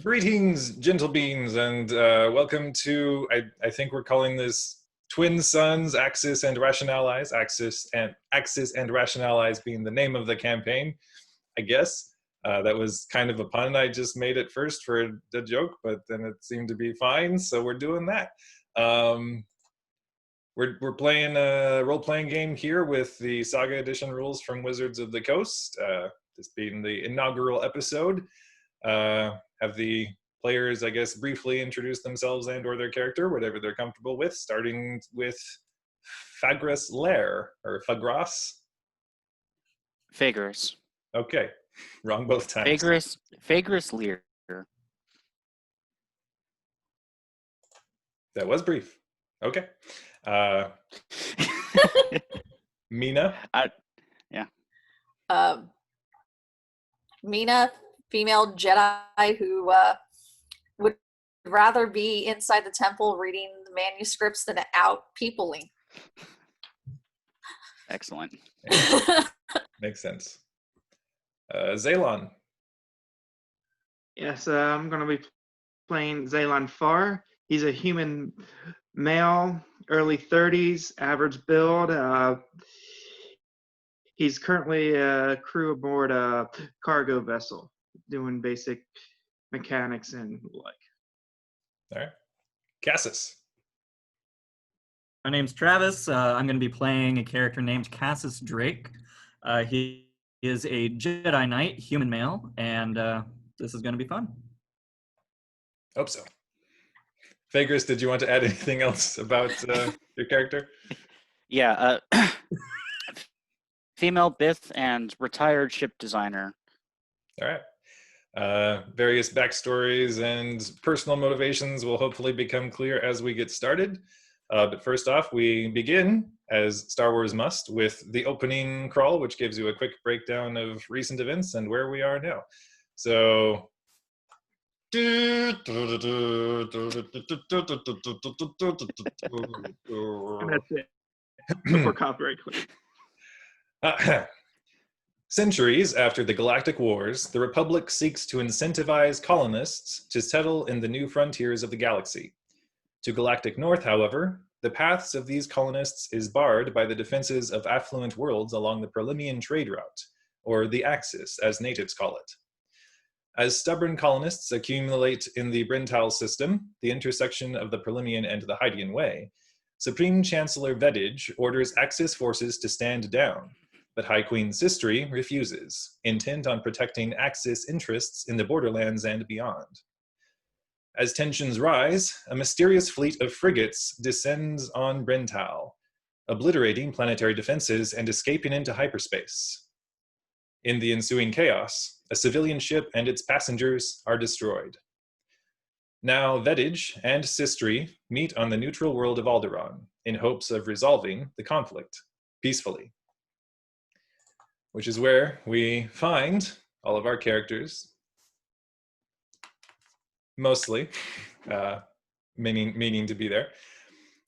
Greetings, gentle beings, and welcome to, I think we're calling this Twin Suns, Axis and Rationalize. Axis and Rationalize being the name of the campaign, I guess. That was kind of a pun I just made at first for a joke, but then it seemed to be fine, so we're doing that. We're playing a role-playing game here with the Saga Edition rules from Wizards of the Coast, this being the inaugural episode. Have the players, I guess, briefly introduce themselves and or their character, whatever they're comfortable with, starting with Fagras Lair, or Fagras? Fagras. Okay, wrong both times. Fagras Lear. That was brief. Okay. Mina? Mina, female Jedi who would rather be inside the temple reading the manuscripts than out peopling. Excellent. Makes sense. Zaylon. Yes, I'm going to be playing Zaylon Farr. He's a human male, early 30s, average build. He's currently a crew aboard a cargo vessel, doing basic mechanics and like. All right. Cassis. My name's Travis. I'm going to be playing a character named Cassis Drake. He is a Jedi Knight, human male, and this is going to be fun. Hope so. Fagras, did you want to add anything else about your character? Yeah. Female Bith and retired ship designer. All right. Various backstories and personal motivations will hopefully become clear as we get started. But first off, we begin, as Star Wars must, with the opening crawl, which gives you a quick breakdown of recent events and where we are now. So... And that's it. Before copyright claim. Centuries after the Galactic Wars, the Republic seeks to incentivize colonists to settle in the new frontiers of the galaxy. To Galactic North, however, the paths of these colonists is barred by the defenses of affluent worlds along the Perlemian Trade Route, or the Axis, as natives call it. As stubborn colonists accumulate in the Brentaal system, the intersection of the Perlemian and the Hydian Way, Supreme Chancellor Vedij orders Axis forces to stand down, but High Queen Systri refuses, intent on protecting Axis interests in the Borderlands and beyond. As tensions rise, a mysterious fleet of frigates descends on Brentaal, obliterating planetary defenses and escaping into hyperspace. In the ensuing chaos, a civilian ship and its passengers are destroyed. Now Vedij and Systri meet on the neutral world of Alderaan in hopes of resolving the conflict peacefully. Which is where we find all of our characters, mostly, meaning to be there.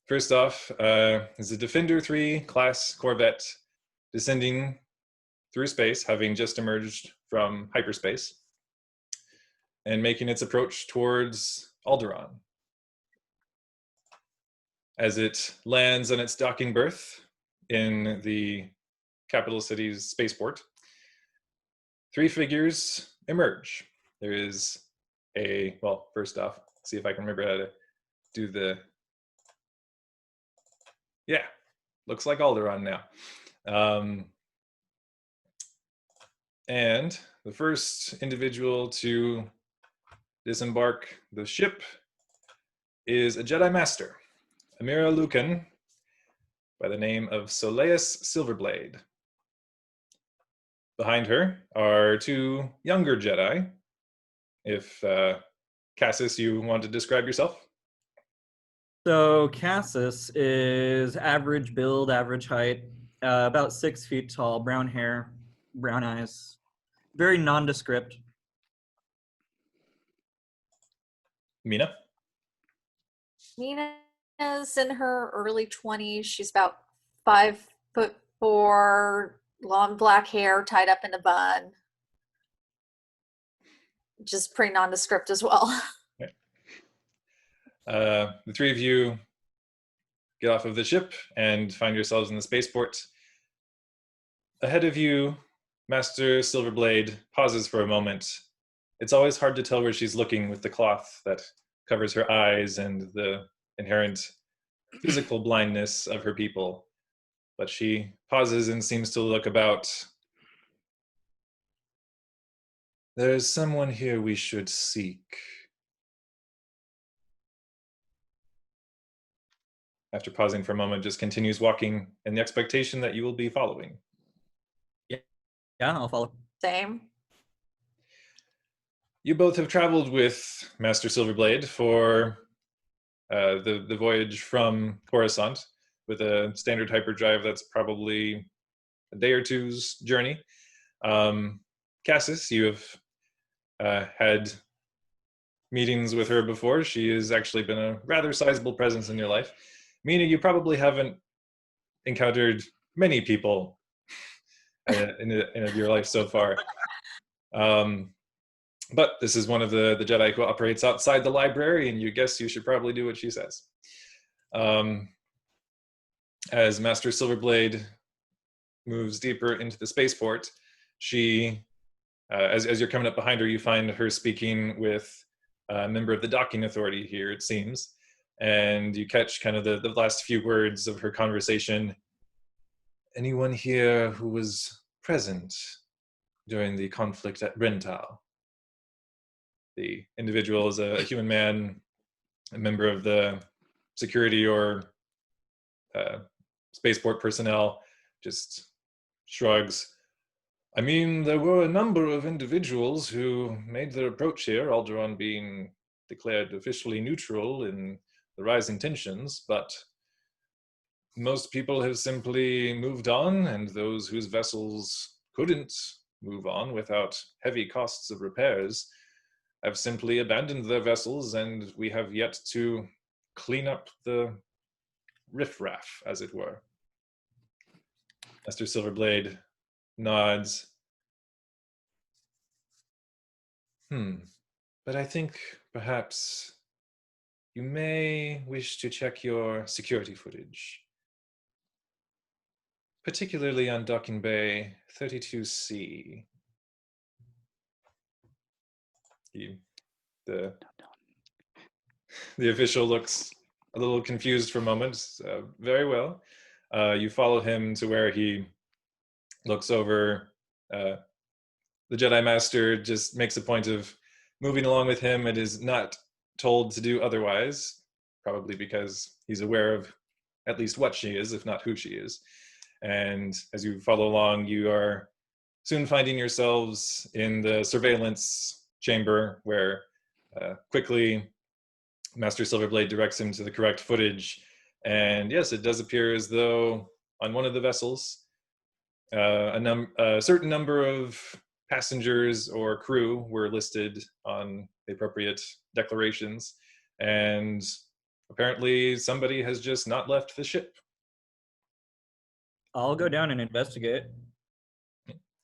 First off, is a Defender 3 class corvette descending through space, having just emerged from hyperspace, and making its approach towards Alderaan. As it lands on its docking berth in the capital city's spaceport, three figures emerge. There is a, well, first off, see if I can remember how to do the, yeah, looks like Alderaan now. And the first individual to disembark the ship is a Jedi Master, Amira Lucan, by the name of Soleus Silverblade. Behind her are two younger Jedi. If Cassis, you want to describe yourself? So Cassis is average build, average height, about 6 feet tall, brown hair, brown eyes, very nondescript. Mina? Mina's in her early 20s. She's about 5'4", long black hair tied up in a bun. just pretty nondescript as well. The three of you get off of the ship and find yourselves in the spaceport. Ahead of you, Master Silverblade pauses for a moment. It's always hard to tell where she's looking with the cloth that covers her eyes and the inherent physical blindness of her people. But she pauses and seems to look about. There's someone here we should seek. After pausing for a moment, just continues walking in the expectation that you will be following. Yeah, I'll follow. Same. You both have traveled with Master Silverblade for the voyage from Coruscant with a standard hyperdrive that's probably a day or two's journey. Cassis, you have had meetings with her before. She has actually been a rather sizable presence in your life. Mina, you probably haven't encountered many people in your life so far. But this is one of the Jedi who operates outside the library, and you guess you should probably do what she says. As Master Silverblade moves deeper into the spaceport, she, as you're coming up behind her, you find her speaking with a member of the docking authority here, it seems. And you catch kind of the last few words of her conversation. Anyone here who was present during the conflict at Brentaal? The individual is a human man, a member of the security or spaceport personnel, just shrugs. I mean, there were a number of individuals who made their approach here, Alderaan being declared officially neutral in the rising tensions, but most people have simply moved on, and those whose vessels couldn't move on without heavy costs of repairs have simply abandoned their vessels, and we have yet to clean up the riffraff, as it were. Master Silverblade nods. But I think perhaps you may wish to check your security footage, particularly on Docking Bay 32C. The official looks a little confused for a moment. Very well. You follow him to where he looks over. The Jedi Master just makes a point of moving along with him and is not told to do otherwise, probably because he's aware of at least what she is, if not who she is. And as you follow along, you are soon finding yourselves in the surveillance chamber where quickly Master Silverblade directs him to the correct footage. And yes, it does appear as though on one of the vessels, a certain number of passengers or crew were listed on the appropriate declarations, and apparently somebody has just not left the ship. I'll go down and investigate.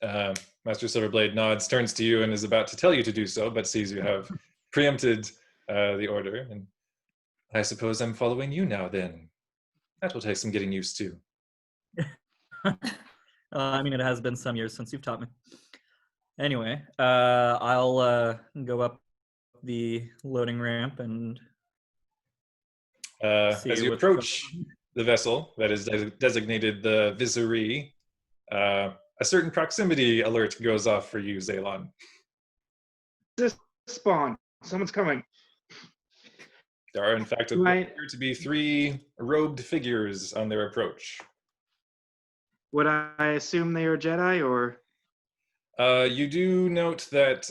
Master Silverblade nods, turns to you, and is about to tell you to do so, but sees you have preempted the order. And I suppose I'm following you now, then. That will take some getting used to. I mean, it has been some years since you've taught me. Anyway, I'll go up the loading ramp and as you approach the vessel that is designated the Visory, a certain proximity alert goes off for you, Zaylon. This spawn. Someone's coming. There are, in fact, appear to be 3 robed figures on their approach. Would I assume they are Jedi, or? You do note that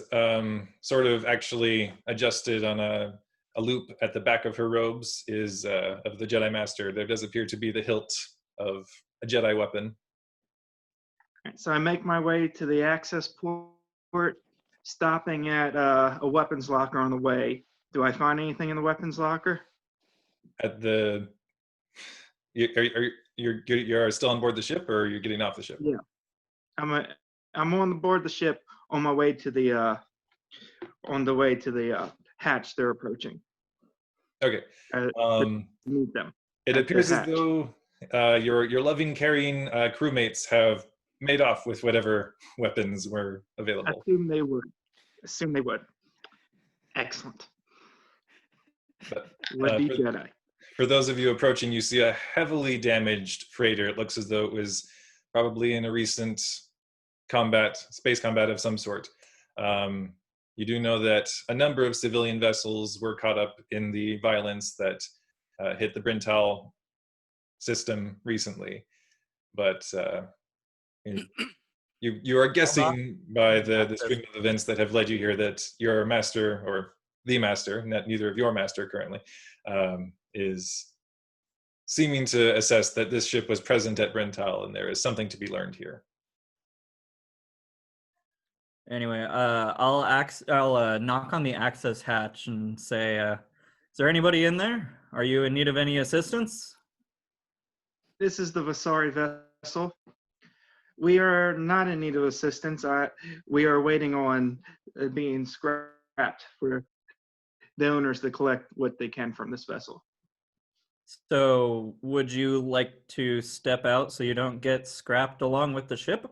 sort of actually adjusted on a loop at the back of her robes is of the Jedi Master. There does appear to be the hilt of a Jedi weapon. So I make my way to the access port, stopping at a weapons locker on the way. Do I find anything in the weapons locker? At the, you're still on board the ship, or you're getting off the ship? Yeah, I'm on board the ship on my way to the on the way to the hatch they're approaching. Okay. To meet them. It at the appears as hatch. though your loving, caring crewmates have made off with whatever weapons were available. Assume they would. Excellent. But, Would be Jedi. for those of you approaching, you see a heavily damaged freighter. It looks as though it was probably in a recent space combat of some sort. You do know that a number of civilian vessels were caught up in the violence that hit the Brentaal system recently. But you are guessing by the stream of events that have led you here that your master, or the master, not neither of your master currently, is seeming to assess that this ship was present at Brentaal and there is something to be learned here. Anyway, I'll knock on the access hatch and say, "Is there anybody in there? Are you in need of any assistance?" This is the Vasari vessel. We are not in need of assistance. We are waiting on being scrapped for the owners to collect what they can from this vessel. So, would you like to step out so you don't get scrapped along with the ship?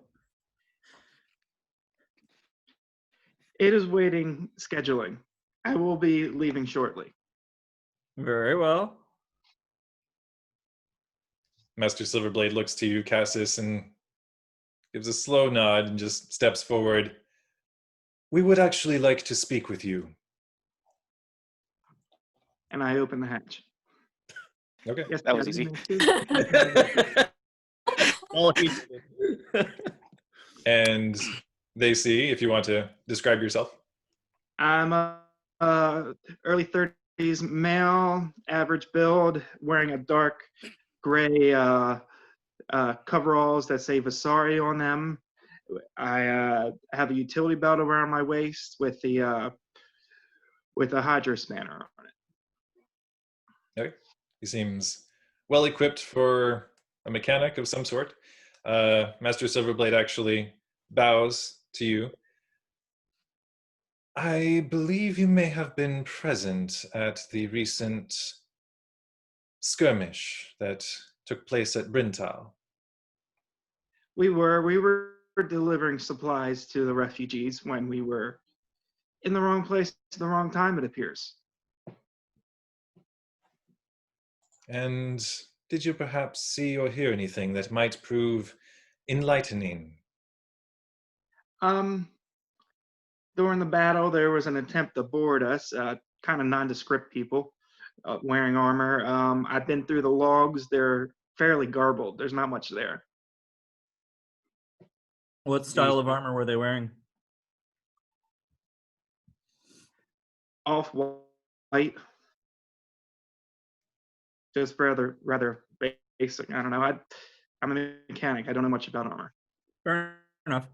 It is waiting scheduling. I will be leaving shortly. Very well. Master Silverblade looks to you, Cassis, and gives a slow nod and just steps forward. We would actually like to speak with you. And I open the hatch. Okay. Yes, That was Jedi, easy. All he did. And they see, if you want to describe yourself. I'm a early 30s male, average build, wearing a dark gray coveralls that say Vasari on them. I have a utility belt around my waist with a hydro spanner on it. Okay. He seems well equipped for a mechanic of some sort. Master Silverblade actually bows to you. I believe you may have been present at the recent skirmish that took place at Brentaal. We were delivering supplies to the refugees when we were in the wrong place at the wrong time, it appears. And did you perhaps see or hear anything that might prove enlightening? During the battle, there was an attempt to board us, kind of nondescript people wearing armor. I've been through the logs. They're fairly garbled. There's not much there. What style of armor were they wearing? Off-white. Just rather basic. I don't know. I'm a mechanic. I don't know much about armor. Fair enough.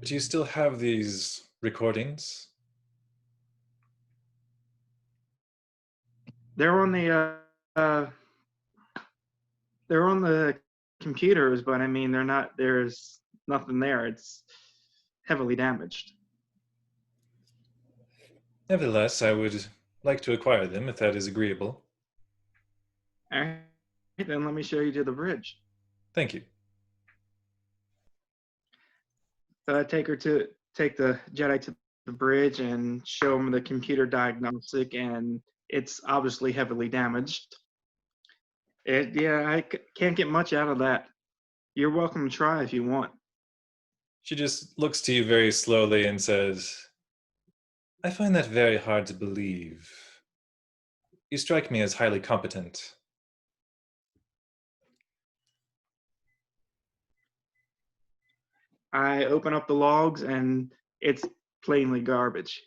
Do you still have these recordings? They're on the computers, but I mean, there's nothing there. It's heavily damaged. Nevertheless, I would like to acquire them if that is agreeable. All right, then let me show you to the bridge. Thank you. So I take the Jedi to the bridge and show him the computer diagnostic, and it's obviously heavily damaged. I can't get much out of that. You're welcome to try if you want. She just looks to you very slowly and says, I find that very hard to believe. You strike me as highly competent. I open up the logs, and it's plainly garbage.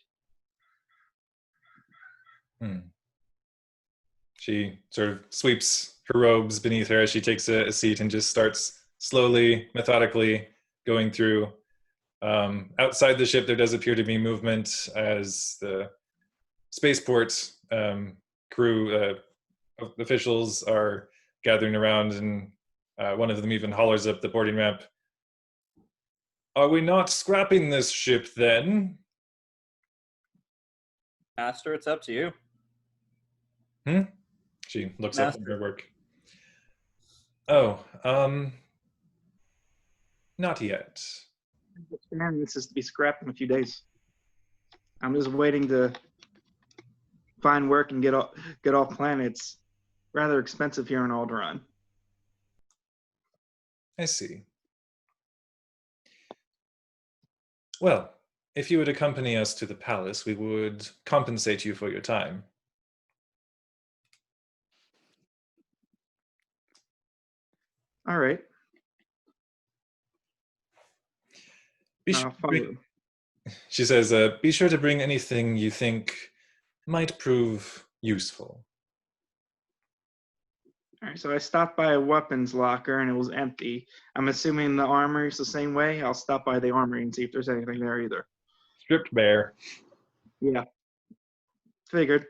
She sort of sweeps her robes beneath her as she takes a seat and just starts slowly, methodically going through. Outside the ship, there does appear to be movement as the spaceport crew officials are gathering around, and one of them even hollers up the boarding ramp. Are we not scrapping this ship then? Master, it's up to you. She looks up from Master. her work. Oh, not yet. Man, this is to be scrapped in a few days. I'm just waiting to find work and get off planet. It's rather expensive here in Alderaan. I see. Well, if you would accompany us to the palace, we would compensate you for your time. All right. Be sure I'll to follow. bring- She says, be sure to bring anything you think might prove useful. All right, so I stopped by a weapons locker and it was empty. I'm assuming the armory's the same way. I'll stop by the armory and see if there's anything there either. Stripped bare. Yeah. Figured.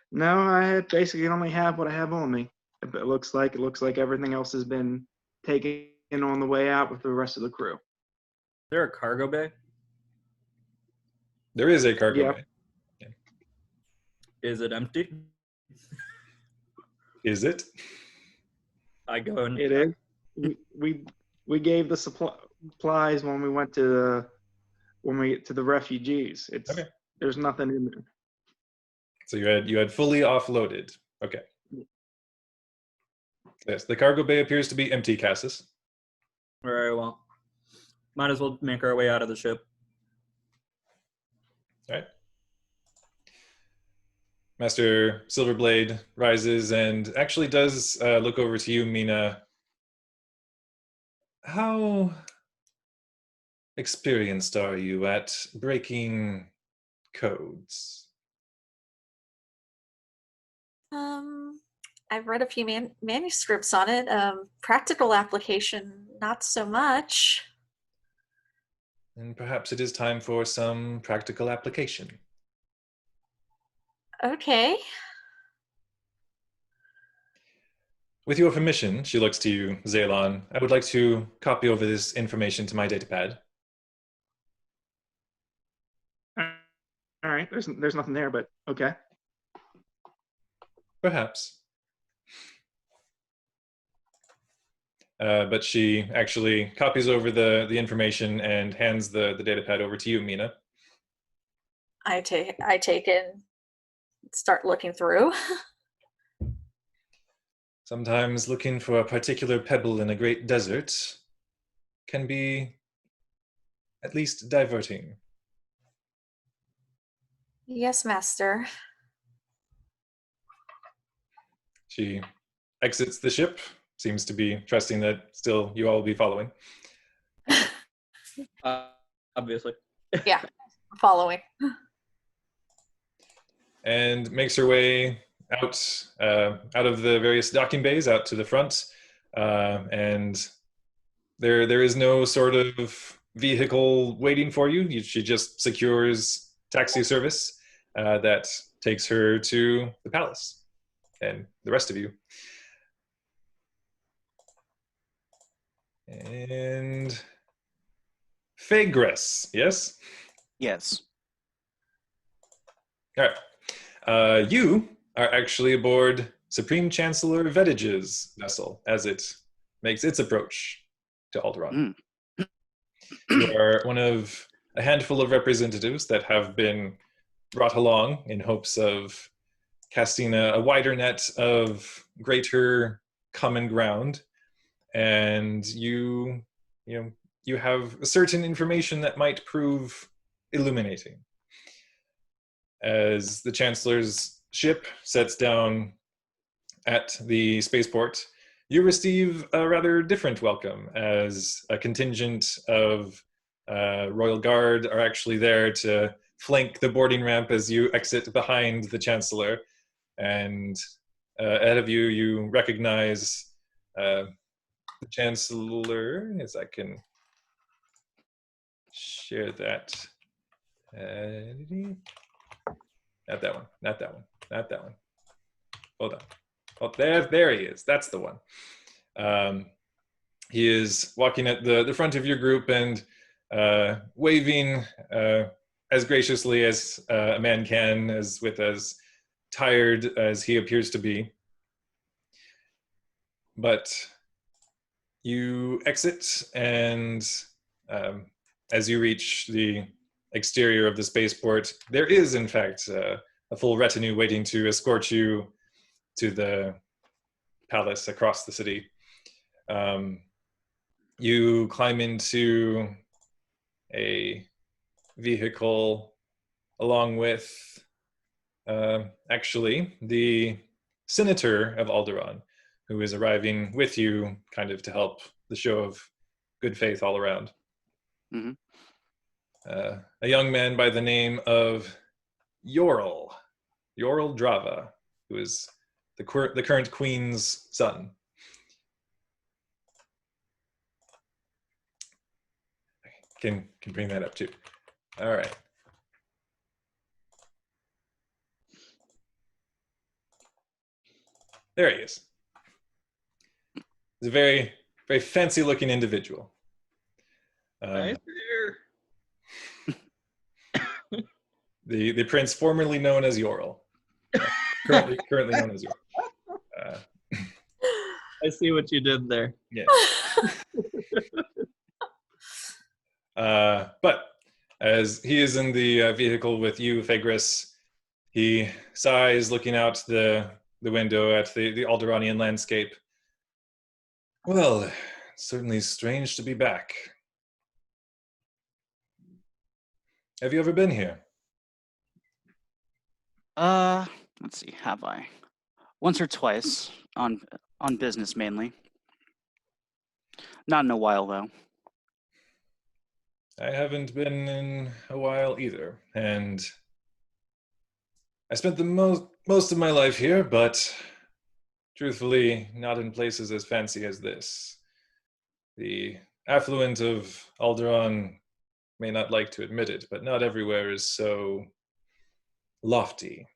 No, I basically only have what I have on me. It looks like everything else has been taken on the way out with the rest of the crew. Is there a cargo bay? There is a cargo Yeah. bay. Is it empty? Is it? I go and It is. We gave the supplies when we went to the refugees. It's Okay. There's nothing in there. So you had fully offloaded. Okay. Yes, the cargo bay appears to be empty, Cassis. Very well. Might as well make our way out of the ship. All right. Master Silverblade rises and actually does look over to you, Mina. How experienced are you at breaking codes? I've read a few manuscripts on it. Practical application, not so much. And perhaps it is time for some practical application. Okay. With your permission, she looks to you, Zaylon. I would like to copy over this information to my datapad. All right. There's nothing there, but okay. Perhaps. But she actually copies over the information and hands the datapad over to you, Mina. I take it and start looking through. Sometimes looking for a particular pebble in a great desert can be at least diverting. Yes, master. She exits the ship, seems to be trusting that still you all will be following. Obviously. Yeah, following. And makes her way out of the various docking bays out to the front, and there is no sort of vehicle waiting for you. She just secures taxi service that takes her to the palace and the rest of you. And Fagris, yes? Yes. All right. You are actually aboard Supreme Chancellor Vedij's vessel as it makes its approach to Alderaan. You are one of a handful of representatives that have been brought along in hopes of casting a wider net of greater common ground, and you have certain information that might prove illuminating. As the Chancellor's ship sets down at the spaceport, you receive a rather different welcome, as a contingent of Royal Guard are actually there to flank the boarding ramp as you exit behind the Chancellor. And ahead of you, you recognize the Chancellor, as I can share that. Not that one, not that one, not that one. Hold on. Oh, there he is. That's the one. He is walking at the front of your group, and waving as graciously as a man can, as tired as he appears to be. But you exit, and as you reach the exterior of the spaceport, there is, in fact, a full retinue waiting to escort you to the palace across the city. You climb into a vehicle along with, actually, the senator of Alderaan, who is arriving with you, kind of to help the show of good faith all around. Mm-hmm. A young man by the name of Yorl Drava, who is the current queen's son. Can bring that up too. All right. There he is. He's a very, very fancy-looking individual. Nice there. The prince formerly known as Yorl. Currently known as Yorl. I see what you did there. Yeah. But as he is in the vehicle with you, Phagris, he sighs, looking out the window at the Alderaanian landscape. Well, it's certainly strange to be back. Have you ever been here? Let's see, have I? Once or twice, on business mainly. Not in a while, though. I haven't been in a while either, and I spent the most of my life here, but truthfully, not in places as fancy as this. The affluent of Alderaan may not like to admit it, but not everywhere is so lofty.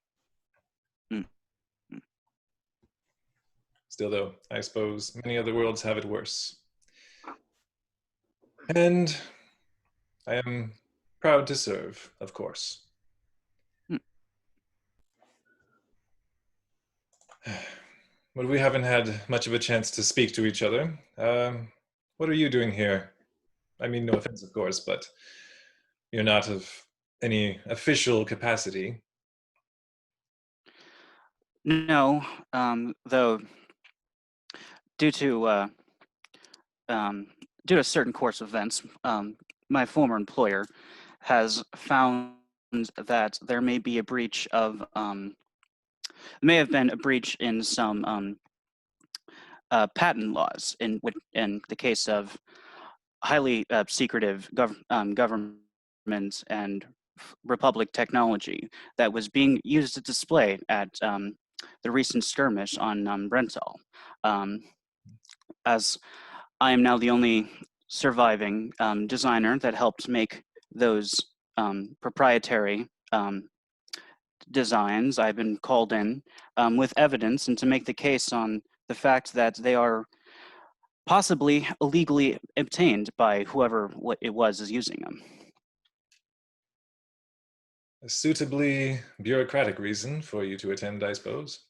Still, though, I suppose many other worlds have it worse. And I am proud to serve, of course. But we haven't had much of a chance to speak to each other. What are you doing here? I mean, no offense, of course, but you're not of any official capacity. No, though, due to a certain course of events, my former employer has found that there may be a breach of may have been a breach in some patent laws in the case of highly secretive government and republic technology that was being used to display at the recent skirmish on Brentaal. As I am now the only surviving designer that helped make those proprietary designs, I've been called in with evidence and to make the case on the fact that they are possibly illegally obtained by whoever it was is using them. A suitably bureaucratic reason for you to attend, I suppose.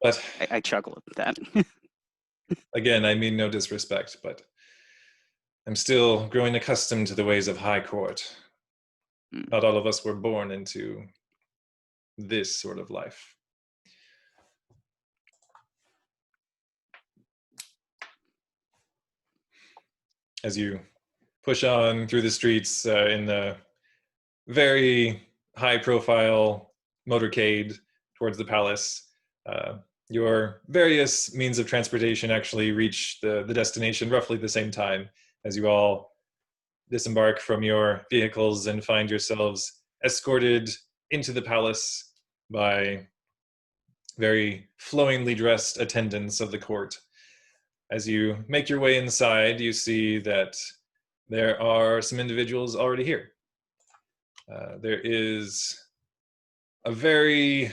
But I chuckle at that. again, I mean no disrespect, but I'm still growing accustomed to the ways of High Court. Not all of us were born into this sort of life. As you push on through the streets in the very high-profile motorcade towards the palace, your various means of transportation actually reach the destination roughly the same time as you all disembark from your vehicles and find yourselves escorted into the palace by very flowingly dressed attendants of the court. As you make your way inside, you see that there are some individuals already here. There is a very,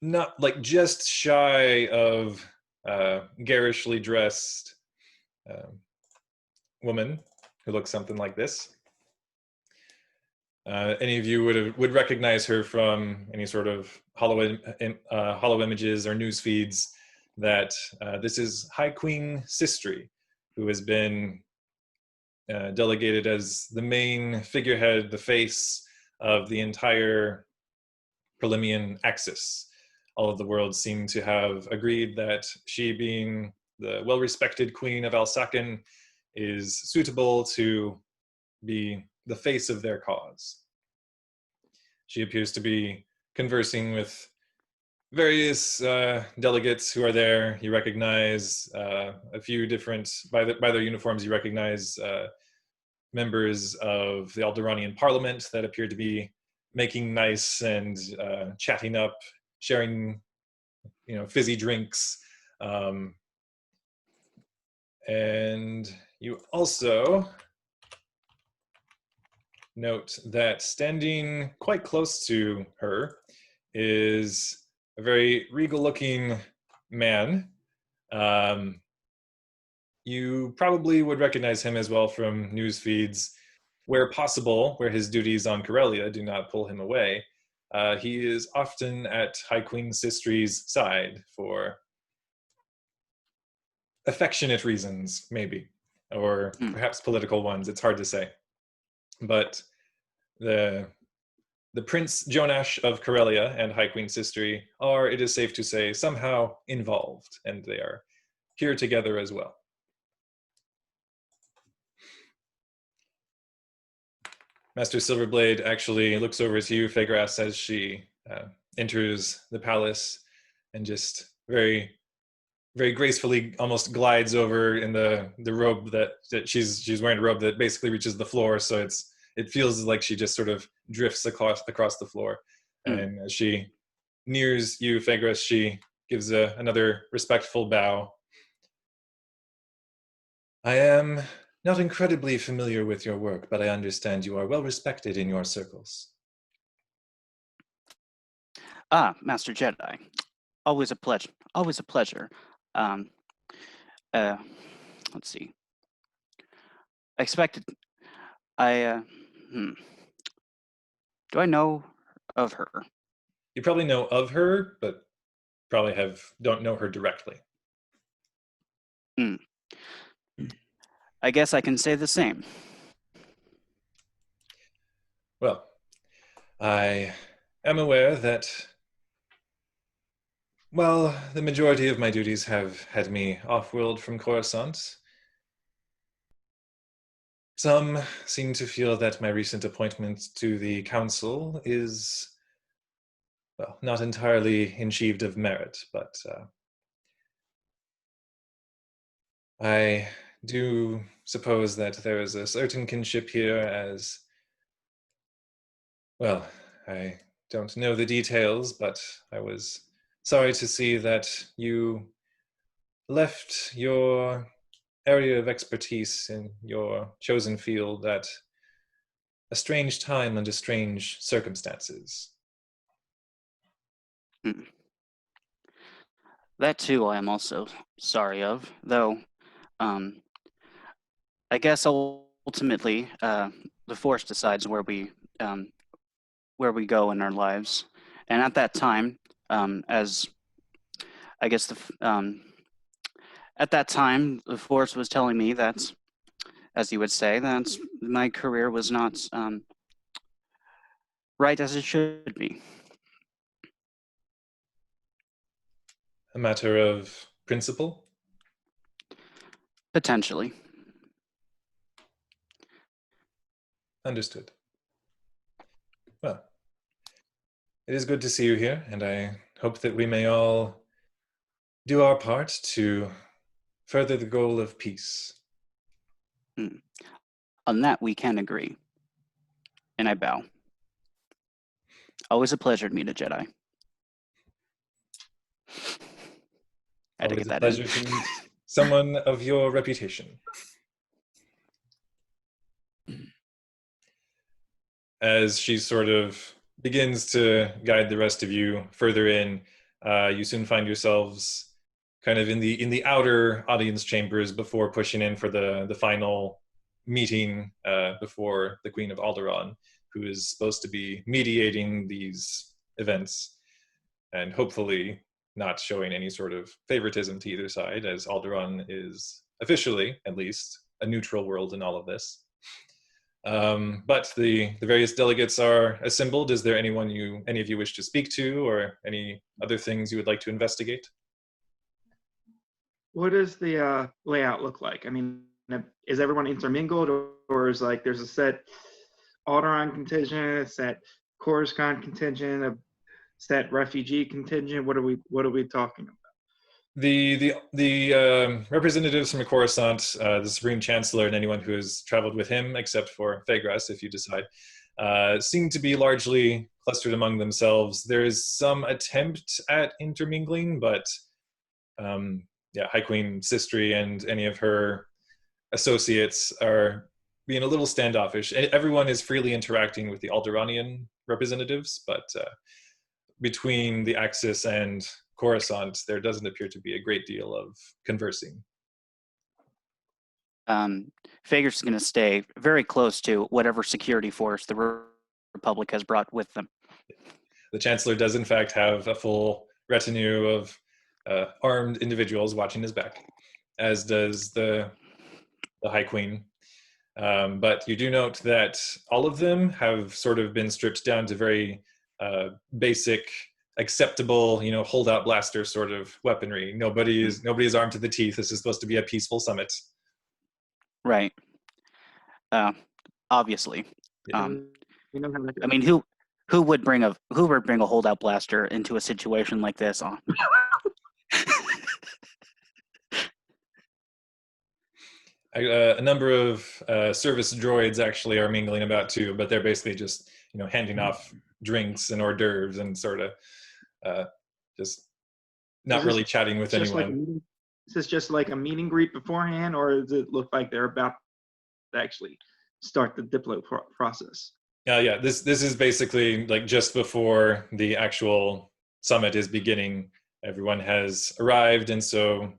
not like just shy of garishly dressed woman who looks something like this. Any of you would recognize her from any sort of hollow images or news feeds. That this is High Queen Systri, who has been delegated as the main figurehead, the face of the entire Perlemian axis. All of the worlds seem to have agreed that she, being the well-respected queen of Alsaken, is suitable to be the face of their cause. She appears to be conversing with various delegates who are there. You recognize a few different, by their uniforms, you recognize members of the Alderaanian parliament that appear to be making nice and chatting up, sharing, fizzy drinks. And you also note that standing quite close to her is a very regal-looking man. You probably would recognize him as well from news feeds, where possible, where his duties on Corellia do not pull him away. He is often at High Queen Systri's side for affectionate reasons, maybe, or perhaps political ones. It's hard to say. But the Prince Jonash of Corellia and High Queen Systri are, it is safe to say, somehow involved, and they are here together as well. Master Silverblade actually looks over to you, Phaedras, as she enters the palace, and just very, very gracefully almost glides over in the robe that she's wearing, a robe that basically reaches the floor, so it feels like she just sort of drifts across the floor. And as she nears you, Phaedras, she gives another respectful bow. I am not incredibly familiar with your work, but I understand you are well respected in your circles. Master Jedi, always a pleasure. Always a pleasure. Let's see. I expected. Do I know of her? You probably know of her, but probably don't know her directly. I guess I can say the same. Well, I am aware that, while the majority of my duties have had me off-world from Coruscant, some seem to feel that my recent appointment to the Council is, well, not entirely enchieved of merit, but I do suppose that there is a certain kinship here, as, well, I don't know the details, but I was sorry to see that you left your area of expertise in your chosen field at a strange time under strange circumstances. That too I am also sorry of, though I guess ultimately the Force decides where we go in our lives. And at that time, as I guess at that time, the Force was telling me that, as you would say, that my career was not right as it should be. A matter of principle? Potentially. Understood. Well, it is good to see you here, and I hope that we may all do our part to further the goal of peace. On that, we can agree. And I bow. Always a pleasure to meet a Jedi. Always a pleasure to meet someone of your reputation. As she sort of begins to guide the rest of you further in, you soon find yourselves kind of in the outer audience chambers before pushing in for the final meeting before the Queen of Alderaan, who is supposed to be mediating these events and hopefully not showing any sort of favoritism to either side, as Alderaan is officially, at least, a neutral world in all of this. But the various delegates are assembled. Is there any of you wish to speak to, or any other things you would like to investigate? What does the layout look like? I mean, is everyone intermingled, or is like there's a set Alderaan contingent, a set Coruscant contingent, a set refugee contingent? What are we talking about? The representatives from Coruscant, the Supreme Chancellor, and anyone who has traveled with him, except for Phagras, if you decide, seem to be largely clustered among themselves. There is some attempt at intermingling, but yeah, High Queen Systri and any of her associates are being a little standoffish. Everyone is freely interacting with the Alderaanian representatives, but between the Axis and Coruscant, there doesn't appear to be a great deal of conversing. Phagras is going to stay very close to whatever security force the Republic has brought with them. The Chancellor does, in fact, have a full retinue of armed individuals watching his back, as does the High Queen. But you do note that all of them have sort of been stripped down to very basic, acceptable, holdout blaster sort of weaponry. Nobody is armed to the teeth. This is supposed to be a peaceful summit. Right. Obviously. You know how I mean, who would bring a holdout blaster into a situation like this? A number of service droids actually are mingling about too, but they're basically just handing off drinks and hors d'oeuvres and sort of just not really chatting with anyone. Is this just like a meet and greet beforehand, or does it look like they're about to actually start the diplo process? Yeah, this is basically like just before the actual summit is beginning. Everyone has arrived, and so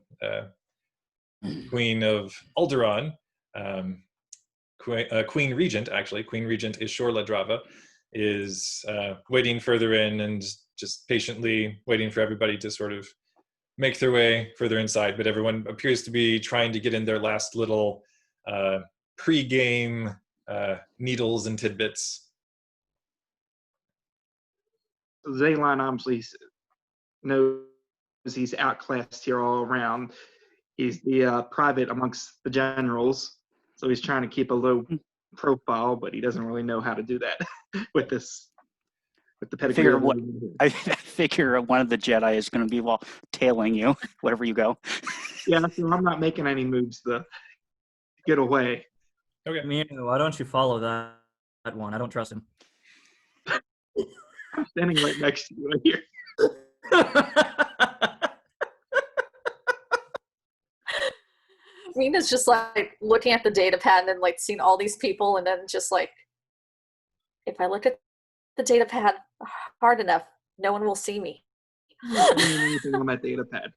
Queen of Alderaan, Queen Regent is Shorla Drava, is waiting further in and just patiently waiting for everybody to sort of make their way further inside. But everyone appears to be trying to get in their last little pre-game needles and tidbits. Zaylon obviously knows he's outclassed here all around. He's the private amongst the generals, so he's trying to keep a low profile, but he doesn't really know how to do that with the pedigree. I figure one of the Jedi is going to be tailing you wherever you go. Yeah, so I'm not making any moves to get away. Okay. Mino, why don't you follow that one? I don't trust him. I'm standing right next to you right here. Mina's just like looking at the data pad and then like seeing all these people, and then just like, if I look at the data pad hard enough, no one will see me. I'm not doing anything on that data pad.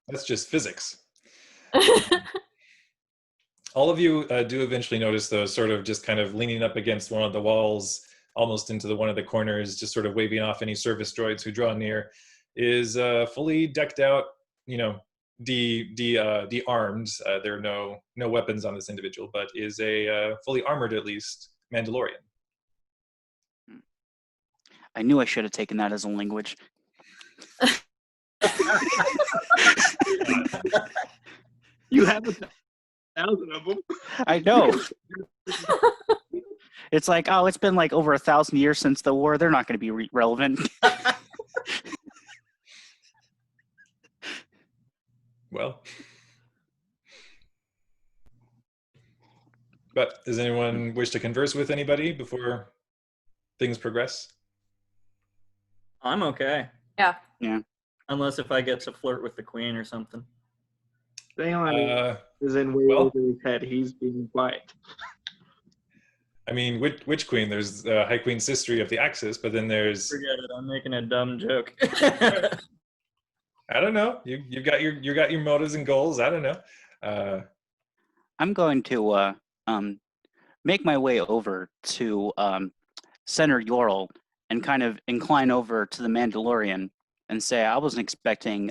That's just physics. All of you do eventually notice, though, sort of just kind of leaning up against one of the walls, almost into one of the corners, just sort of waving off any service droids who draw near, is fully decked out, de-armed. There are no weapons on this individual, but is a fully armored, at least, Mandalorian. I knew I should have taken that as a language. You have 1,000 of them. I know. It's like, oh, it's been like over 1,000 years since the war. They're not going to be relevant. Well. But does anyone wish to converse with anybody before things progress? I'm okay. Yeah. Yeah. Unless if I get to flirt with the queen or something. Zaylon is in way over his head. He's being quiet. I mean, which queen? There's High Queen Systri of the Axis, but then there's... Forget it. I'm making a dumb joke. I don't know. You got your motives and goals. I don't know. I'm going to make my way over to Senator Yorl and kind of incline over to the Mandalorian and say, I wasn't expecting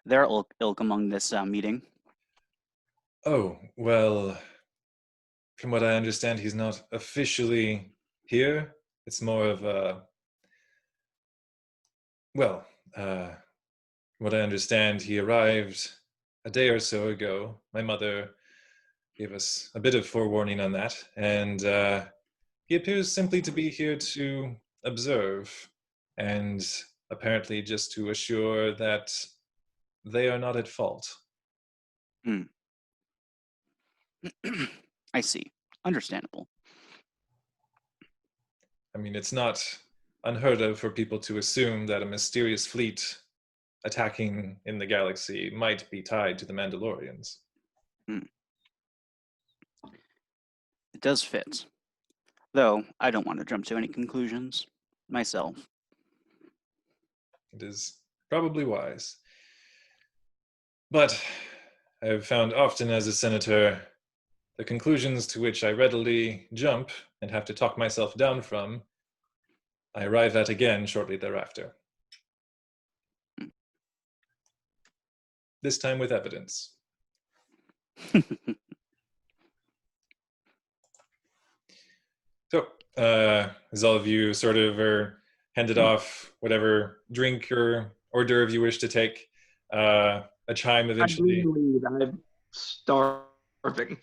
their ilk among this meeting. Oh, well, from what I understand, he's not officially here. It's more of a, well, what I understand, he arrived a day or so ago. My mother gave us a bit of forewarning on that, and he appears simply to be here to observe, and apparently just to assure that they are not at fault. I see. Understandable. I mean, it's not unheard of for people to assume that a mysterious fleet attacking in the galaxy might be tied to the Mandalorians. It does fit. Though, I don't want to jump to any conclusions myself. It is probably wise. But I have found often as a senator, the conclusions to which I readily jump and have to talk myself down from, I arrive at again shortly thereafter. This time with evidence. So, as all of you sort of are handed off whatever drink or hors d'oeuvre you wish to take, a chime eventually. I'm starving.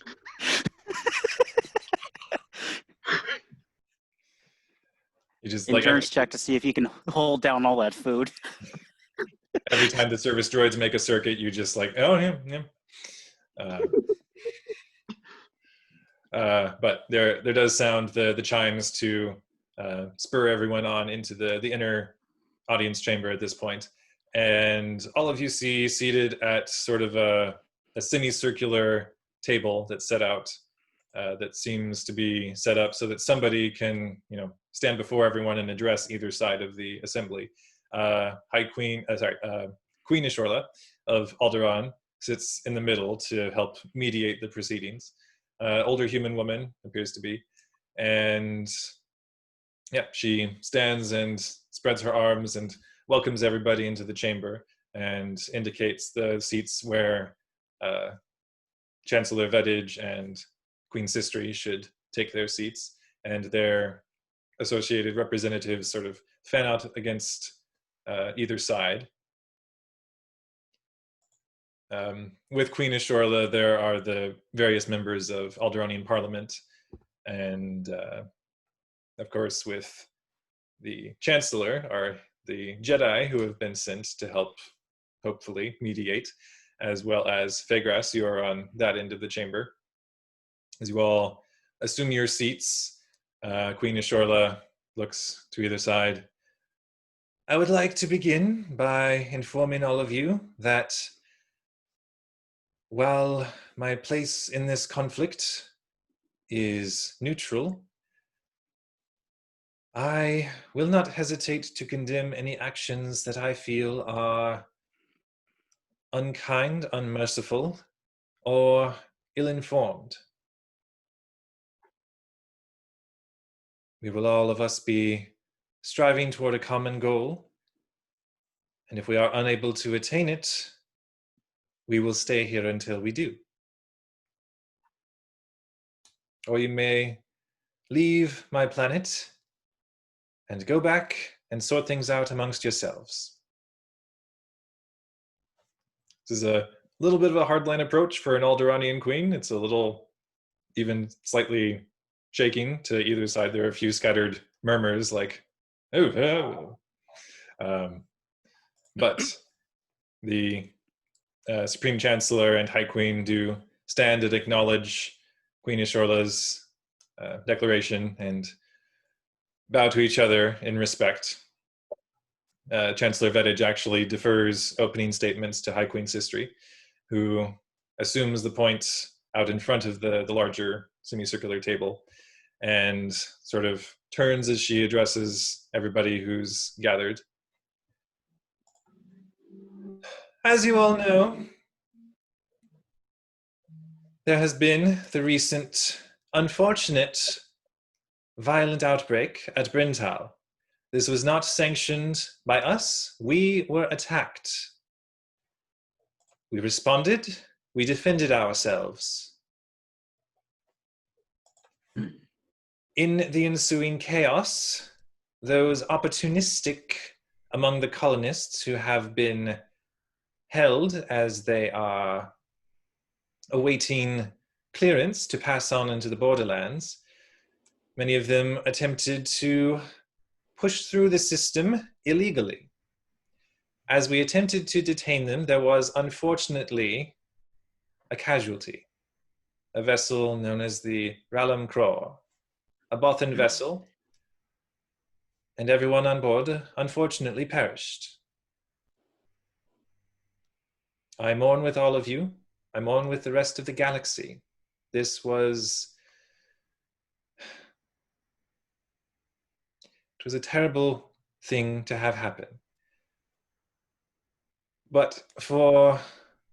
You just Endurance check to see if you can hold down all that food. every time the service droids make a circuit, you just like, oh yeah. But there does sound the chimes to spur everyone on into the inner audience chamber at this point. And all of you see seated at sort of a semicircular table that's set out, that seems to be set up so that somebody can, stand before everyone and address either side of the assembly. Queen Ishorla of Alderaan sits in the middle to help mediate the proceedings. Older human woman appears to be, and yeah, she stands and spreads her arms and welcomes everybody into the chamber and indicates the seats where Chancellor Vedij and Queen Systri should take their seats, and their associated representatives sort of fan out against either side. With Queen Ishorla, there are the various members of Alderaanian Parliament, and of course, with the Chancellor are the Jedi who have been sent to help, hopefully, mediate, as well as Fegras, you are on that end of the chamber. As you all assume your seats, Queen Ishorla looks to either side. I would like to begin by informing all of you that while my place in this conflict is neutral, I will not hesitate to condemn any actions that I feel are unkind, unmerciful, or ill-informed. We will all of us be striving toward a common goal, and if we are unable to attain it, we will stay here until we do. Or you may leave my planet and go back and sort things out amongst yourselves. This is a little bit of a hardline approach for an Alderaanian queen. It's a little, even slightly shaking to either side. There are a few scattered murmurs like, oh. But the Supreme Chancellor and High Queen do stand and acknowledge Queen Ishorla's declaration and bow to each other in respect. Chancellor Vedij actually defers opening statements to High Queen Systri, who assumes the point out in front of the larger semicircular table and sort of turns as she addresses everybody who's gathered. As you all know, there has been the recent unfortunate violent outbreak at Brentaal. This was not sanctioned by us. We were attacked. We responded. We defended ourselves. In the ensuing chaos, those opportunistic among the colonists who have been held as they are awaiting clearance to pass on into the Borderlands, many of them attempted to push through the system illegally. As we attempted to detain them, there was unfortunately a casualty, a vessel known as the Rationale, a Bothan vessel, and everyone on board unfortunately perished. I mourn with all of you. I mourn with the rest of the galaxy. It was a terrible thing to have happen. But for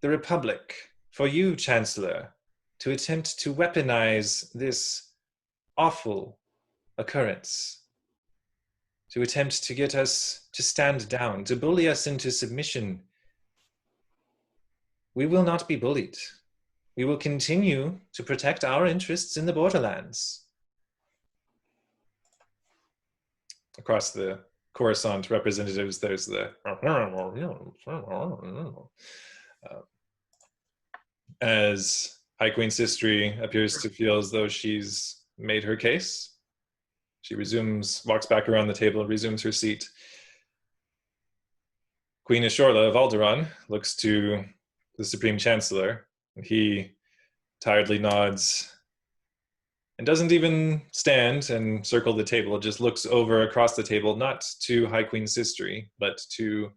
the Republic, for you, Chancellor, to attempt to weaponize this awful occurrence, to attempt to get us to stand down, to bully us into submission, we will not be bullied. We will continue to protect our interests in the Borderlands. Across the Coruscant representatives, there's the as High Queen Systri appears to feel as though she's made her case. She walks back around the table and resumes her seat. Queen Ashorla of Alderaan looks to the Supreme Chancellor, and he tiredly nods and doesn't even stand and circle the table, just looks over across the table, not to High Queen Systri, but to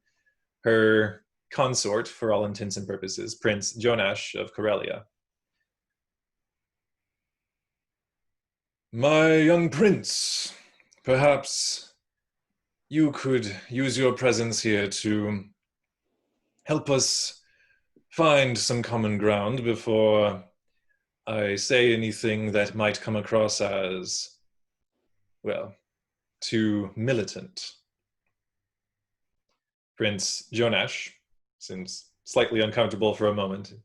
her consort, for all intents and purposes, Prince Jonash of Corellia. My young prince, perhaps you could use your presence here to help us find some common ground before I say anything that might come across as, well, too militant. Prince Jonash seems slightly uncomfortable for a moment.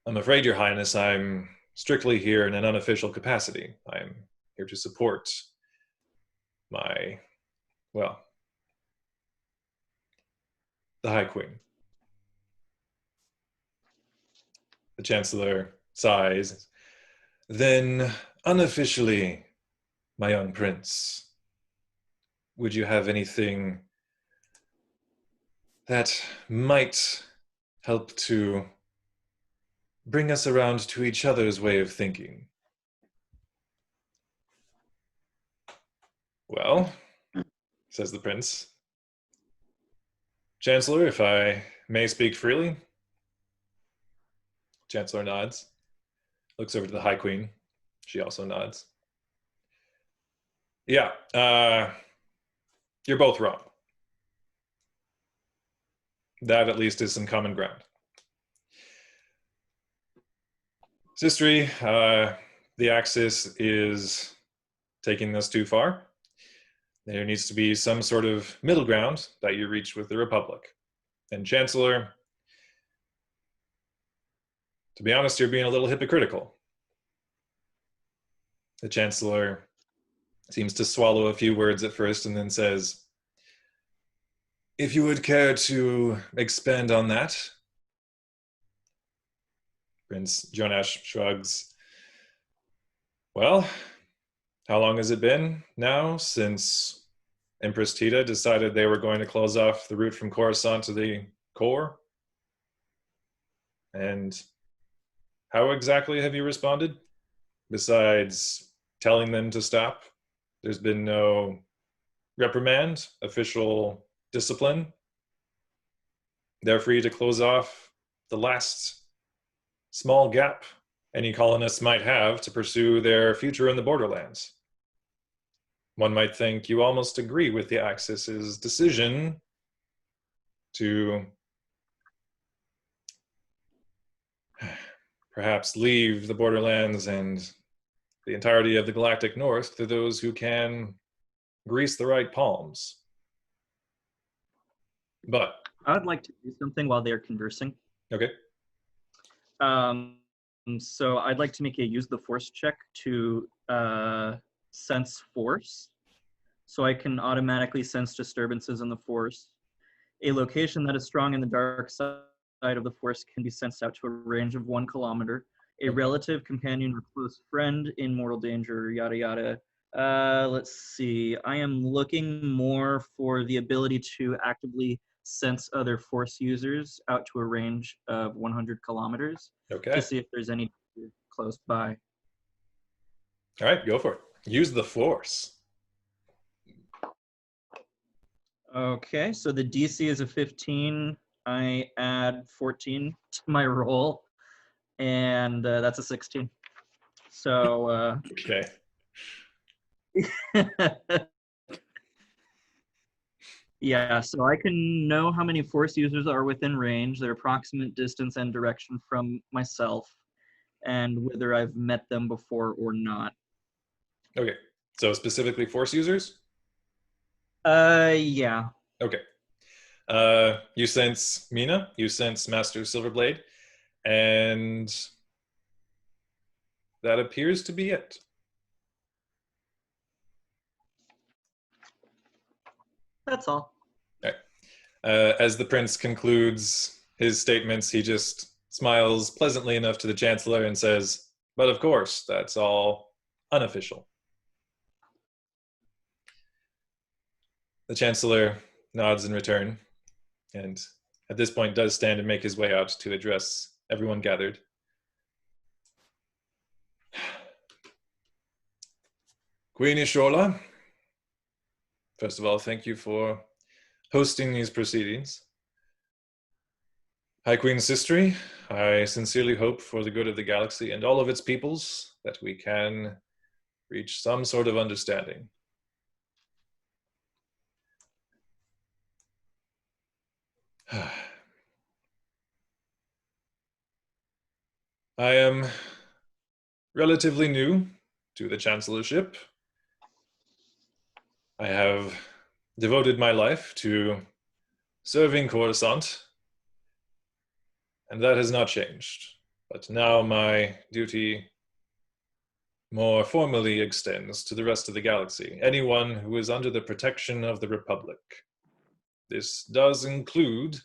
I'm afraid, Your Highness, I'm strictly here in an unofficial capacity. I'm here to support my, well, the High Queen. The Chancellor sighs. Then, unofficially, my young prince, would you have anything that might help to bring us around to each other's way of thinking? Well, says the prince. Chancellor, if I may speak freely. Chancellor nods, looks over to the High Queen. She also nods. Yeah, you're both wrong. That at least is some common ground. Systri, the Axis is taking this too far. There needs to be some sort of middle ground that you reach with the Republic. And Chancellor, to be honest, you're being a little hypocritical. The Chancellor seems to swallow a few words at first and then says, if you would care to expand on that. Prince Jonash shrugs. Well, how long has it been now since Empress Tita decided they were going to close off the route from Coruscant to the core? And how exactly have you responded? Besides telling them to stop, there's been no reprimand, official discipline. They're free to close off the last small gap any colonists might have to pursue their future in the Borderlands. One might think you almost agree with the Axis's decision to perhaps leave the Borderlands and the entirety of the Galactic North to those who can grease the right palms. But I would like to do something while they're conversing. okay, So I'd like to make a use the force check to sense force. So I can automatically sense disturbances in the force. A location that is strong in the dark side of the force can be sensed out to a range of 1 kilometer. A relative, companion, or close friend in mortal danger, yada yada. Let's see. I am looking more for the ability to actively sense other force users out to a range of 100 kilometers okay. to see if there's any close by. All right, go for it. Use the force. Okay, so the DC is a 15. I add 14 to my roll, and that's a 16. So, Okay. yeah, so I can know how many force users are within range, their approximate distance and direction from myself, and whether I've met them before or not. Okay. So specifically force users? Yeah. Okay. You sense Mina, you sense Master Silverblade, and that appears to be it. That's all. Okay. As the prince concludes his statements, he just smiles pleasantly enough to the Chancellor and says, "But of course, that's all unofficial." The Chancellor nods in return, and at this point does stand and make his way out to address everyone gathered. Queen Ishola, first of all, thank you for hosting these proceedings. High Queen Systri, I sincerely hope for the good of the galaxy and all of its peoples that we can reach some sort of understanding. I am relatively new to the Chancellorship. I have devoted my life to serving Coruscant, and that has not changed. But now my duty more formally extends to the rest of the galaxy, anyone who is under the protection of the Republic. This does include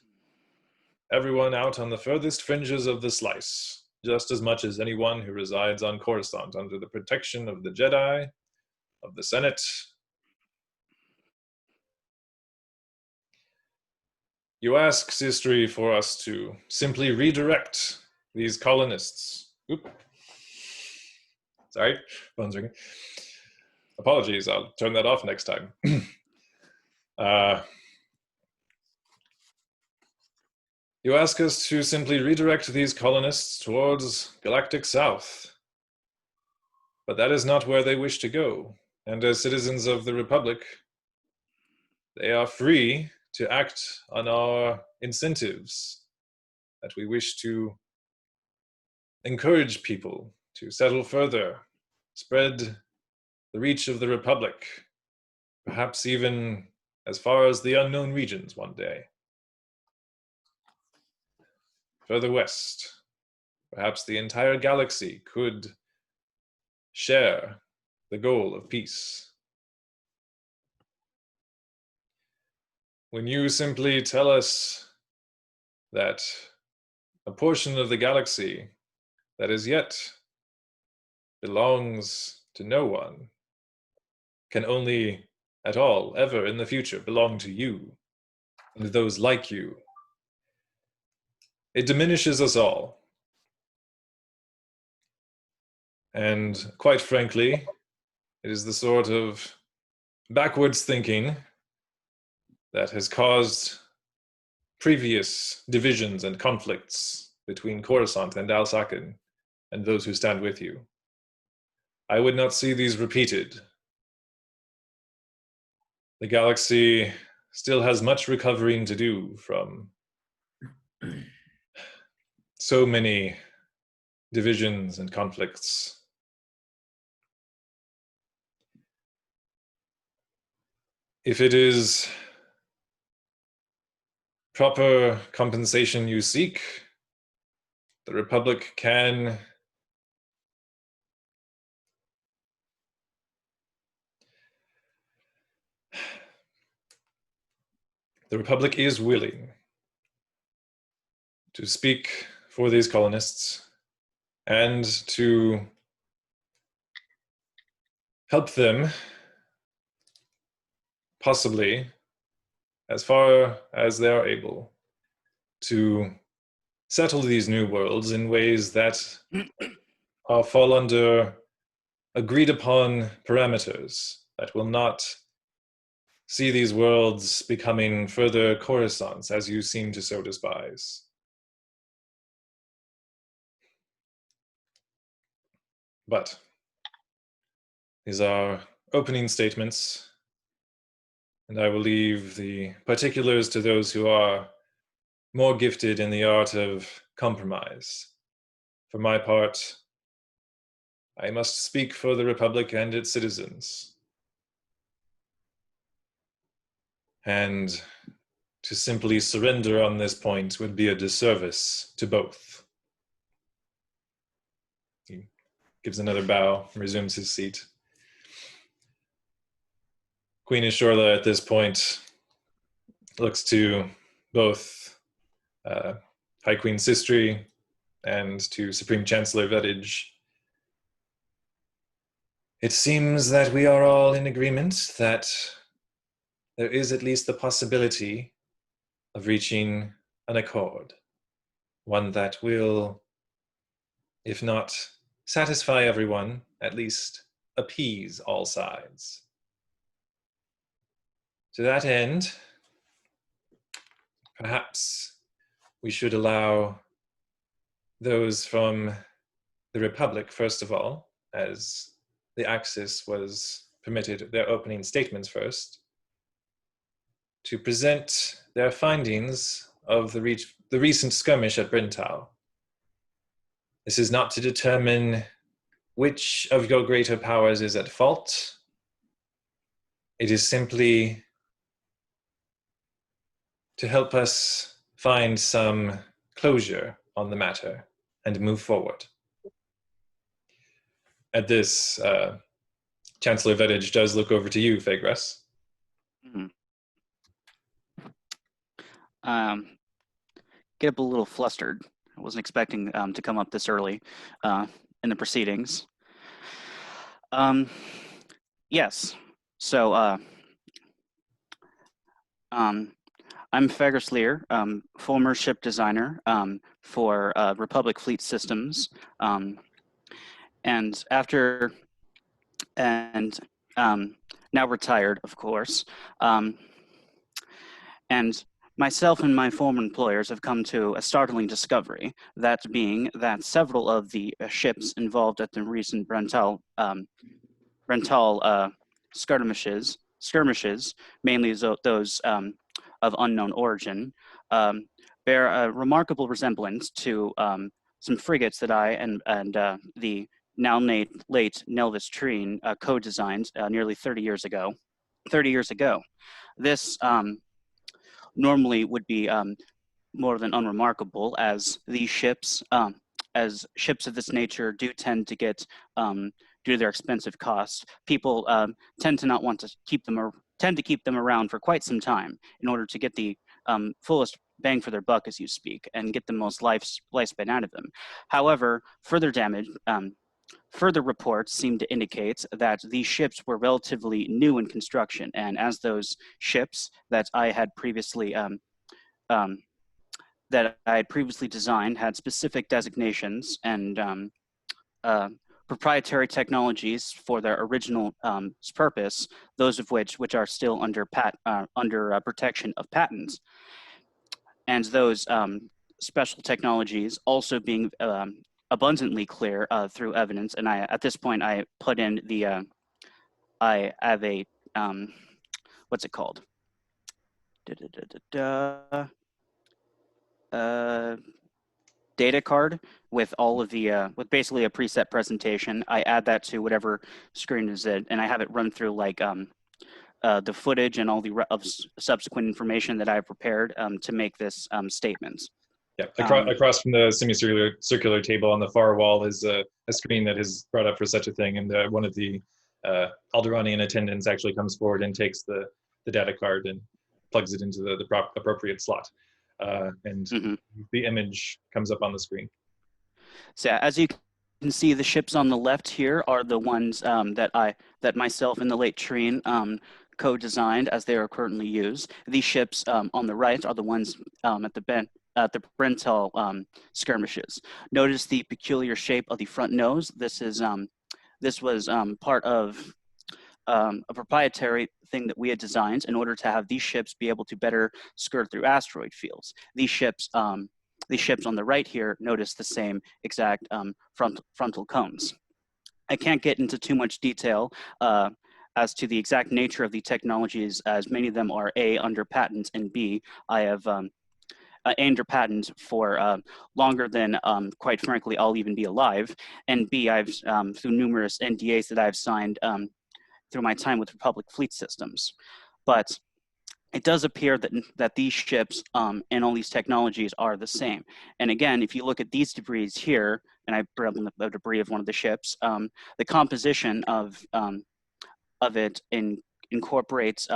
everyone out on the furthest fringes of the slice, just as much as anyone who resides on Coruscant under the protection of the Jedi, of the Senate. You ask, Systri, for us to simply redirect these colonists. Oop. Sorry, phone's ringing. Apologies, I'll turn that off next time. You ask us to simply redirect these colonists towards Galactic South. But that is not where they wish to go. And as citizens of the Republic, they are free to act on our incentives that we wish to encourage people to settle further, spread the reach of the Republic, perhaps even as far as the unknown regions one day. Further west, perhaps the entire galaxy could share the goal of peace. When you simply tell us that a portion of the galaxy that as yet belongs to no one can only at all ever in the future belong to you and those like you, it diminishes us all. And quite frankly, it is the sort of backwards thinking that has caused previous divisions and conflicts between Coruscant and Alsaken and those who stand with you. I would not see these repeated. The galaxy still has much recovering to do from so many divisions and conflicts. If it is proper compensation you seek, the Republic can is willing to speak for these colonists and to help them, possibly, as far as they are able, to settle these new worlds in ways that fall under agreed upon parameters that will not see these worlds becoming further Coruscants, as you seem to so despise. But these are opening statements, and I will leave the particulars to those who are more gifted in the art of compromise. For my part, I must speak for the Republic and its citizens. And to simply surrender on this point would be a disservice to both. He gives another bow, resumes his seat. Queen Ishorla at this point looks to both High Queen Systri and to Supreme Chancellor Vedij. It seems that we are all in agreement that there is at least the possibility of reaching an accord, one that will, if not satisfy everyone, at least appease all sides. To that end, perhaps we should allow those from the Republic, first of all, as the Axis was permitted their opening statements first, to present their findings of the recent skirmish at Brentaal. This is not to determine which of your greater powers is at fault. It is simply to help us find some closure on the matter and move forward. At this, Chancellor Vedij does look over to you, Fegres. Get up a little flustered. I wasn't expecting to come up this early in the proceedings. Yes, so I'm Fegres Lear, former ship designer for Republic Fleet Systems, and now retired, of course. And myself and my former employers have come to a startling discovery, that being that several of the ships involved at the recent Brentaal skirmishes, mainly those of unknown origin, bear a remarkable resemblance to some frigates that I and the now late Nelvis Treen co-designed nearly 30 years ago. This normally would be more than unremarkable, as these ships, as ships of this nature do tend to get, due to their expensive costs, people tend to keep them around for quite some time in order to get the fullest bang for their buck, as you speak, and get the most lifespan out of them. However, further reports seem to indicate that these ships were relatively new in construction, and as those ships that I had previously designed had specific designations and proprietary technologies for their original purpose, those of which are still under protection of patents, and those special technologies also being abundantly clear through evidence. And at this point I put in the I have a what's it called? data card with all of the with basically a preset presentation. I add that to whatever screen is it, and I have it run through like the footage and all the subsequent information that I've prepared to make this statement. Yeah, across from the semicircular table on the far wall is a screen that is brought up for such a thing, and one of the Alderaanian attendants actually comes forward and takes the data card and plugs it into the appropriate slot, and the image comes up on the screen. So as you can see, the ships on the left here are the ones that myself and the late Treen co-designed as they are currently used. These ships on the right are the ones at the Brentaal skirmishes. Notice the peculiar shape of the front nose. This was part of a proprietary thing that we had designed in order to have these ships be able to better skirt through asteroid fields. These ships on the right here, notice the same exact frontal cones. I can't get into too much detail as to the exact nature of the technologies, as many of them are A, under patent, and B, I have under patent for longer than, quite frankly, I'll even be alive, and B, I've, through numerous NDAs that I've signed through my time with Republic Fleet Systems. But it does appear that these ships and all these technologies are the same. And again, if you look at these debris here, and I brought up the debris of one of the ships, the composition of it incorporates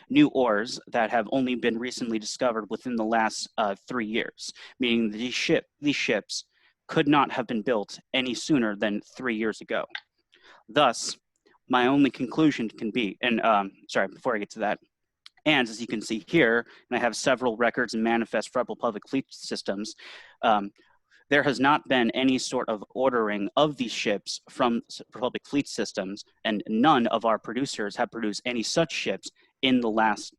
new ores that have only been recently discovered within the last 3 years, meaning these ships could not have been built any sooner than 3 years ago. Thus, my only conclusion can be, and sorry, before I get to that, and as you can see here, and I have several records and manifests for Republic Fleet Systems, there has not been any sort of ordering of these ships from Republic Fleet Systems, and none of our producers have produced any such ships in the last,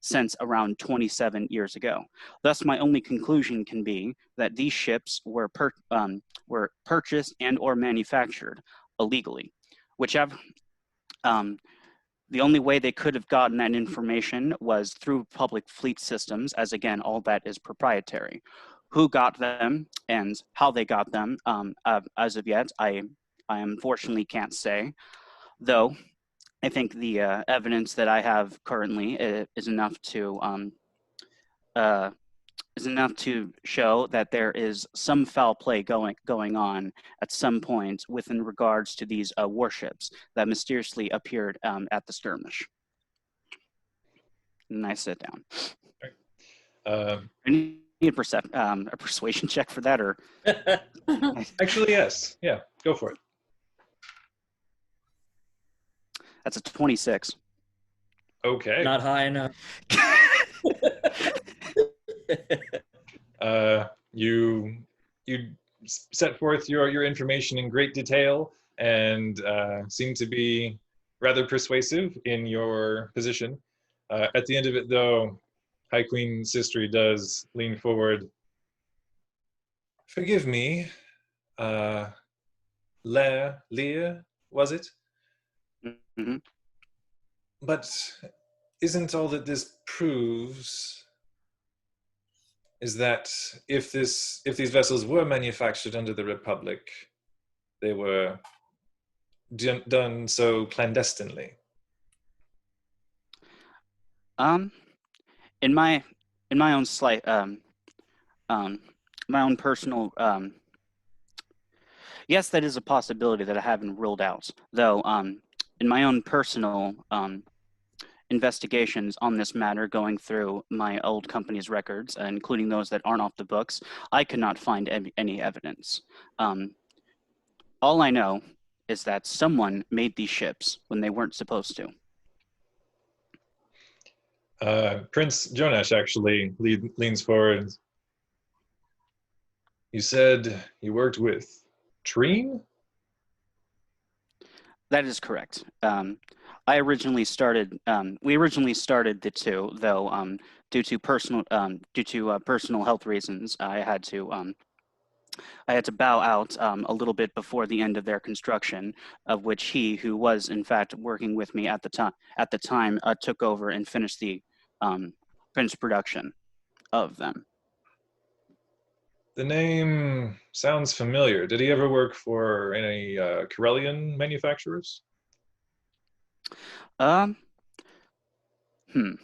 since around 27 years ago. Thus, my only conclusion can be that these ships were purchased and or manufactured illegally, whichever. The only way they could have gotten that information was through Public Fleet Systems, as again, all that is proprietary. Who got them and how they got them, as of yet, I unfortunately can't say. Though, I think the evidence that I have currently is enough to show that there is some foul play going on at some point within regards to these warships that mysteriously appeared at the skirmish. And I sit down. I need a persuasion check for that, or Actually, yes. Yeah, go for it. that's a 26. Okay. Not high enough. You set forth your information in great detail and seem to be rather persuasive in your position. At the end of it, though, High Queen Systri does lean forward. Forgive me, Lear, was it? Mm-hmm. But isn't all that this proves is that if these vessels were manufactured under the Republic, they were done so clandestinely? In my own slight my own personal yes, that is a possibility that I haven't ruled out, though. In my own personal investigations on this matter, going through my old company's records, including those that aren't off the books, I could not find any evidence. All I know is that someone made these ships when they weren't supposed to. Prince Jonash actually leans forward. You said you worked with Treen? That is correct. I originally started. We originally started the two, though, due to personal health reasons, I had to bow out a little bit before the end of their construction, of which he, who was in fact working with me at the time, took over and finished the finished production of them. The name sounds familiar. Did he ever work for any Corellian manufacturers? Um, Would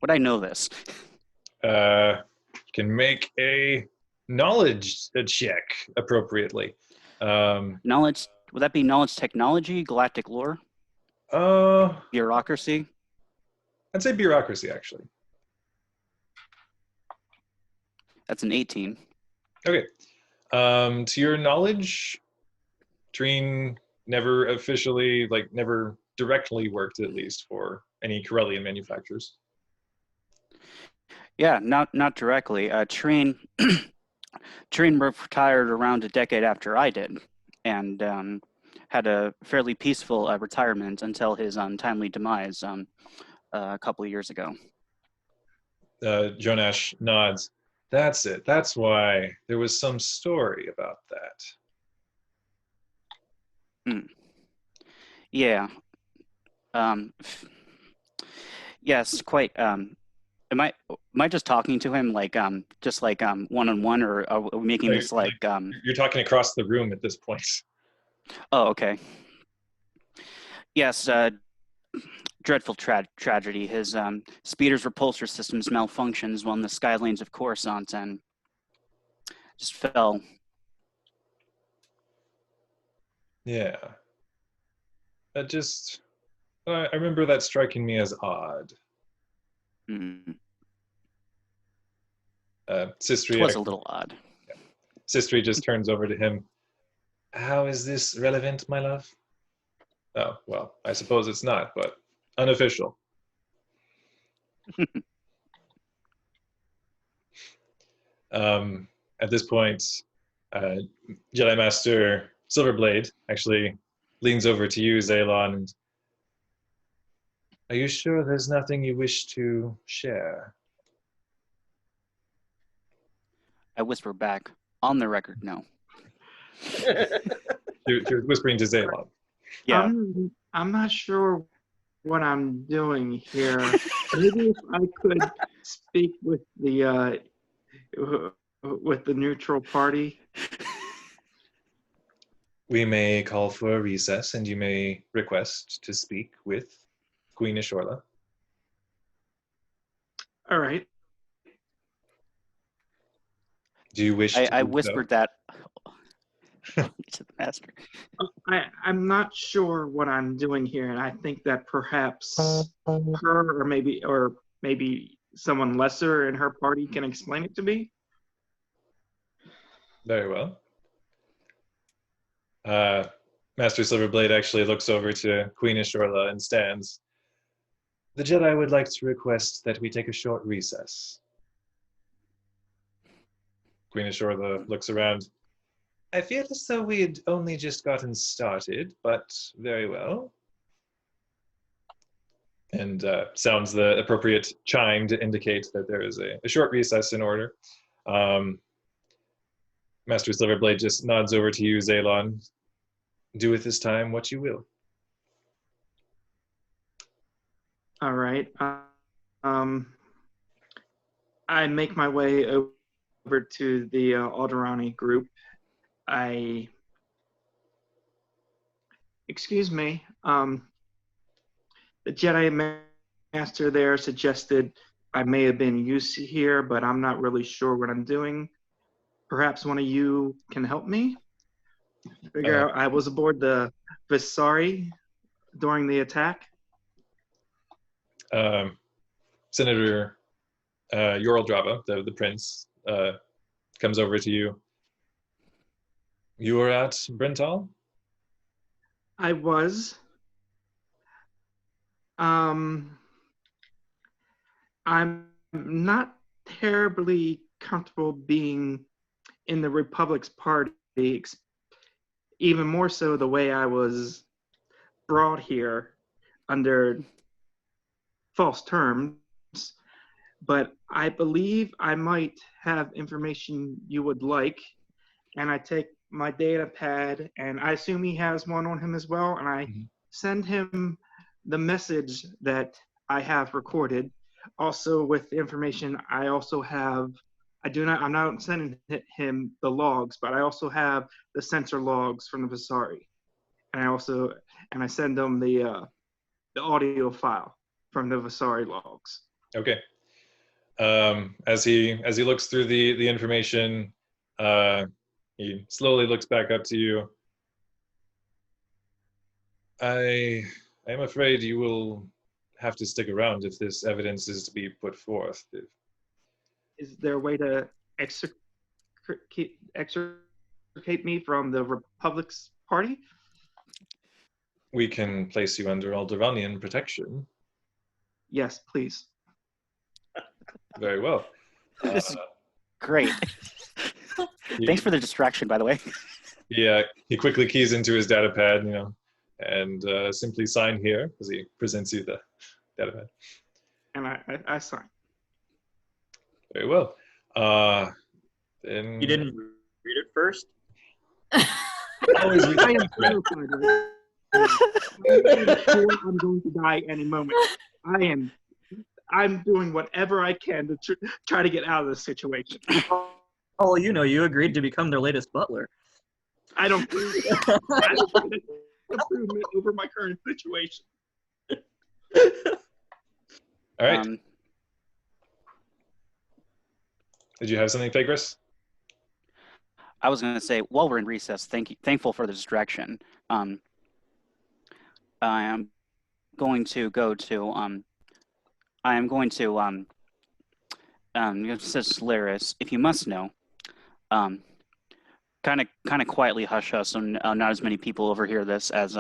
I know this? Can make a knowledge check appropriately. Knowledge, would that be knowledge technology, galactic lore, Uh, bureaucracy? I'd say bureaucracy, actually. That's an 18. Okay. To your knowledge, Treen never officially, never directly worked, at least, for any Corellian manufacturers. Yeah, not directly. Train retired around a decade after I did, and had a fairly peaceful retirement until his untimely demise a couple of years ago. Jonash nods. That's it. That's why there was some story about that. Yeah. Yes, quite. Am I just talking to him just one-on-one, or are we making this You're talking across the room at this point. Oh, okay. Yes, dreadful tragedy. His speeder's repulsor systems malfunctions while in the skylanes of Coruscant and just fell. Yeah. I remember that striking me as odd. Systri It was a little odd. Yeah. Systri just turns over to him. How is this relevant, my love? Oh, well, I suppose it's not, but unofficial. At this point, Jedi Master Silverblade actually leans over to you, Zaylon, and are you sure there's nothing you wish to share? I whisper back, on the record, no. You're whispering to Zaylon. Yeah. I'm not sure what I'm doing here. Maybe if I could speak with the neutral party. We may call for a recess, and you may request to speak with Queen Ashorla. All right. Do you wish to I do whispered so? that to the master. I'm not sure what I'm doing here, and I think that perhaps her or maybe someone lesser in her party can explain it to me. Very well. Master Silverblade actually looks over to Queen Ashorla and stands. The Jedi would like to request that we take a short recess. Queen Ashorla looks around. I feel as though we'd only just gotten started, but very well. And sounds the appropriate chime to indicate that there is a short recess in order. Master Silverblade just nods over to you, Zaylon. Do with this time what you will. All right. I make my way over to the Alderaan group. Excuse me. The Jedi Master there suggested I may have been used here, but I'm not really sure what I'm doing. Perhaps one of you can help me? Figure out I was aboard the Visari during the attack. Senator Yoral Drava, the prince, comes over to you. You were at Brentaal? I was. I'm not terribly comfortable being in the Republic's party, even more so the way I was brought here under false terms. But I believe I might have information you would like. And I take my data pad, and I assume he has one on him as well, and I send him the message that I have recorded. Also with the information, I also have I'm not sending him the logs, but I also have the sensor logs from the Visari, and I send them the audio file from the Visari logs. Okay. As he looks through the information, he slowly looks back up to you. I am afraid you will have to stick around if this evidence is to be put forth. Is there a way to extricate me from the Republic's party? We can place you under Alderaanian protection. Yes, please. Very well. This is great. Thanks for the distraction, by the way. Yeah, he quickly keys into his data pad, and simply sign here as he presents you the data pad. And I sign. Very well. Then You didn't read it first? always read I am the document. terrified. I'm going to die any moment. I'm doing whatever I can to try to get out of this situation. Oh, you agreed to become their latest butler. I don't think it's improvement over my current situation. All right. Did you have something, Pegris? I was going to say, while we're in recess, thankful for the distraction. I am going to go to says Laris, if you must know, kind of quietly hush us, so not as many people overhear this as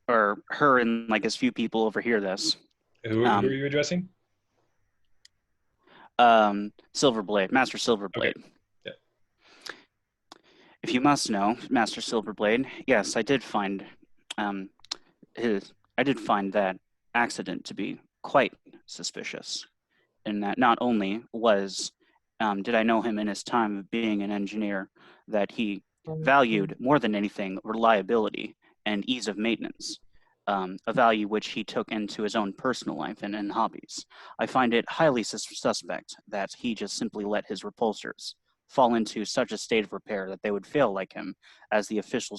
or her and like as few people overhear this. Who are you addressing? Silverblade, Master Silverblade. Okay. Yeah. If you must know, Master Silverblade, yes, I did find that accident to be quite suspicious, in that not only did I know him in his time of being an engineer, that he valued more than anything reliability and ease of maintenance, a value which he took into his own personal life and hobbies. I find it highly suspect that he just simply let his repulsors fall into such a state of repair that they would fail like him, as the official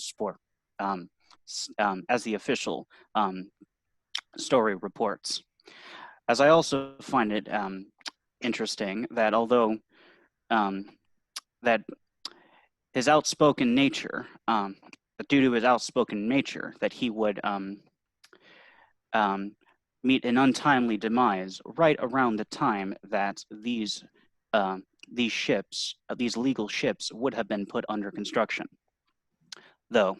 story reports. As I also find it interesting that although that his outspoken nature, due to his outspoken nature, that he would meet an untimely demise right around the time that these legal ships would have been put under construction. Though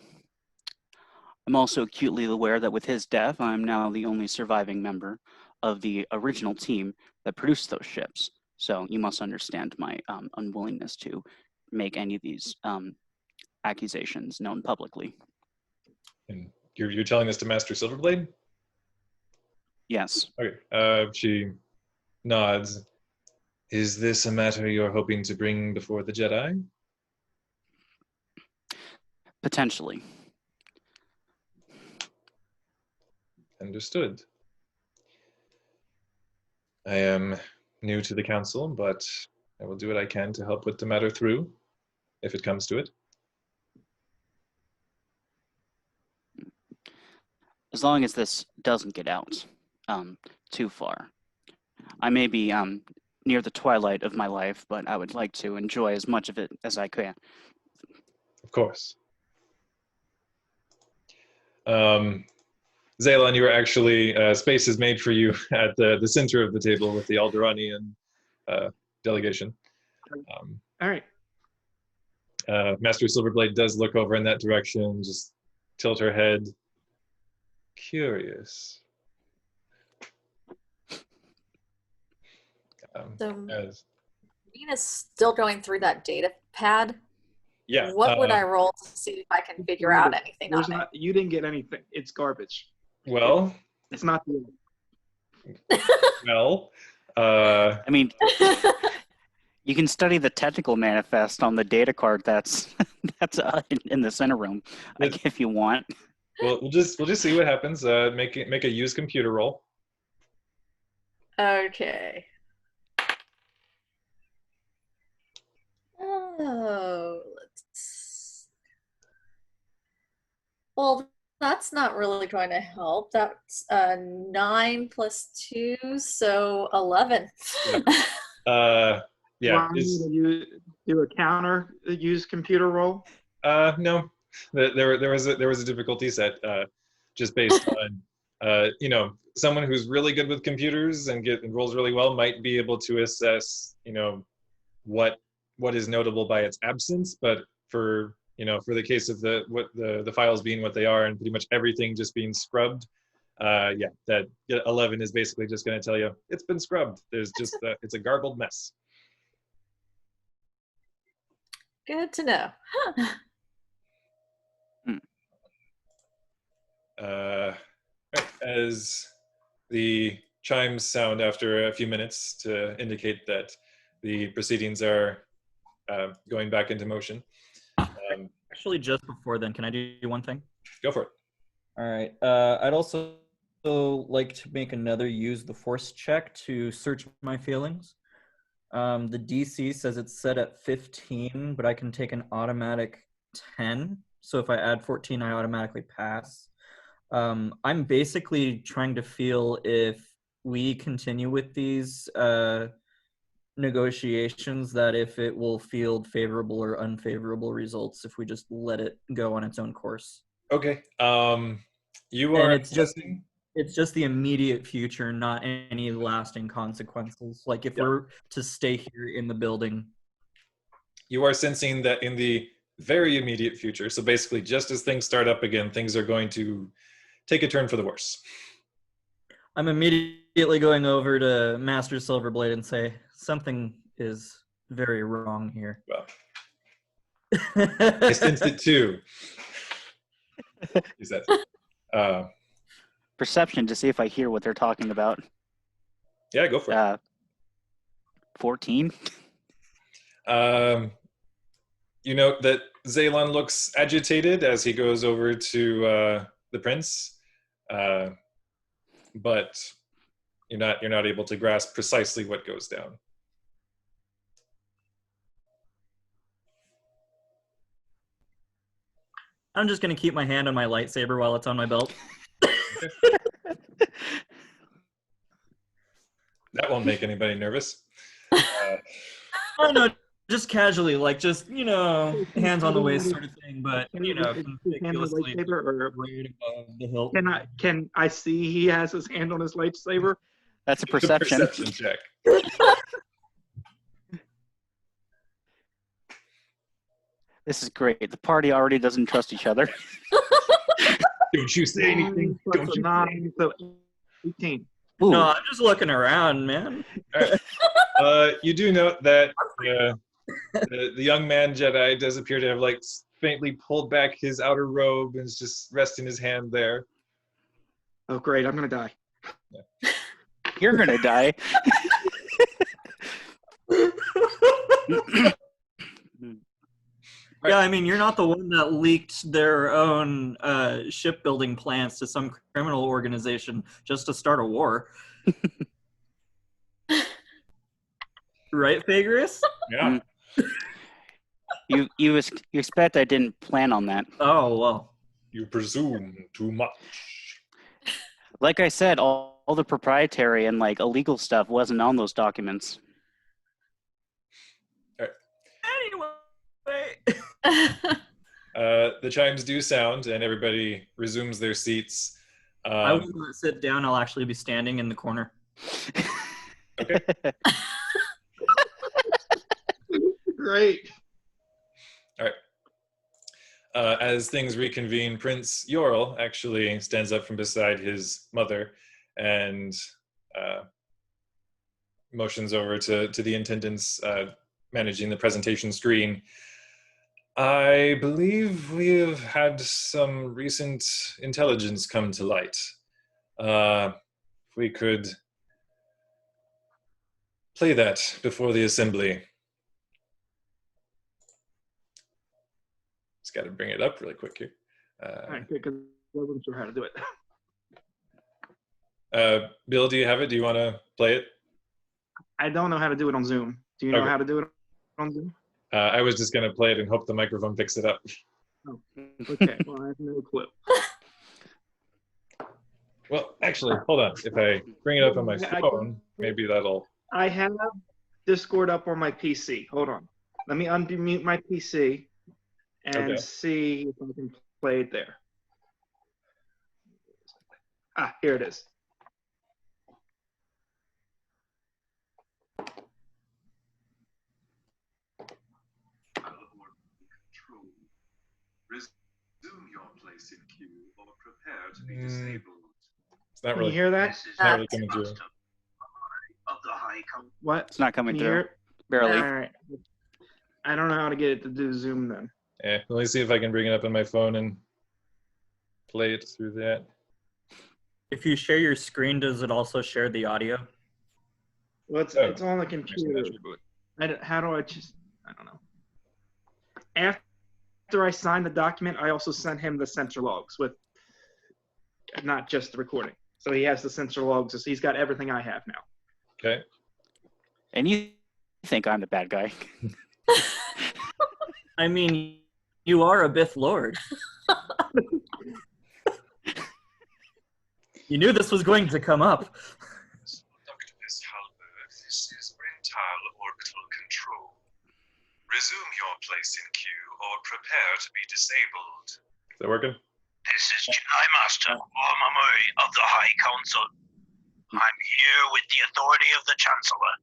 I'm also acutely aware that with his death, I'm now the only surviving member of the original team that produced those ships. So you must understand my unwillingness to make any of these accusations known publicly. And you're telling this to Master Silverblade? Yes. Okay. She nods. Is this a matter you're hoping to bring before the Jedi? Potentially. Understood. I am new to the council, but I will do what I can to help put the matter through, if it comes to it. As long as this doesn't get out too far. I may be near the twilight of my life, but I would like to enjoy as much of it as I can. Of course. Zaylon, you were actually, space is made for you at the center of the table with the Alderaanian delegation. All right. Master Silverblade does look over in that direction, just tilt her head. Curious. So As, Nina's still going through that data pad. yeah. What would I roll to see if I can figure out anything There's on not. You didn't get anything. It's garbage. Well, It's not the. well. I mean, you can study the technical manifest on the data card that's in the center room, if you want. Well, we'll just see what happens. Make a use computer roll. Okay. Oh, let's. Well, that's not really going to help. That's 9 plus 2, so 11. Yeah. Want me to do a counter use computer roll? No, there was a difficulty set just based on someone who's really good with computers and rolls really well might be able to assess what is notable by its absence, but for the case of the files being what they are and pretty much everything just being scrubbed, that 11 is basically just going to tell you it's been scrubbed. There's just it's a garbled mess. Good to know. As the chimes sound after a few minutes to indicate that the proceedings are going back into motion. Actually, just before then, can I do one thing? Go for it. All right. I'd also like to make another use the force check to search my feelings. The DC says it's set at 15, but I can take an automatic 10. So if I add 14, I automatically pass. I'm basically trying to feel if we continue with these negotiations, that if it will field favorable or unfavorable results if we just let it go on its own course. Okay. You are. And it's just the immediate future, not any lasting consequences. Like if we're to stay here in the building. You are sensing that in the very immediate future, so basically just as things start up again, things are going to take a turn for the worse. I'm immediately going over to Master Silverblade and say, something is very wrong here. Well, I sensed it too. Is that Perception to see if I hear what they're talking about. Yeah, go for it. 14. You note that Zaylon looks agitated as he goes over to the prince, but you're not able to grasp precisely what goes down. I'm just going to keep my hand on my lightsaber while it's on my belt. That won't make anybody nervous. Oh, no, just casually, like just, hands on the waist sort of thing, but, conspicuously right above the hilt. Can I see he has his hand on his lightsaber? That's a perception. Check. This is great. The party already doesn't trust each other. Don't you say anything. Don't you? 9, so 18. Ooh. No, I'm just looking around, man. Right. You do note that the young man Jedi does appear to have faintly pulled back his outer robe and is just resting his hand there. Oh, great. I'm going to die. Yeah. You're going to die. Yeah, I mean, you're not the one that leaked their own shipbuilding plans to some criminal organization just to start a war. Right, Fagris? Yeah. You expect I didn't plan on that. Oh, well. You presume too much. Like I said, all the proprietary and illegal stuff wasn't on those documents. Anyway. The chimes do sound and everybody resumes their seats. I will not sit down. I'll actually be standing in the corner. Okay. Great. All right. As things reconvene, Prince Yorl actually stands up from beside his mother and motions over to the attendants managing the presentation screen. I believe we have had some recent intelligence come to light. If we could play that before the assembly. Just got to bring it up really quick here. All right, because I wasn't sure how to do it. Bill, do you have it? Do you want to play it? I don't know how to do it on Zoom. Do you know how to do it on Zoom? I was just going to play it and hope the microphone picks it up. Oh, okay. Well, I have no clue. Well, actually, hold on. If I bring it up on my phone, maybe that'll... I have Discord up on my PC. Hold on. Let me unmute my PC and see if I can play it there. Ah, here it is. Resume your place in queue or prepare to be disabled. It's not Can really, you hear that? it's not really coming through. What? It's not coming Can you through. hear it? Barely. All right. I don't know how to get it to do Zoom then. Let me see if I can bring it up on my phone and play it through that. If you share your screen, does it also share the audio? Well, it's on the computer. How do I just? I don't know. After I signed the document, I also sent him the sensor logs with not just the recording. So he has the sensor logs. So he's got everything I have now. Okay. And you think I'm the bad guy? I mean, you are a Bith Lord. You knew this was going to come up. Dr. Miss Halberd, this is Brentaal orbital control. Resume your place in queue or prepare to be disabled. Is that working? This is Jedi Master Ormamuri of the High Council. I'm here with the authority of the Chancellor.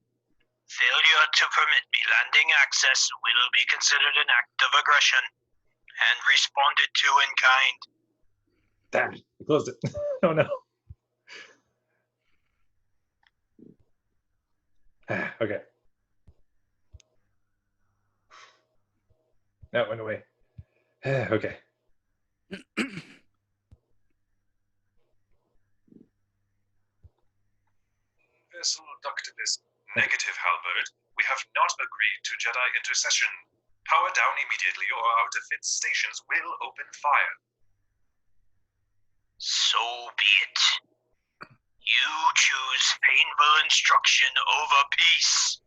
Failure to permit me landing access will be considered an act of aggression and responded to in kind. Damn, I closed it. Oh no. Okay. That went away. Okay. Vessel Dr. Miss Negative, Halberd. We have not agreed to Jedi intercession. Power down immediately or our defense stations will open fire. So be it. You choose painful instruction over peace.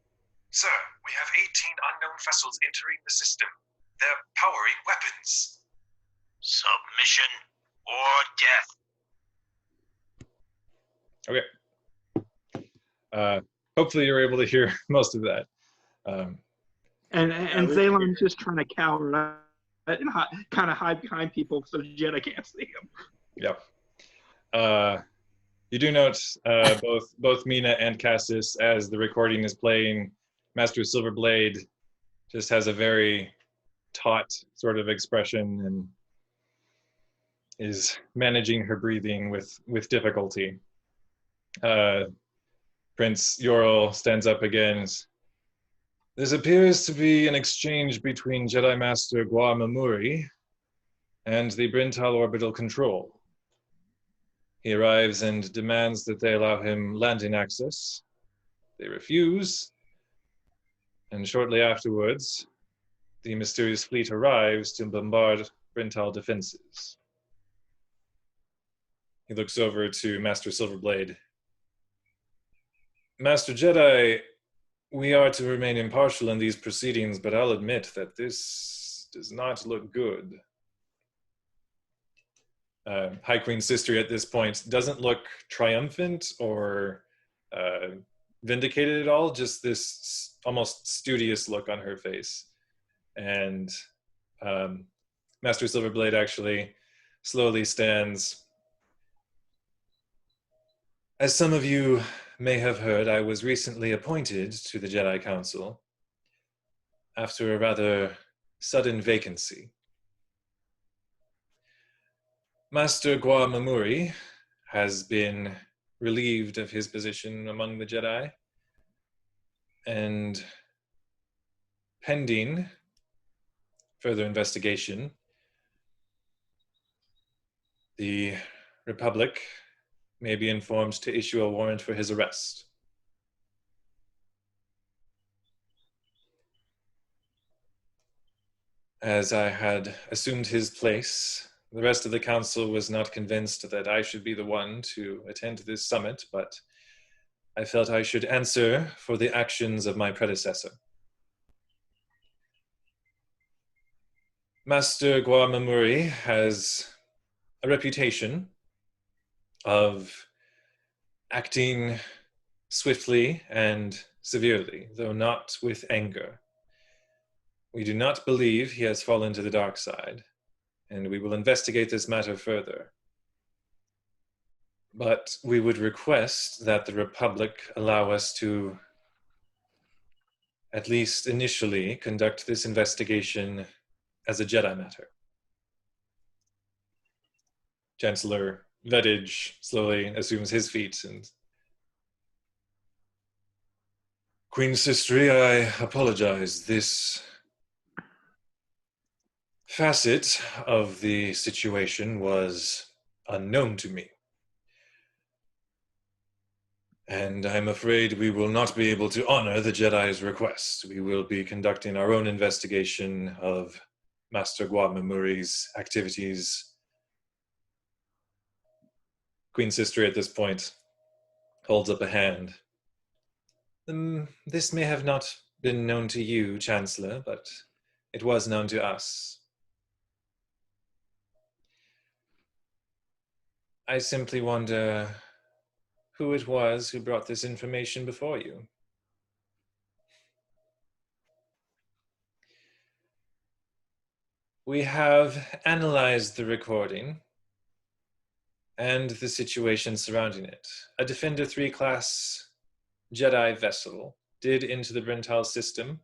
Sir, we have 18 unknown vessels entering the system. They're powering weapons. Submission or death. Okay. Hopefully you're able to hear most of that. And Zaylan's just trying to cower up and kind of hide behind people so Jedi can't see him. Yep. You do note both Mina and Cassis, as the recording is playing, Master Silverblade just has a very taut sort of expression and is managing her breathing with difficulty. Prince Yoral stands up again. This appears to be an exchange between Jedi Master Gwa Mamuri and the Brentaal orbital control. He arrives and demands that they allow him landing access. They refuse, and shortly afterwards, the mysterious fleet arrives to bombard Brentaal defenses. He looks over to Master Silverblade. Master Jedi, we are to remain impartial in these proceedings, but I'll admit that this does not look good. High Queen Systri at this point doesn't look triumphant or vindicated at all, just this almost studious look on her face. And Master Silverblade actually slowly stands. As some of you may have heard, I was recently appointed to the Jedi Council after a rather sudden vacancy. Master Gwa Mamuri has been relieved of his position among the Jedi, and pending further investigation, the Republic may be informed to issue a warrant for his arrest. As I had assumed his place, the rest of the council was not convinced that I should be the one to attend this summit, but I felt I should answer for the actions of my predecessor. Master Guamamuri has a reputation of acting swiftly and severely, though not with anger. We do not believe he has fallen to the dark side, and we will investigate this matter further. But we would request that the Republic allow us to, at least initially, conduct this investigation as a Jedi matter. Chancellor Vedij slowly assumes his feet and Queen Systri, I apologize. This facet of the situation was unknown to me. And I'm afraid we will not be able to honor the Jedi's request. We will be conducting our own investigation of Master Guamamuri's activities. Queen Systri at this point holds up a hand. This may have not been known to you, Chancellor, but it was known to us. I simply wonder who it was who brought this information before you. We have analyzed the recording and the situation surrounding it. A Defender 3 class Jedi vessel did enter the Brentaal system,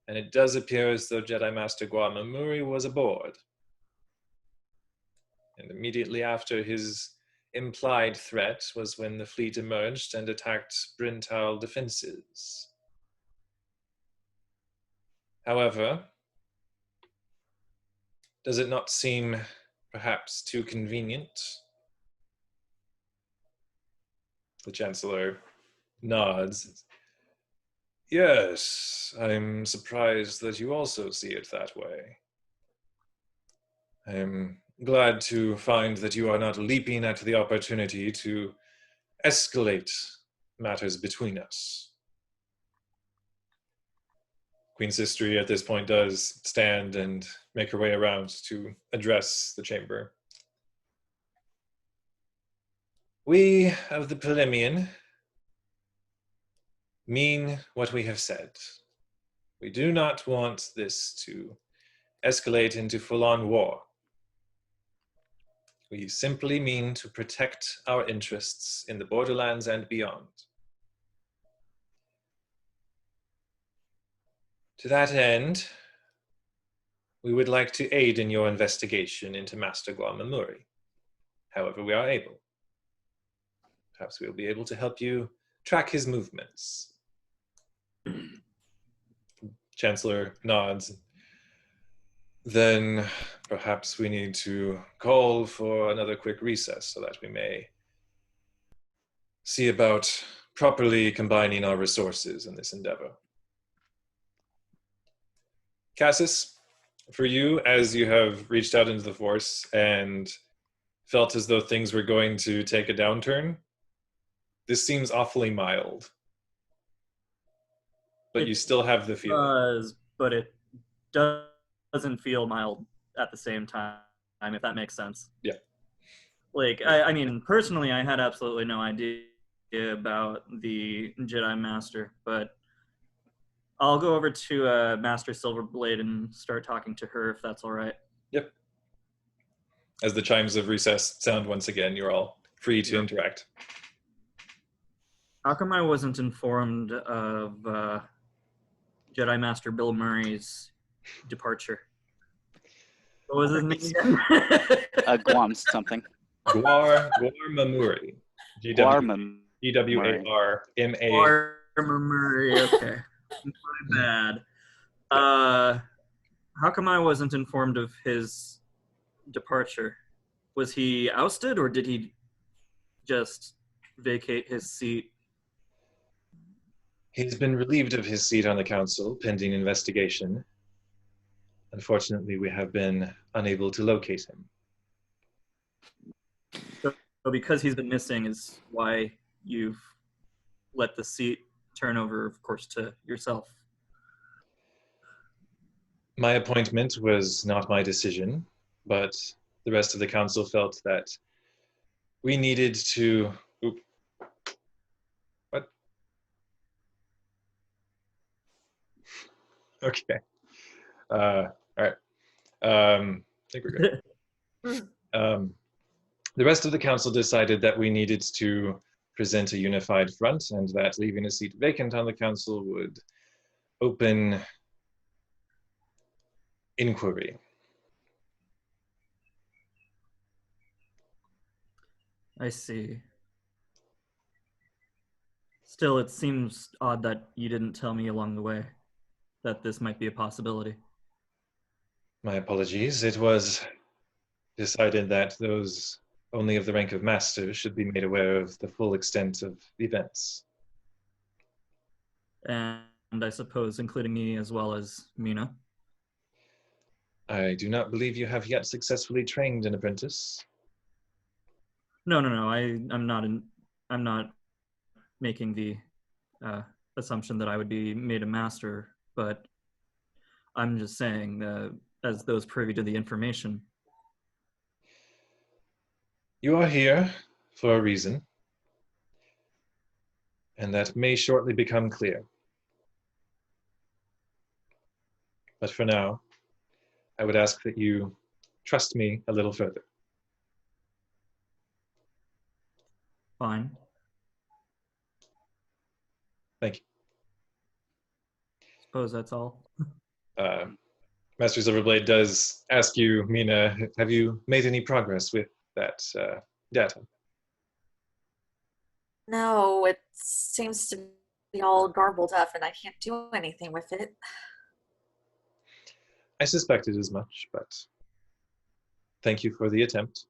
and it does appear as though Jedi Master Guamamuri was aboard. And immediately after his implied threat was when the fleet emerged and attacked Brentaal defenses. However, does it not seem perhaps too convenient? The Chancellor nods. Yes, I'm surprised that you also see it that way. I'm glad to find that you are not leaping at the opportunity to escalate matters between us. Queen Systri at this point does stand and make her way around to address the chamber. We of the Perlemian mean what we have said. We do not want this to escalate into full-on war. We simply mean to protect our interests in the Borderlands and beyond. To that end, we would like to aid in your investigation into Master Guamamuri, however we are able. Perhaps we'll be able to help you track his movements. Chancellor nods. Then perhaps we need to call for another quick recess so that we may see about properly combining our resources in this endeavor. Cassis, for you, as you have reached out into the Force and felt as though things were going to take a downturn, this seems awfully mild. But you still have the feeling. But it doesn't feel mild at the same time, if that makes sense. Yeah. Like, I mean, personally, I had absolutely no idea about the Jedi Master, but I'll go over to Master Silverblade and start talking to her, if that's all right. Yep. As the chimes of recess sound once again, you're all free to interact. How come I wasn't informed of Jedi Master Bill Murray's departure? What was his name again? Guam something. Guamamuri. Guarmam. G-W-A-R-M-A. Murray, okay. My bad. How come I wasn't informed of his departure? Was he ousted, or did he just vacate his seat? He's been relieved of his seat on the council, pending investigation. Unfortunately, we have been unable to locate him. So because he's been missing is why you've let the seat turn over, of course, to yourself. My appointment was not my decision, but the rest of the council felt that we needed to... Oop. What? Okay. All right. I think we're good. The rest of the council decided that we needed to present a unified front, and that leaving a seat vacant on the council would open inquiry. I see. Still, it seems odd that you didn't tell me along the way that this might be a possibility. My apologies. It was decided that those only of the rank of master should be made aware of the full extent of events. And I suppose including me as well as Mina. I do not believe you have yet successfully trained an apprentice. No. I'm not making the assumption that I would be made a master, but I'm just saying that as those privy to the information. You are here for a reason, and that may shortly become clear. But for now, I would ask that you trust me a little further. Fine. Thank you. Suppose that's all. Master Silverblade does ask you, Mina, have you made any progress with that data? No, it seems to be all garbled up and I can't do anything with it. I suspected as much, but thank you for the attempt.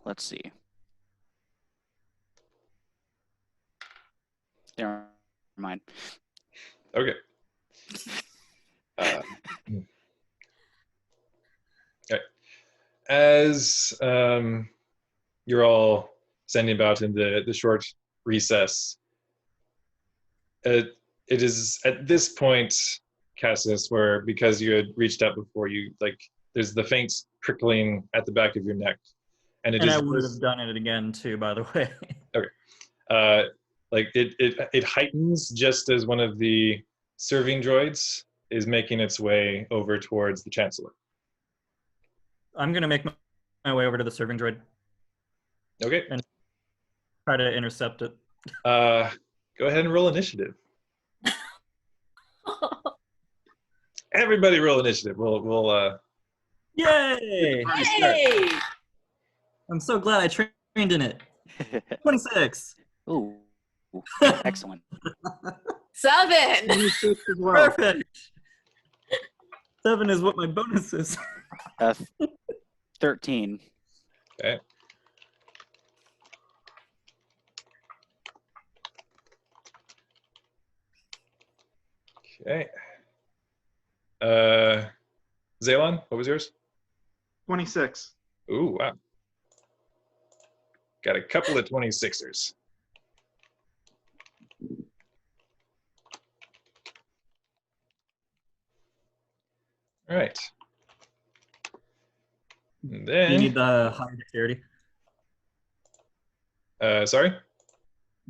Let's see. Never mind. Okay. Okay. As you're all standing about in the short recess, it is at this point, Cassius, where because you had reached out before, you there's the faint prickling at the back of your neck, and I would have done it again too, by the way. Okay. It heightens just as one of the serving droids is making its way over towards the Chancellor. I'm gonna make my way over to the serving droid. Okay. And try to intercept it. Go ahead and roll initiative. Everybody roll initiative. We'll Yay! Hey! I'm so glad I trained in it. 26. Ooh, excellent. 7! 26 as well. Perfect. 7 is what my bonus is. 13. Okay. Okay. Zaylon, what was yours? 26. Ooh, wow. Got a couple of 26ers. All right. And then, Do you need the higher dexterity? sorry?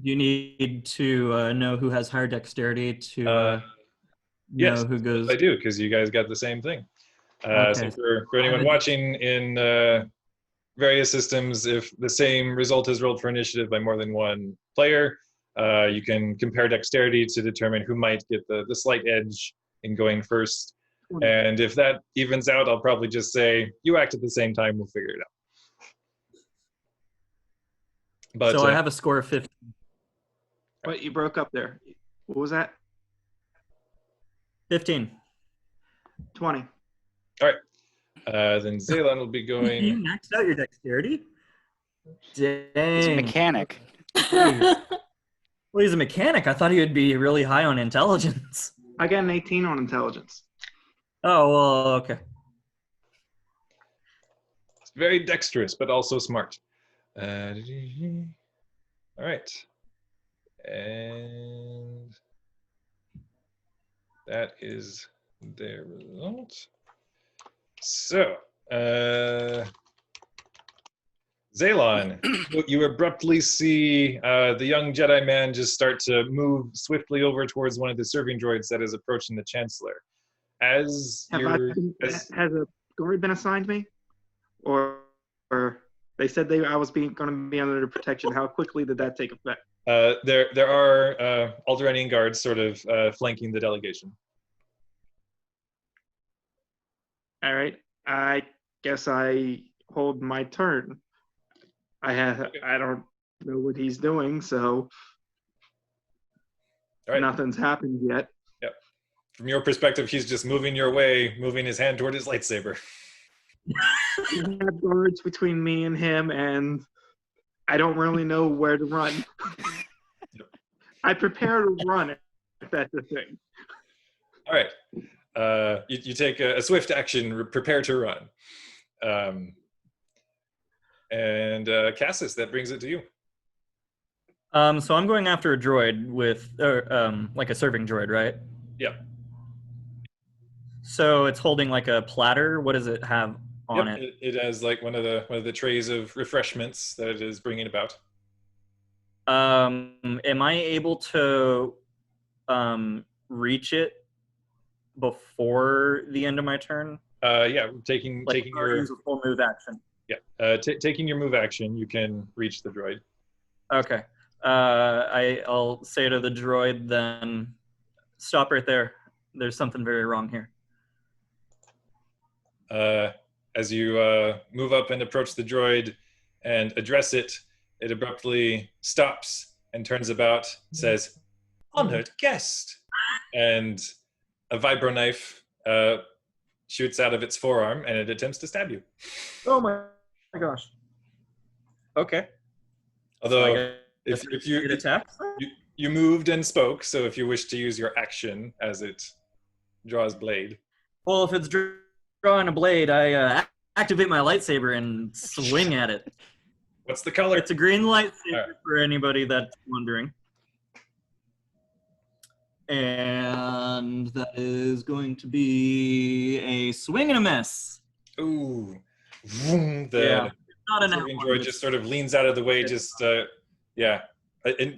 Do you need to know who has higher dexterity to know Yes, who goes? I do, because you guys got the same thing. Okay. So for anyone watching in various systems, if the same result is rolled for initiative by more than one player, you can compare dexterity to determine who might get the slight edge in going first. And if that evens out, I'll probably just say, you act at the same time, we'll figure it out. But, so I have a score of 15. But you broke up there. What was that? 15. 20. All right. Then Zaylon will be You going... maxed out your dexterity? Dang. He's a mechanic. Well, he's a mechanic. I thought he would be really high on intelligence. I got an 18 on intelligence. Oh, well, okay. It's very dexterous, but also smart. All right. And that is their result. So, Zaylon, you abruptly see the young Jedi man just start to move swiftly over towards one of the serving droids that is approaching the Chancellor. As Has a guard been assigned me, or they said I was going to be under protection? How quickly did that take effect? there are Alderaan guards sort of flanking the delegation. All right, I guess I hold my turn. I don't know what he's doing, so All right. nothing's happened yet. Yep. From your perspective, he's just moving your way, moving his hand toward his lightsaber. We have guards between me and him, and I don't really know where to run. Yep. I prepare to run if that's the thing. All right. You take a swift action, prepare to run. And Cassis, that brings it to you. So I'm going after a droid with, like a serving droid, right? Yeah. So it's holding like a platter. What does it have on it? It has like one of the trays of refreshments that it is bringing about. Am I able to reach it before the end of my turn? Yeah, taking your use a full move action. Yeah, taking your move action, you can reach the droid. Okay. I'll say to the droid then, stop right there. There's something very wrong here. As you move up and approach the droid and address it, it abruptly stops and turns about, says, "Honored guest," and a vibro knife shoots out of its forearm and it attempts to stab you. Oh my gosh. Okay. Although, So if you moved and spoke, so if you wish to use your action as it draws blade. Well, if it's drawing a blade, I activate my lightsaber and swing at it. What's the color? It's a green lightsaber right. for anybody that's wondering. And that is going to be a swing and a miss. Ooh. Vroom, the not an serving droid just sort of leans out of the way, just, it,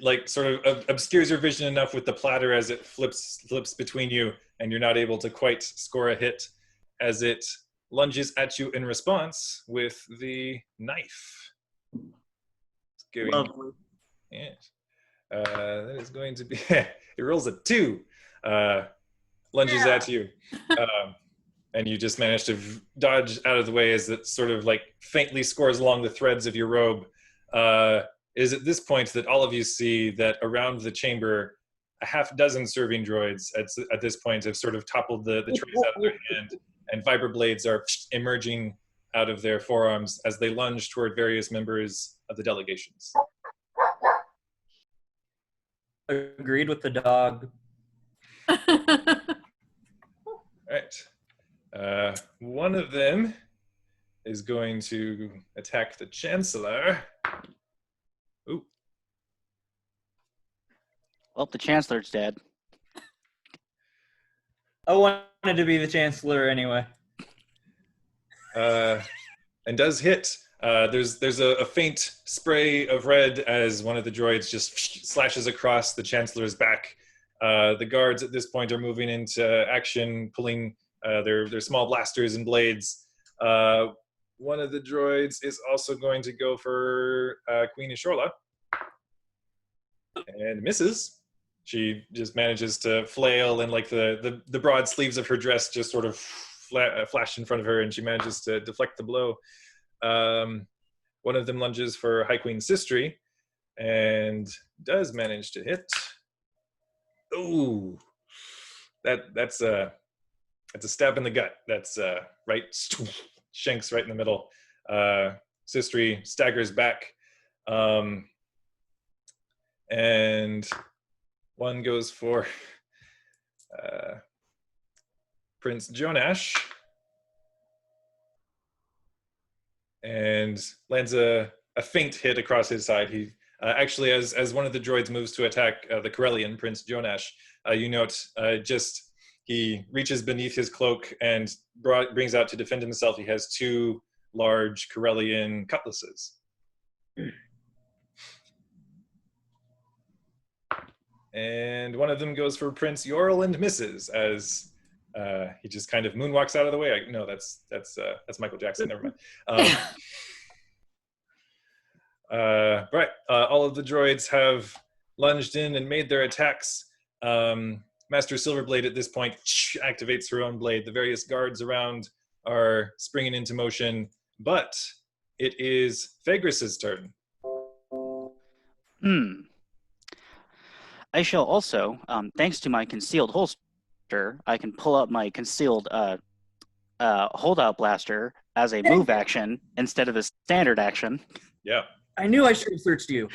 like sort of obscures your vision enough with the platter as it flips between you, and you're not able to quite score a hit as it lunges at you in response with the knife. Lovely. Yes. That is going to be, it rolls a 2, lunges at you. And you just manage to dodge out of the way as it sort of like faintly scores along the threads of your robe. Is at this point that all of you see that around the chamber, a half dozen serving droids at this point have sort of toppled the trays out of their hand, and vibroblades are emerging out of their forearms as they lunge toward various members of the delegations. Agreed with the dog. Right. One of them is going to attack the Chancellor. Ooh. Well, the Chancellor's dead. I wanted to be the Chancellor anyway. And does hit. There's a faint spray of red as one of the droids just slashes across the Chancellor's back. The guards at this point are moving into action, pulling their small blasters and blades. One of the droids is also going to go for Queen Ishorla and misses. She just manages to flail, and like the broad sleeves of her dress just sort of flash in front of her, and she manages to deflect the blow. One of them lunges for High Queen Systri and does manage to hit. Ooh, that's a stab in the gut. That's right, shanks right in the middle. Systri staggers back, and one goes for Prince Jonash and lands a faint hit across his side. He actually, as one of the droids moves to attack the Corellian, Prince Jonash, you note just he reaches beneath his cloak and brings out to defend himself. He has 2 large Corellian cutlasses. And one of them goes for Prince Yorl and misses as he just kind of moonwalks out of the way. No, that's Michael Jackson. Never mind. Right. All of the droids have lunged in and made their attacks. Master Silverblade at this point activates her own blade. The various guards around are springing into motion, but it is Phagras's turn. I shall also, thanks to my concealed holster, I can pull up my concealed holdout blaster as a move action instead of a standard action. Yeah. I knew I should have searched you.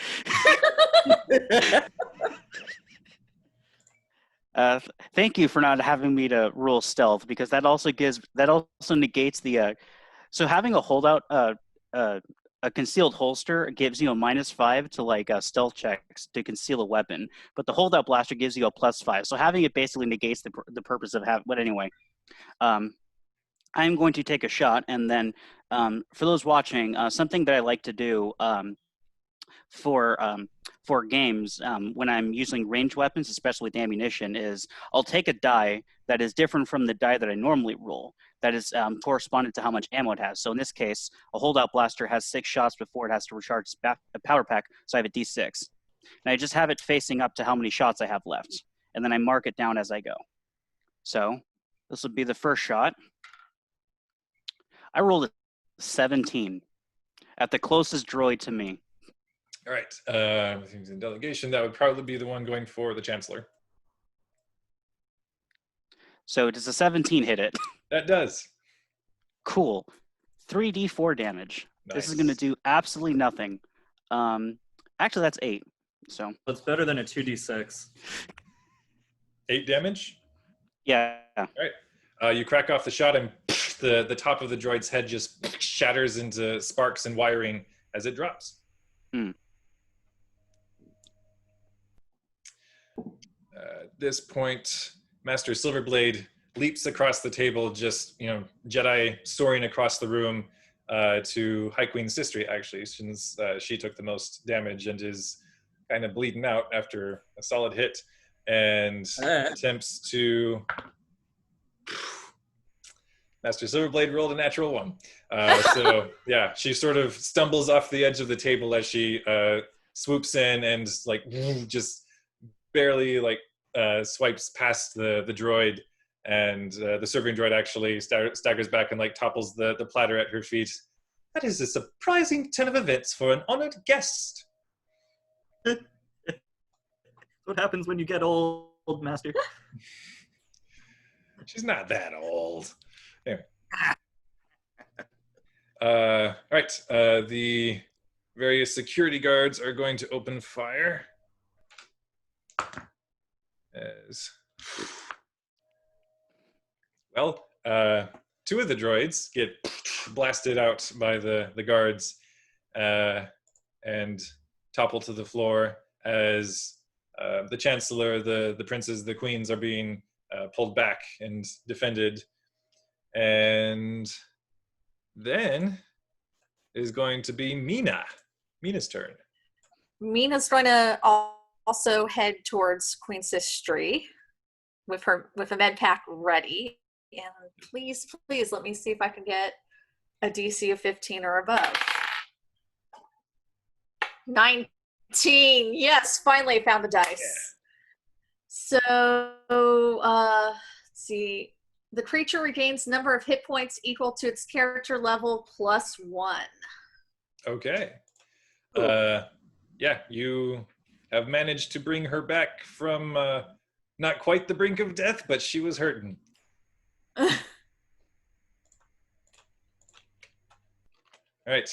Thank you for not having me to rule stealth, because that also negates the. So having a holdout, a concealed holster gives you a -5 to like stealth checks to conceal a weapon, but the holdout blaster gives you a +5. So having it basically negates the purpose of having. But anyway, I'm going to take a shot, and then for those watching, something that I like to do for games when I'm using ranged weapons, especially with ammunition, is I'll take a die that is different from the die that I normally roll, that is correspondent to how much ammo it has. So in this case, a holdout blaster has 6 shots before it has to recharge a powder pack, so I have a D6. And I just have it facing up to how many shots I have left, and then I mark it down as I go. So this will be the first shot. I rolled a 17 at the closest droid to me. All right. In delegation, that would probably be the one going for the Chancellor. So does a 17 hit it? That does. Cool. 3d4 damage. Nice. This is going to do absolutely nothing. Actually, that's 8. So It's better than a 2d6. 8 damage? yeah. All right. You crack off the shot, and the top of the droid's head just shatters into sparks and wiring as it drops. At this point, Master Silverblade leaps across the table, just, Jedi soaring across the room to High Queen Systri, actually, since she took the most damage and is kind of bleeding out after a solid hit, and attempts to... Master Silverblade rolled a natural 1. So, yeah, she sort of stumbles off the edge of the table as she swoops in and, just barely, swipes past the droid, and the serving droid actually staggers back and topples the platter at her feet. That is a surprising turn of events for an honored guest. What happens when you get old, Master? She's not that old. Anyway. All right. The various security guards are going to open fire. Well, 2 of the droids get blasted out by the guards and topple to the floor as the Chancellor, the princes, the queens are being pulled back and defended. And then is going to be Mina. Mina's turn. Mina's going to also head towards Queen Systri with a med pack ready. And please let me see if I can get a DC of 15 or above. 19. Yes, finally I found the dice. Yeah. So let's see. The creature regains number of hit points equal to its character level +1. Okay. Yeah, you have managed to bring her back from not quite the brink of death, but she was hurting. All right,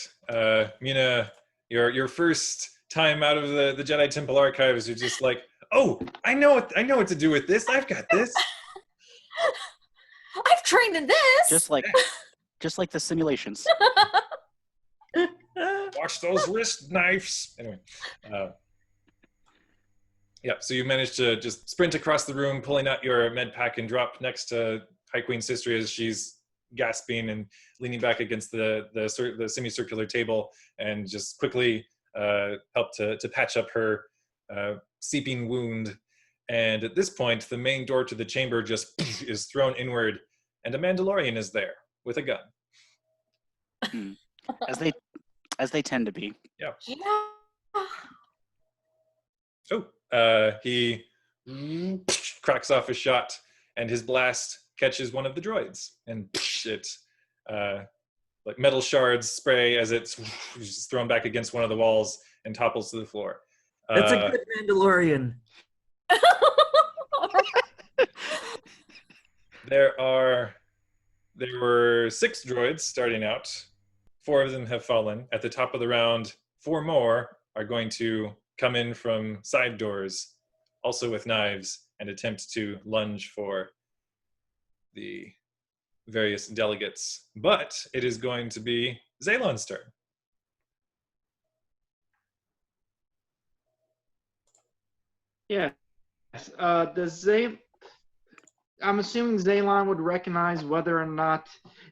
Mina, your first time out of the Jedi Temple archives, you're just like, oh, I know what to do with this. I've got this. I've trained in this. Just like the simulations. Watch those wrist knives. Anyway, Yeah, so you managed to just sprint across the room, pulling out your med pack and drop next to High Queen Systri as she's gasping and leaning back against the semicircular table, and just quickly help to patch up her seeping wound. And at this point, the main door to the chamber just is thrown inward, and a Mandalorian is there with a gun. As they tend to be. Yeah. Yeah. Oh, he cracks off a shot, and his blast catches one of the droids, and it like metal shards spray as it's thrown back against one of the walls and topples to the floor. That's a good Mandalorian. There were 6 droids starting out. 4 of them have fallen. At the top of the round, 4 more are going to come in from side doors, also with knives, and attempt to lunge for the various delegates. But it is going to be Zaylon's turn. Yeah. I'm assuming Zaylon would recognize whether or not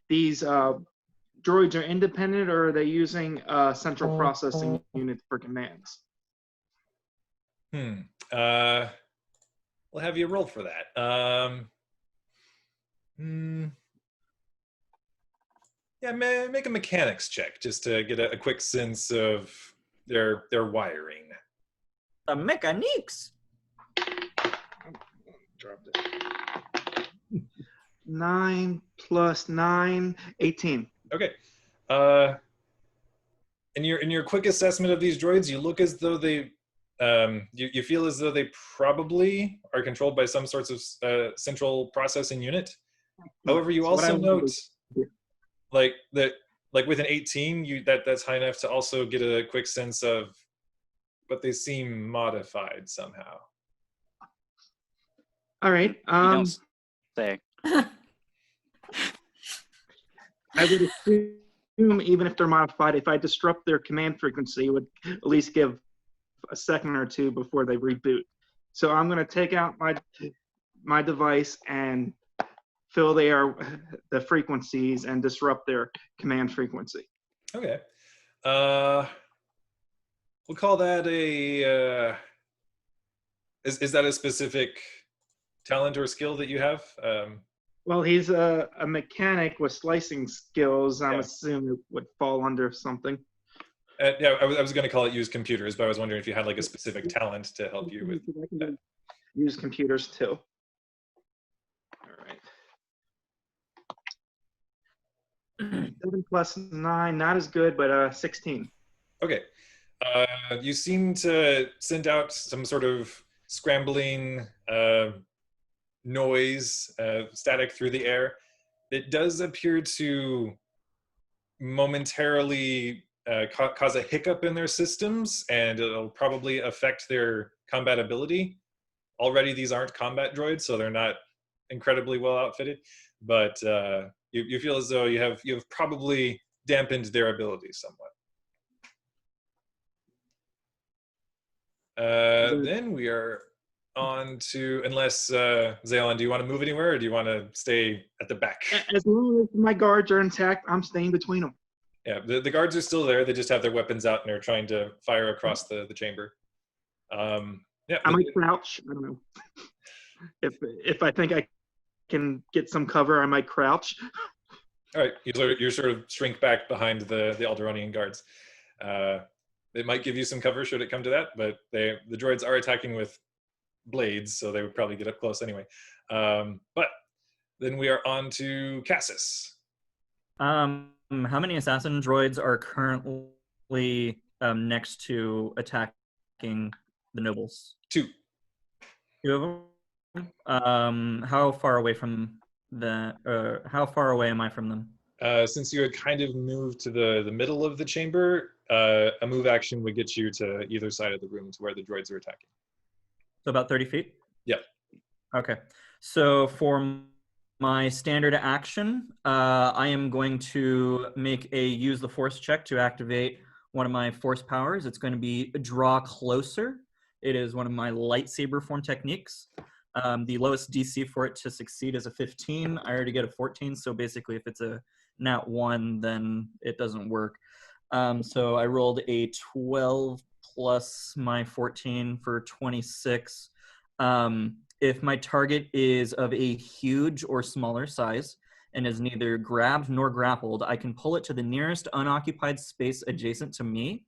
these droids are independent, or are they using central processing unit for commands? We'll have you roll for that. Yeah, make a mechanics check just to get a quick sense of their wiring. The mechanics. Dropped it. 9 + 9, 18. Okay. In your quick assessment of these droids, you look as though they, you feel as though they probably are controlled by some sorts of central processing unit. However, you also note, like with an 18, that's high enough to also get a quick sense of, but they seem modified somehow. All right. You don't say. I would assume, even if they're modified, if I disrupt their command frequency, it would at least give a second or two before they reboot. So I'm going to take out my device and fill the frequencies and disrupt their command frequency. Okay. We'll call that a. Is that a specific talent or skill that you have? Well, he's a mechanic with slicing skills. I'm assuming it would fall under something. Yeah, I was going to call it use computers, but I was wondering if you had like a specific talent to help you with that. Use computers too. All right. 7 + 9, not as good, but 16. Okay. You seem to send out some sort of scrambling noise, static through the air. It does appear to momentarily cause a hiccup in their systems, and it'll probably affect their combat ability. Already, these aren't combat droids, so they're not incredibly well outfitted, but you feel as though you have probably dampened their abilities somewhat. Then we are on to, unless Zaylon, do you want to move anywhere, or do you want to stay at the back? As long as my guards are intact, I'm staying between them. Yeah, the guards are still there. They just have their weapons out and are trying to fire across the chamber. Yeah, I might crouch. I don't know. If I think I can get some cover, I might crouch. All right, you sort of shrink back behind the Alderaanian guards. It might give you some cover should it come to that, but the droids are attacking with blades, so they would probably get up close anyway. But then we are on to Cassis. How many assassin droids are currently next to attacking the nobles? 2. 2 of them? How far away from how far away am I from them? Since you had kind of moved to the middle of the chamber, a move action would get you to either side of the room to where the droids are attacking. So about 30 feet? Yep. Okay. So for my standard action, I am going to make a use the force check to activate one of my force powers. It's going to be draw closer. It is one of my lightsaber form techniques. The lowest DC for it to succeed is a 15. I already get a 14, so basically if it's a nat 1, then it doesn't work. So I rolled a 12 plus my 14 for 26. If my target is of a huge or smaller size and is neither grabbed nor grappled, I can pull it to the nearest unoccupied space adjacent to me,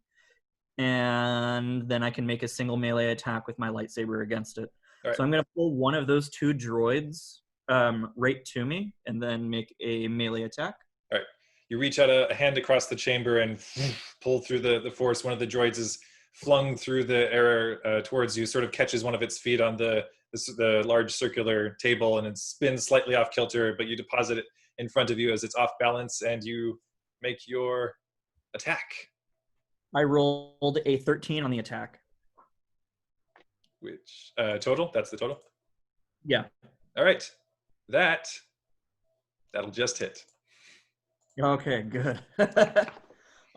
and then I can make a single melee attack with my lightsaber against it. Right. So I'm going to pull one of those 2 droids right to me and then make a melee attack. All right. You reach out a hand across the chamber and pull through the force. One of the droids is flung through the air towards you, sort of catches one of its feet on the large circular table, and it spins slightly off kilter, but you deposit it in front of you as it's off balance, and you make your attack. I rolled a 13 on the attack. Which, total? That's the total? Yeah. All right. That'll just hit. Okay, good.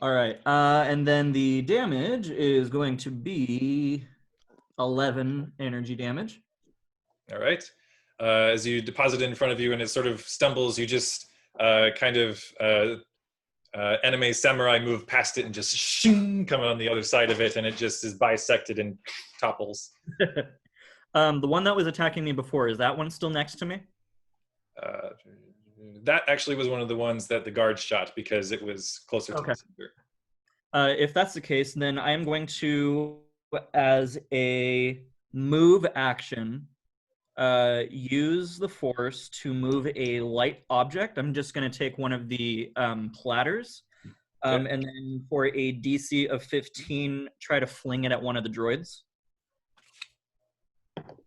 All right. And then the damage is going to be 11 energy damage. All right. As you deposit it in front of you and it sort of stumbles, you just anime samurai move past it and just shing, come on the other side of it, and it just is bisected and topples. The one that was attacking me before, is that one still next to me? That actually was one of the ones that the guards shot because it was closer to the center. If that's the case, then I am going to, as a move action, use the force to move a light object. I'm just going to take one of the platters, and then for a DC of 15, try to fling it at one of the droids.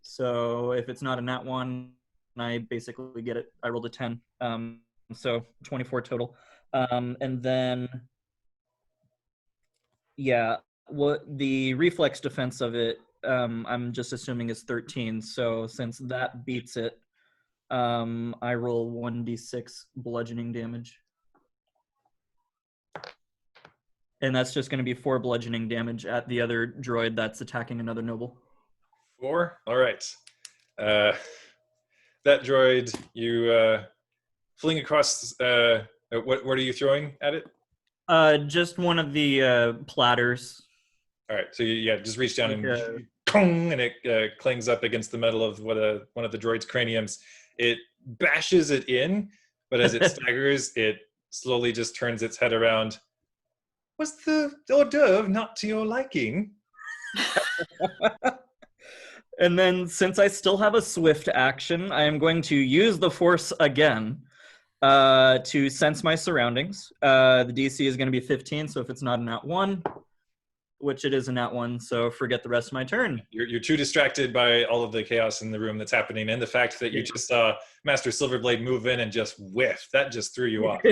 So if it's not a nat 1, I basically get it. I rolled a 10, so 24 total. And then, yeah, what the reflex defense of it, I'm just assuming is 13. So since that beats it, I roll 1d6 bludgeoning damage. And that's just going to be 4 bludgeoning damage at the other droid that's attacking another noble. 4? All right. That droid, you fling across, what are you throwing at it? Just one of the platters. All right, so you just reach down and and it clings up against the metal of one of the droid's craniums. It bashes it in, but as it staggers, it slowly just turns its head around. Was the hors d'oeuvre not to your liking? And then, since I still have a swift action, I am going to use the force again to sense my surroundings. The DC is going to be 15, so if it's not a nat 1, which it is a nat 1, so forget the rest of my turn. You're too distracted by all of the chaos in the room that's happening, and the fact that you just saw Master Silverblade move in and just whiff. That just threw you off.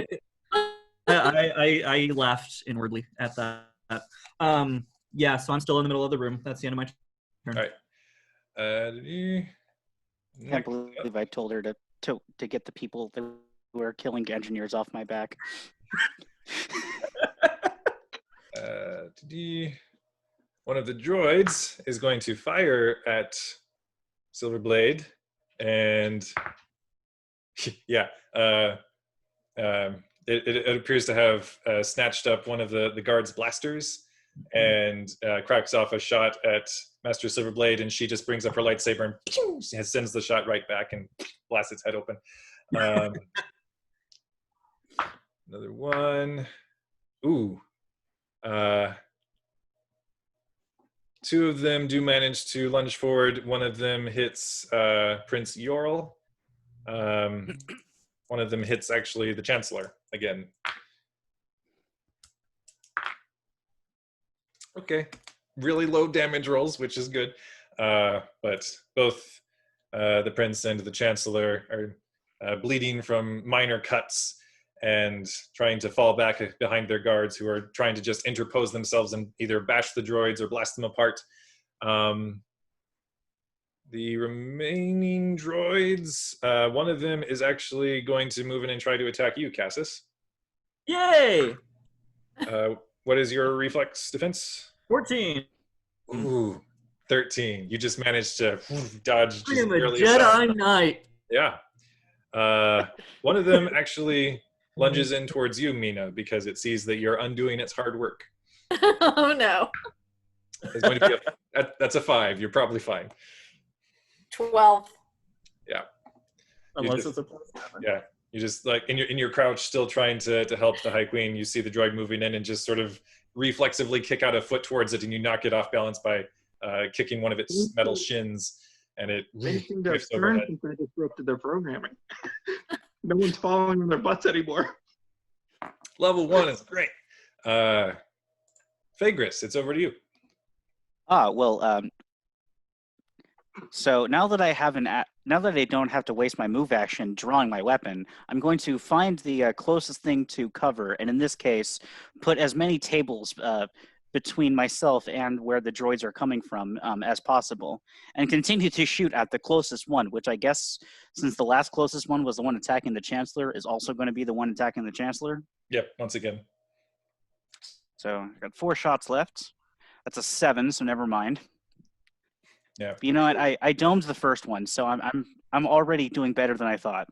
I laughed inwardly at that. Yeah, so I'm still in the middle of the room. That's the end of my turn. All right. I can't believe I told her to get the people that were killing engineers off my back. One of the droids is going to fire at Silverblade, and yeah, it appears to have snatched up one of the guard's blasters and cracks off a shot at Master Silverblade, and she just brings up her lightsaber and pew, sends the shot right back and blasts its head open. Another one. Ooh. 2 of them do manage to lunge forward. One of them hits Prince Yorl. One of them hits actually the Chancellor again. Okay, really low damage rolls, which is good. But both the Prince and the Chancellor are bleeding from minor cuts and trying to fall back behind their guards, who are trying to just interpose themselves and either bash the droids or blast them apart. The remaining droids, one of them is actually going to move in and try to attack you, Cassis. Yay! What is your reflex defense? 14. Ooh, 13. You just managed to dodge. I Just am a barely aside. Jedi Knight. Yeah. One of them actually lunges in towards you, Mina, because it sees that you're undoing its hard work. Oh no. It's going to be that's a 5. You're probably fine. 12. Yeah. Unless just- it's a +7. Yeah. You just like in your crouch, still trying to help the High Queen. You see the droid moving in and just sort of reflexively kick out a foot towards it, and you knock it off balance by kicking one of its metal shins, and it Anything to drifts turn overhead. since I disrupted their programming. No one's falling on their butts anymore. Level 1 is great. Phagris, it's over to you. So now that I have now that I don't have to waste my move action drawing my weapon, I'm going to find the closest thing to cover, and in this case, put as many tables between myself and where the droids are coming from as possible, and continue to shoot at the closest one, which I guess, since the last closest one was the one attacking the Chancellor, is also going to be the one attacking the Chancellor. Yep, once again. So I've got 4 shots left. That's a 7, so never mind. Yeah. But you know what? I domed the first one, so I'm already doing better than I thought.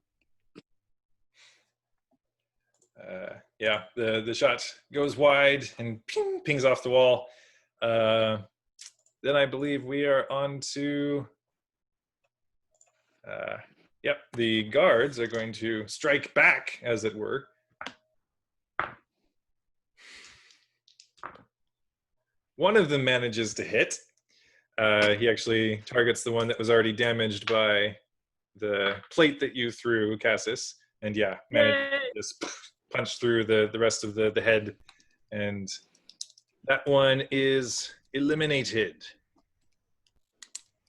Yeah, the shot goes wide and pings off the wall. Then I believe we are on to... Yep, the guards are going to strike back, as it were. One of them manages to hit. He actually targets the one that was already damaged by the plate that you threw, Cassis. And yeah, managed to just punch through the rest of the head. And that one is eliminated.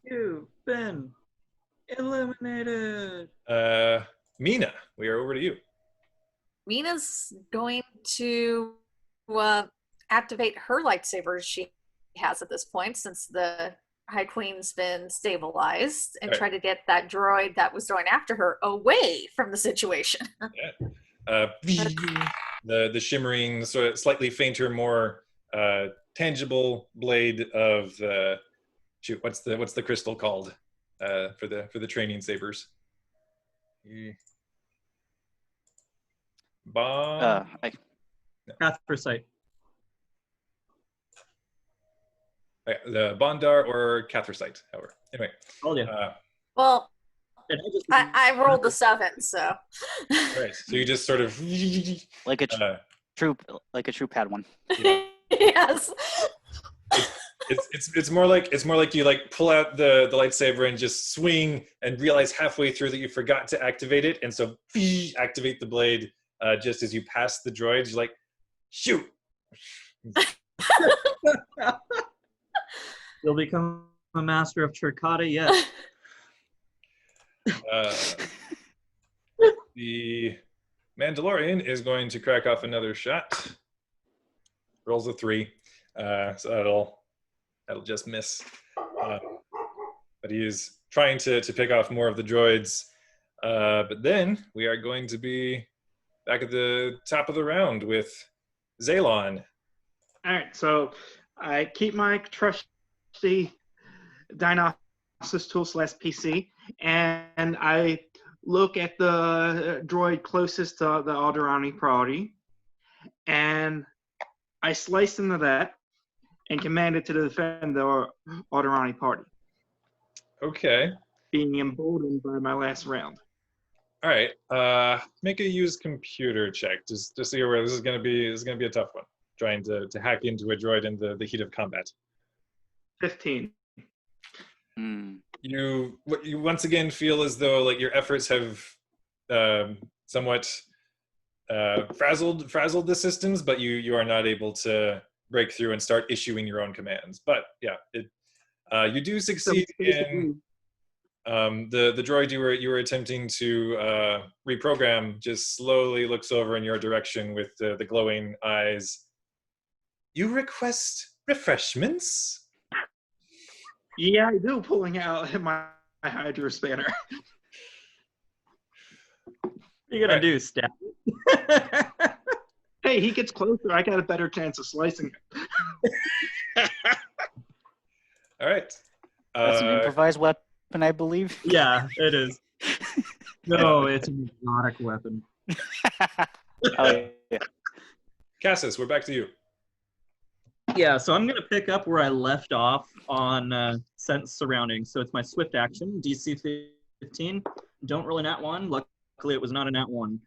You've been eliminated. Mina, we are over to you. Mina's going to activate her lightsaber she has at this point, since the High Queen's been stabilized, and try to get that droid that was going after her away from the situation. The shimmering, sort of slightly fainter, more tangible blade of shoot, what's the crystal called for the training sabers? Bomb. Cathersight. The Bondar or Cathersight, however. Anyway. Oh yeah. Well, And I rolled a 7, so. Right. So you just sort of Like a true Padawan. Yeah. Yes. It's more like you like pull out the lightsaber and just swing and realize halfway through that you forgot to activate it, and so activate the blade just as you pass the droids. You're like, shoot. You'll become a master of Tricata, yes. The Mandalorian is going to crack off another shot. Rolls a 3, so that'll just miss. But he is trying to pick off more of the droids. But then we are going to be back at the top of the round with Zaylon. All right, so I keep my trusty Diagnosis tool / PC, and I look at the droid closest to the Alderaan priority, and I slice into that and command it to defend the Alderaan party, Okay. being emboldened by my last round. All right. Make a use computer check. Just so you're aware, this is gonna be a tough one. Trying to hack into a droid in the heat of combat. 15. You once again feel as though like your efforts have somewhat frazzled the systems, but you are not able to break through and start issuing your own commands. But yeah, you do succeed in the droid you were attempting to reprogram. Just slowly looks over in your direction with the glowing eyes. You request refreshments? Yeah, I do, pulling out my Hydra spanner. What are you gonna do, stab? Hey, he gets closer, I got a better chance of slicing him. All right. improvised weapon, I believe. Yeah, it is. No, it's an exotic weapon. Oh, yeah. Cassis, we're back to you. Yeah, so I'm going to pick up where I left off on sense surroundings. So it's my swift action, DC 15. Don't roll a nat 1. Luckily, it was not a nat 1.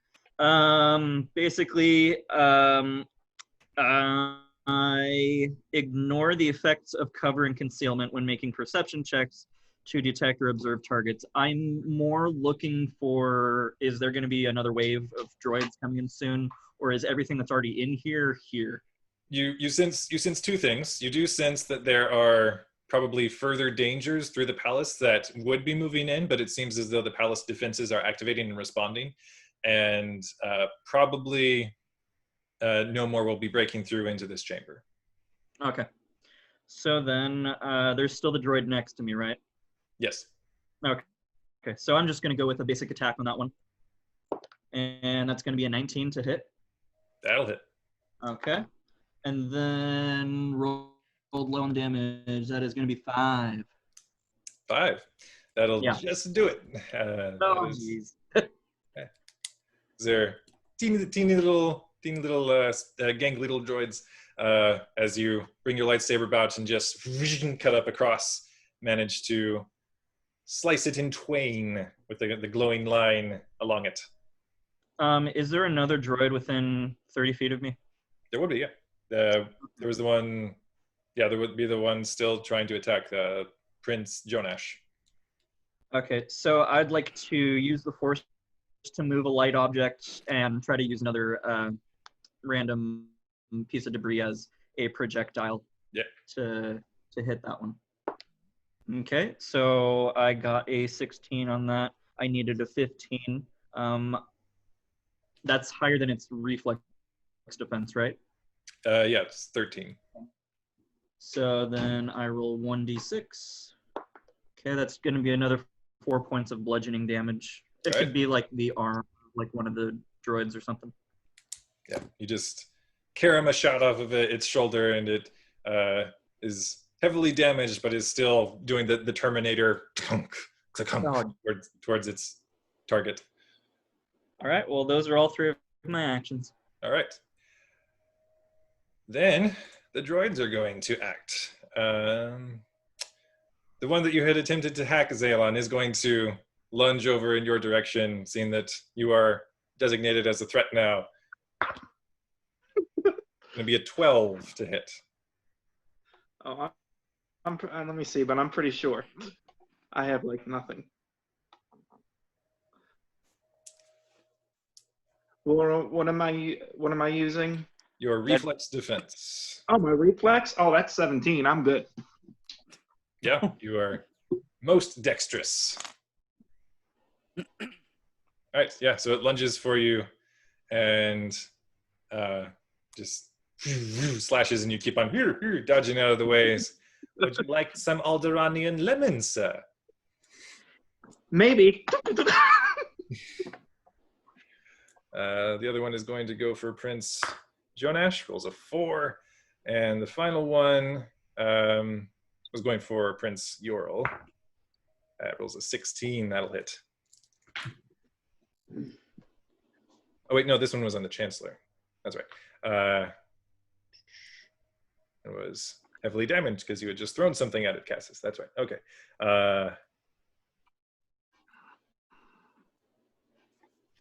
I ignore the effects of cover and concealment when making perception checks to detect or observe targets. I'm more looking for, is there going to be another wave of droids coming in soon, or is everything that's already in here here? You sense two things. You do sense that there are probably further dangers through the palace that would be moving in, but it seems as though the palace defenses are activating and responding, and probably no more will be breaking through into this chamber. Okay. So then there's still the droid next to me, right? Yes. Okay. Okay, so I'm just going to go with a basic attack on that one. And that's going to be a 19 to hit. That'll hit. Okay. And then rolled low on damage. That is going to be 5. 5. That'll Yeah. just do it. Oh, jeez. Is there teeny little gangly little droids as you bring your lightsaber about and just cut up across, manage to slice it in twain with the glowing line along it. Is there another droid within 30 feet of me? There would be, yeah. There was the one, yeah, there would be the one still trying to attack Prince Jonash. Okay, so I'd like to use the Force to move a light object and try to use another random piece of debris as a projectile. Yeah. To hit that one. Okay, so I got a 16 on that. I needed a 15. That's higher than its reflex defense, right? Yeah, it's 13. So then I roll 1d6. Okay, that's going to be another 4 points of bludgeoning damage. It could be like the arm, like one of the droids or something. Yeah, you just carom a shot off of its shoulder, and it is heavily damaged, but is still doing the Terminator towards its target. All right, well, those are all 3 of my actions. All right. Then the droids are going to act. The one that you had attempted to hack, Zaelon, is going to lunge over in your direction, seeing that you are designated as a threat now. Going to be a 12 to hit. Oh, let me see, but I'm pretty sure. I have like nothing. What am I using? Your reflex defense. Oh, my reflex? Oh, that's 17. I'm good. Yeah, you are most dexterous. All right, yeah, so it lunges for you and just slashes, and you keep on dodging out of the ways. Would you like some Alderaanian lemons, sir? Maybe. The other one is going to go for Prince Jonash, rolls a 4. And the final one was going for Prince Yorl. Rolls a 16, that'll hit. Oh wait, no, this one was on the Chancellor. That's right. It was heavily damaged because you had just thrown something at it, Cassis. That's right. Okay.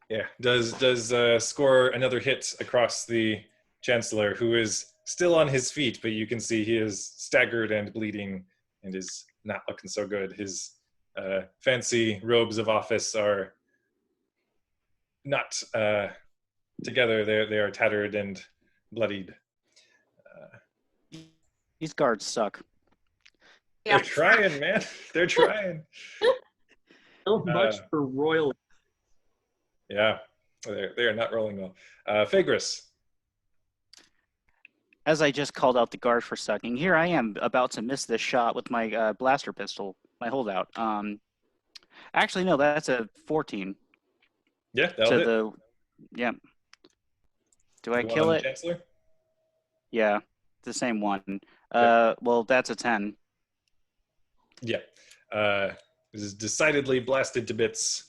Yeah, does score another hit across the Chancellor, who is still on his feet, but you can see he is staggered and bleeding and is not looking so good. His fancy robes of office are not together. They are tattered and bloodied. These guards suck. Yeah. They're trying, man. They're trying. So much for royal. Yeah, they are not rolling well. Phagris. As I just called out the guard for sucking, here I am about to miss this shot with my blaster pistol, my holdout. Actually, no, that's a 14. Yeah, that'll hit. Yeah. Do I The kill one on it? the Chancellor? Yeah, the same one. Yeah. Well, that's a 10. Yeah. is decidedly blasted to bits.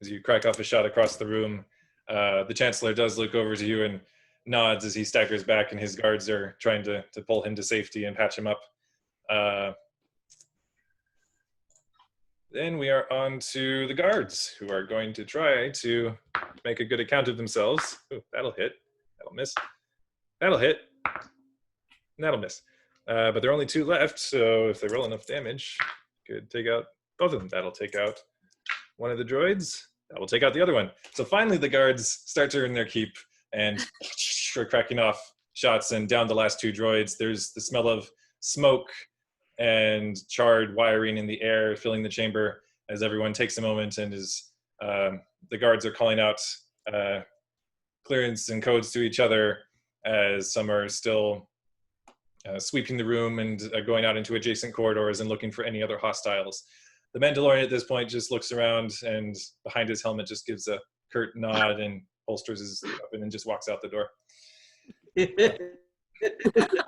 As you crack off a shot across the room, the Chancellor does look over to you and nods as he staggers back, and his guards are trying to pull him to safety and patch him up. Then we are on to the guards, who are going to try to make a good account of themselves. Ooh, that'll hit. That'll miss. That'll hit. And that'll miss. But there are only 2 left, so if they roll enough damage, could take out both of them. That'll take out one of the droids. That will take out the other one. So finally the guards start to earn their keep and are cracking off shots, and down the last 2 droids, there's the smell of smoke and charred wiring in the air filling the chamber as everyone takes a moment and is the guards are calling out clearance and codes to each other as some are still sweeping the room and going out into adjacent corridors and looking for any other hostiles. The Mandalorian at this point just looks around and behind his helmet just gives a curt nod and holsters his weapon and just walks out the door.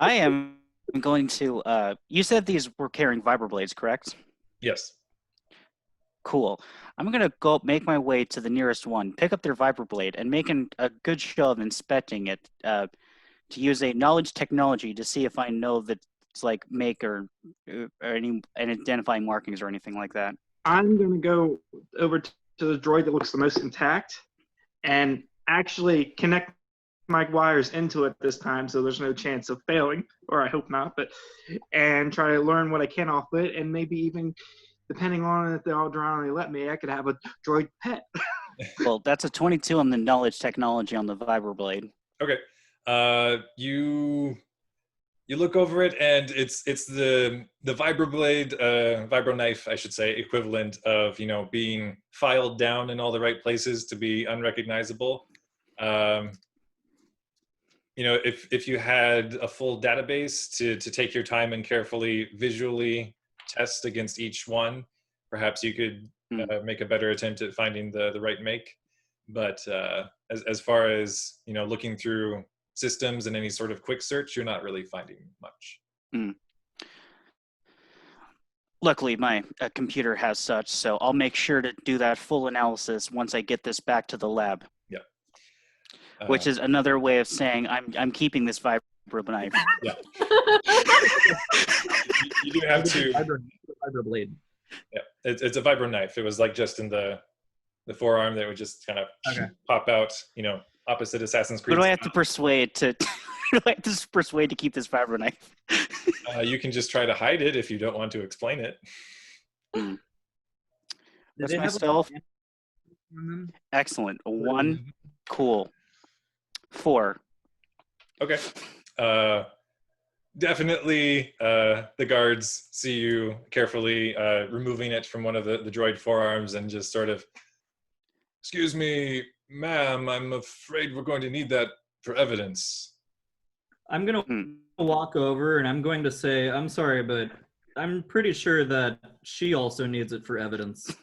I am going to, you said these were carrying vibroblades, correct? Yes. Cool. I'm going to go make my way to the nearest one, pick up their vibroblade, and make a good show of inspecting it to use a knowledge technology to see if I know that it's like make or any identifying markings or anything like that. I'm going to go over to the droid that looks the most intact and actually connect my wires into it this time, so there's no chance of failing, or I hope not, and try to learn what I can off it, and maybe even, depending on if the Alderaan let me, I could have a droid pet. Well, that's a 22 on the knowledge technology on the vibroblade. Okay. You look over it, and it's the vibroblade, vibro knife, I should say, equivalent of, being filed down in all the right places to be unrecognizable. If you had a full database to take your time and carefully visually test against each one, perhaps you could make a better attempt at finding the right make. But as far as, looking through systems and any sort of quick search, you're not really finding much. Luckily, my computer has such, so I'll make sure to do that full analysis once I get this back to the lab. Yeah. Which is another way of saying I'm keeping this vibro knife. Yeah. you do have to. Vibroblade. Yeah, it's a vibro knife. It was like just in the forearm that would just kind of pop out, opposite Assassin's Creed. Who do I have to persuade to? Who do I have to persuade to keep this vibro knife? You can just try to hide it if you don't want to explain it. That's myself. Excellent. 1. Cool. 4. Okay. Definitely the guards see you carefully removing it from one of the droid forearms and just sort of, excuse me, ma'am, I'm afraid we're going to need that for evidence. I'm going to walk over and I'm going to say, I'm sorry, but I'm pretty sure that she also needs it for evidence.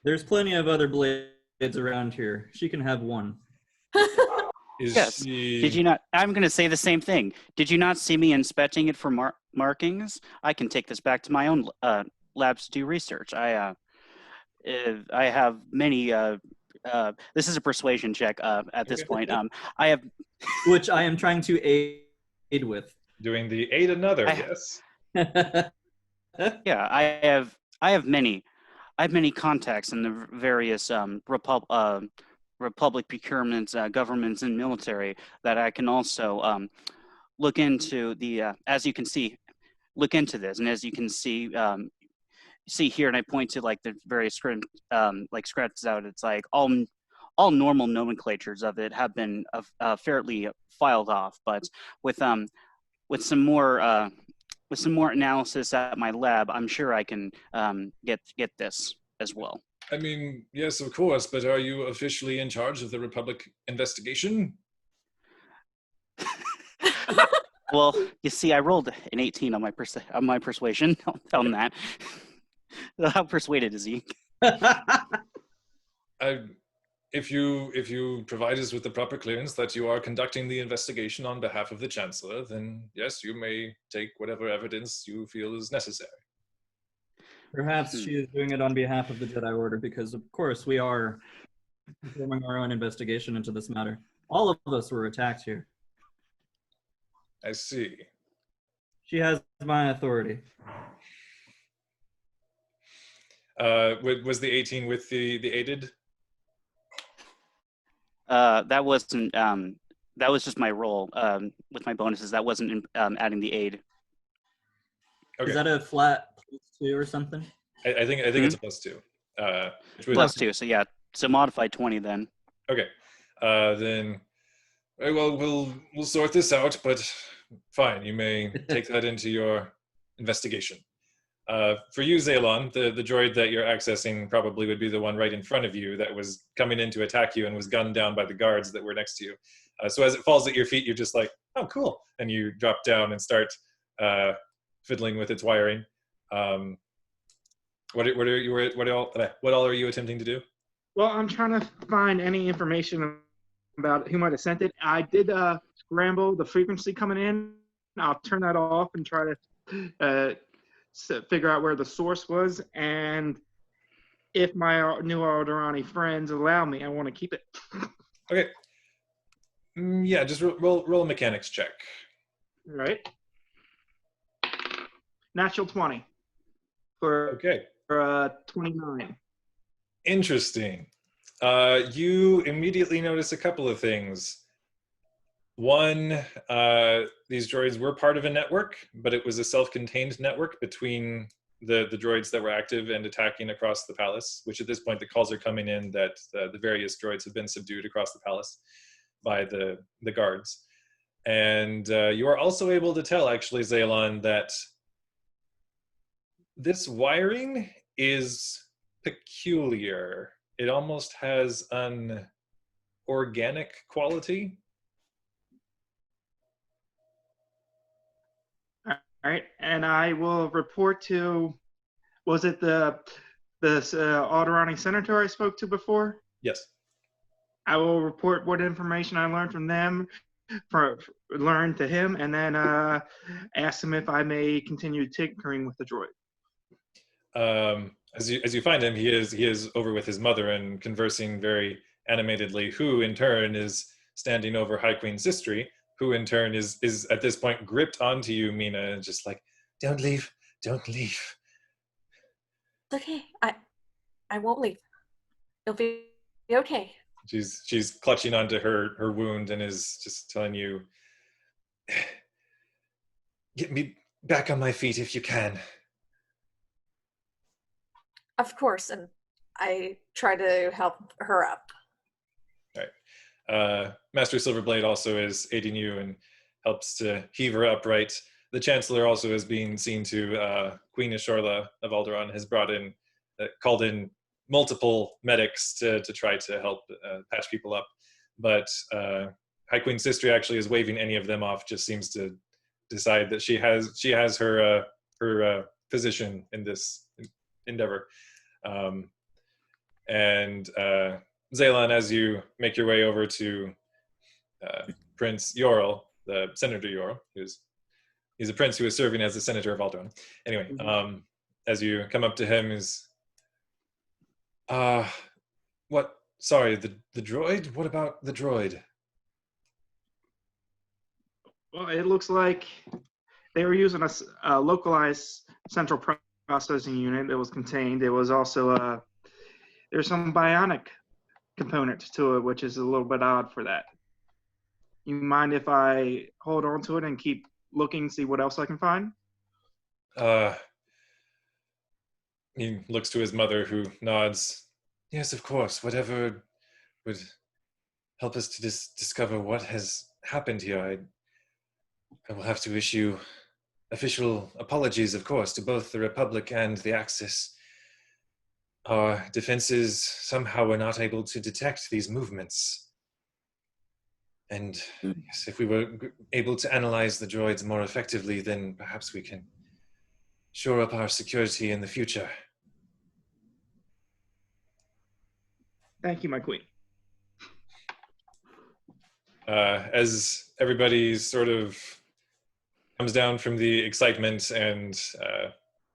There's plenty of other blades around here. She can have one. Yes. Did you not? I'm going to say the same thing. Did you not see me inspecting it for markings? I can take this back to my own labs to do research. I have many. This is a persuasion check at this point. I have, which I am trying to aid with. Doing the aid another. Yes. Yeah, I have many contacts in the various Republic procurements, governments, and military that I can also look into the, as you can see, look into this. And as you can see here, and I point to like the various like scratches out, it's like all normal nomenclatures of it have been fairly filed off, but with some more analysis at my lab, I'm sure I can get this as well. I mean, yes, of course, but are you officially in charge of the Republic investigation? Well, you see, I rolled an 18 on my persuasion. I'll tell him that. How persuaded is he? if you provide us with the proper clearance that you are conducting the investigation on behalf of the Chancellor, then yes, you may take whatever evidence you feel is necessary. Perhaps she is doing it on behalf of the Jedi Order because, of course, we are performing our own investigation into this matter. All of us were attacked here. I see. She has my authority. Was the 18 with the aided? That wasn't. That was just my roll with my bonuses. That wasn't adding the aid. Okay. Is that a flat +2 or something? I think it's a +2. +2. So yeah. So modified 20 then. Okay. Then well, we'll sort this out, but fine. You may take that into your investigation. For you, Zaylon, the droid that you're accessing probably would be the one right in front of you that was coming in to attack you and was gunned down by the guards that were next to you. So as it falls at your feet, you're just like, oh, cool. And you drop down and start fiddling with its wiring. What all are you attempting to do? Well, I'm trying to find any information about who might have sent it. I did scramble the frequency coming in. I'll turn that off and try to figure out where the source was. And if my new Alderaani friends allow me, I want to keep it. Okay. Yeah, just roll a mechanics check. All right. Natural 20 for 29. Interesting. You immediately notice a couple of things. One, these droids were part of a network, but it was a self-contained network between the droids that were active and attacking across the palace, which at this point the calls are coming in that the various droids have been subdued across the palace by the guards. And you are also able to tell, actually, Zaylon, that this wiring is peculiar. It almost has an organic quality. All right, and I will report to, was it the Alderaan senator I spoke to before? Yes. I will report what information I learned from them, learn to him, and then ask him if I may continue tinkering with the droid. As you find him, he is over with his mother and conversing very animatedly, who in turn is standing over High Queen Systri, who in turn is at this point gripped onto you, Mina, just like, don't leave, don't leave. Okay, I won't leave. It'll be okay. She's clutching onto her wound and is just telling you, get me back on my feet if you can. Of course, and I try to help her up. All right. Master Silverblade also is aiding you and helps to heave her upright. The Chancellor also is being seen to. Queen Ashorla of Alderaan has called in multiple medics to try to help patch people up. But High Queen Systri actually is waving any of them off, just seems to decide that she has her position in this endeavor. And Zaylon, as you make your way over to Prince Yorl, the Senator Yorl, he's a prince who is serving as the Senator of Alderaan. Anyway, as you come up to him, what? Sorry, the droid? What about the droid? Well, it looks like they were using a localized central processing unit that was contained. There was also there's some bionic components to it, which is a little bit odd for that. You mind if I hold on to it and keep looking, see what else I can find? He looks to his mother, who nods. Yes, of course. Whatever would help us to discover what has happened here. I will have to issue official apologies, of course, to both the Republic and the Axis. Our defenses somehow were not able to detect these movements. And yes, if we were able to analyze the droids more effectively, then perhaps we can shore up our security in the future. Thank you, my queen. as everybody sort of comes down from the excitement and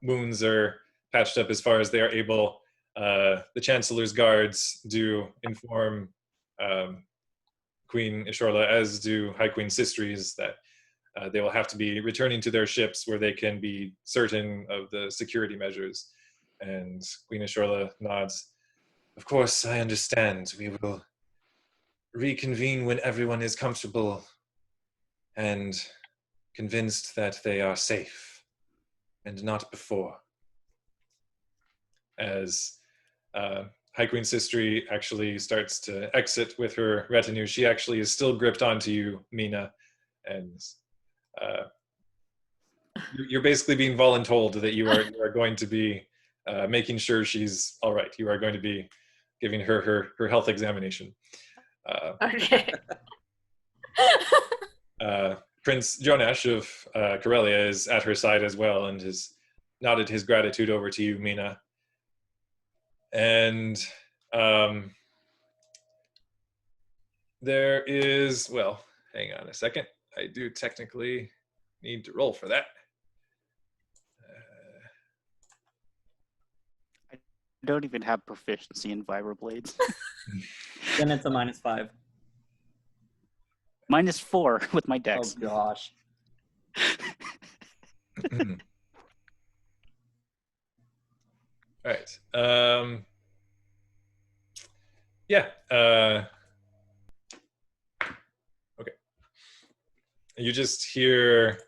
wounds are patched up as far as they are able, the Chancellor's guards do inform Queen Ishorla, as do High Queen Systri's, that they will have to be returning to their ships where they can be certain of the security measures. And Queen Ishorla nods. Of course, I understand. We will reconvene when everyone is comfortable and convinced that they are safe, and not before. As High Queen Systri actually starts to exit with her retinue, she actually is still gripped onto you, Mina, and you're basically being voluntold that you are going to be making sure she's all right. You are going to be giving her health examination. Okay. Prince Jonash of Karelia is at her side as well and has nodded his gratitude over to you, Mina. And there is, well, hang on a second. I do technically need to roll for that. I don't even have proficiency in vibroblades. Then it's a -5. -4 with my dex. Oh gosh. All right. Yeah. Okay. You just hear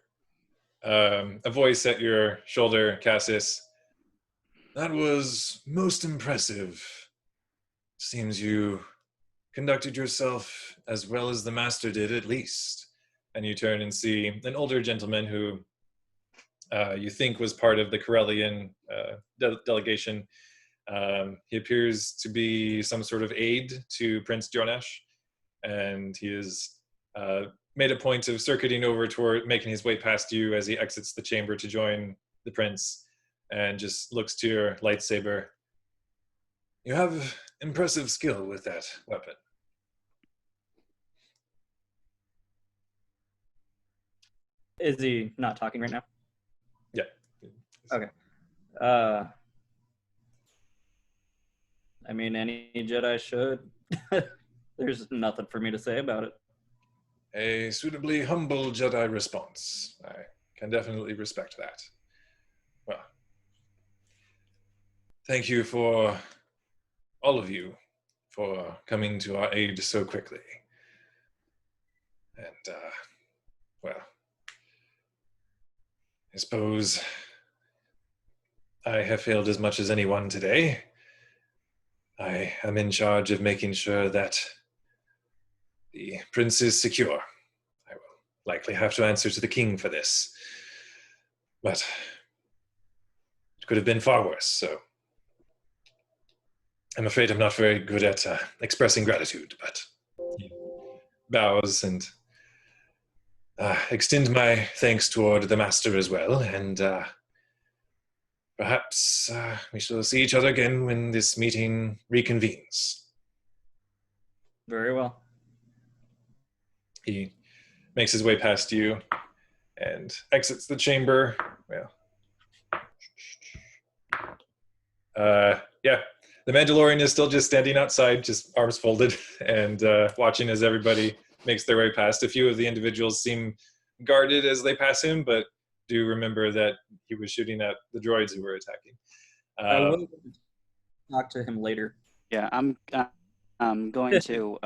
a voice at your shoulder, Cassis. That was most impressive. Seems you conducted yourself as well as the master did, at least. And you turn and see an older gentleman who you think was part of the Karelian delegation. He appears to be some sort of aide to Prince Jonash, and he is made a point of circuiting over toward making his way past you as he exits the chamber to join the prince, and just looks to your lightsaber. You have impressive skill with that weapon. Is he not talking right now? Yeah. Okay. I mean, any Jedi should. There's nothing for me to say about it. A suitably humble Jedi response. I can definitely respect that. Well, thank you for all of you for coming to our aid so quickly. And, well, I suppose I have failed as much as anyone today. I am in charge of making sure that the prince is secure. I will likely have to answer to the king for this. But it could have been far worse, so I'm afraid I'm not very good at expressing gratitude, but he bows and extend my thanks toward the master as well, and perhaps we shall see each other again when this meeting reconvenes. Very well. He makes his way past you and exits the chamber. Well, yeah, the Mandalorian is still just standing outside, just arms folded, and watching as everybody makes their way past. A few of the individuals seem guarded as they pass him, but do remember that he was shooting at the droids who were attacking. I will talk to him later. Yeah, I'm going to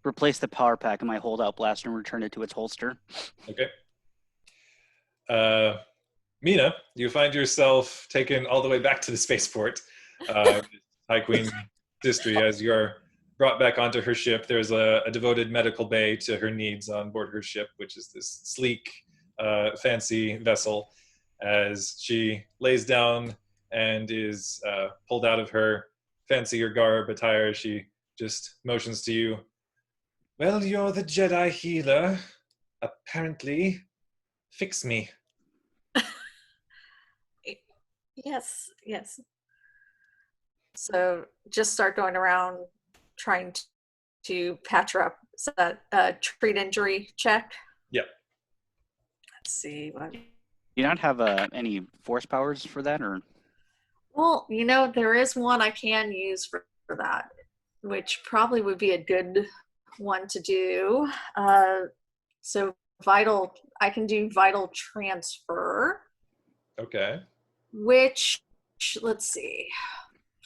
replace the power pack in my holdout blaster and return it to its holster. Okay. Mina, you find yourself taken all the way back to the spaceport. High Queen Systri, as you're brought back onto her ship. There's a devoted medical bay to her needs on board her ship, which is this sleek, fancy vessel. As she lays down and is pulled out of her fancier garb attire, she just motions to you. Well, you're the Jedi healer. Apparently. Fix me. Yes. So just start going around trying to patch her up So that treat injury check. Yep. Let's see. What... You don't have any force powers for that, or? Well, you know, there is one I can use for that, which probably would be a good one to do. So I can do vital transfer. Okay. Which, let's see.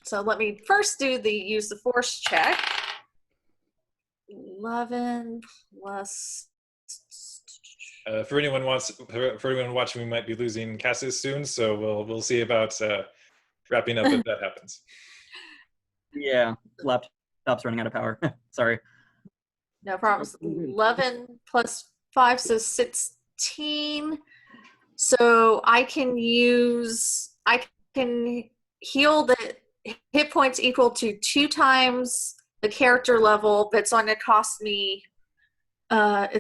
So let me first do the use the force check. 11 plus. For anyone watching, we might be losing Cassis soon, so we'll see about wrapping up if that happens. Yeah, laptop's running out of power. Sorry. No problem. 11 plus 5, so 16. So I can heal the hit points equal to 2 times the character level, but it's going to cost me half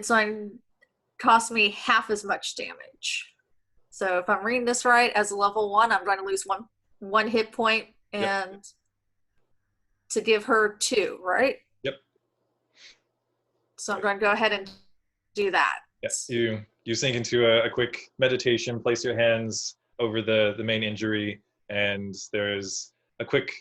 as much damage. So if I'm reading this right, as a level 1, I'm going to lose one hit point, and to give her 2, right? Yep. So I'm going to go ahead and do that. Yes, you sink into a quick meditation, place your hands over the main injury, and there's a quick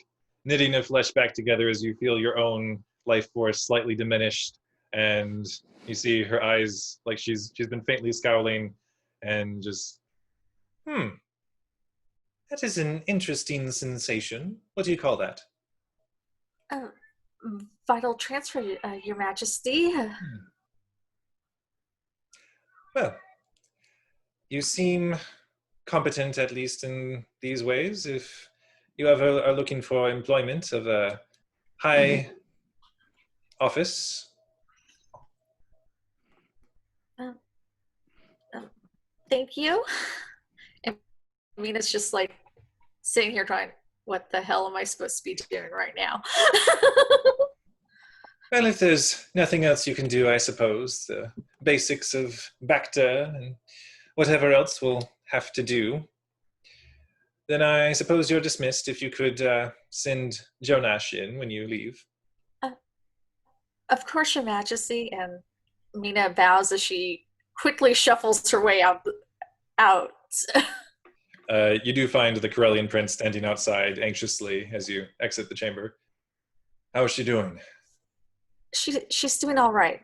knitting of flesh back together as you feel your own life force slightly diminished, and you see her eyes like she's been faintly scowling, and just, that is an interesting sensation. What do you call that? Vital transfer, Your Majesty. Well, you seem competent, at least in these ways. If you ever are looking for employment of a high office. Thank you. I mean, it's just like sitting here trying, what the hell am I supposed to be doing right now? Well, if there's nothing else you can do, I suppose the basics of Bacta and whatever else we'll have to do, then I suppose you're dismissed. If you could send Jonash in when you leave. Of course, Your Majesty. And Mina bows as she quickly shuffles her way out. You do find the Corellian prince standing outside anxiously as you exit the chamber. How is she doing? She's doing all right.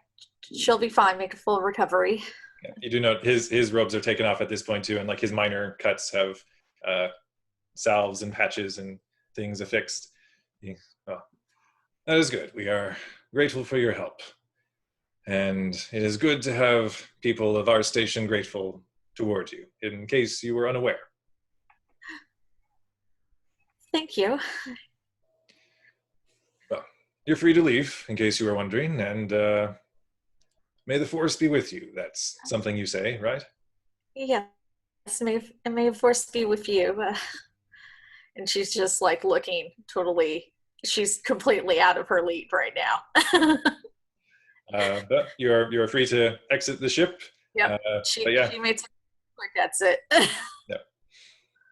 She'll be fine. Make a full recovery. Yeah, you do note his robes are taken off at this point too, and like his minor cuts have salves and patches and things affixed. Well, that is good. We are grateful for your help, and it is good to have people of our station grateful toward you. In case you were unaware. Thank you. Well, you're free to leave, in case you were wondering, and may the force be with you. That's something you say, right? Yes, may the force be with you. And she's just like looking totally, she's completely out of her league right now. But you're free to exit the ship. Yep, she made like that's it. Yep.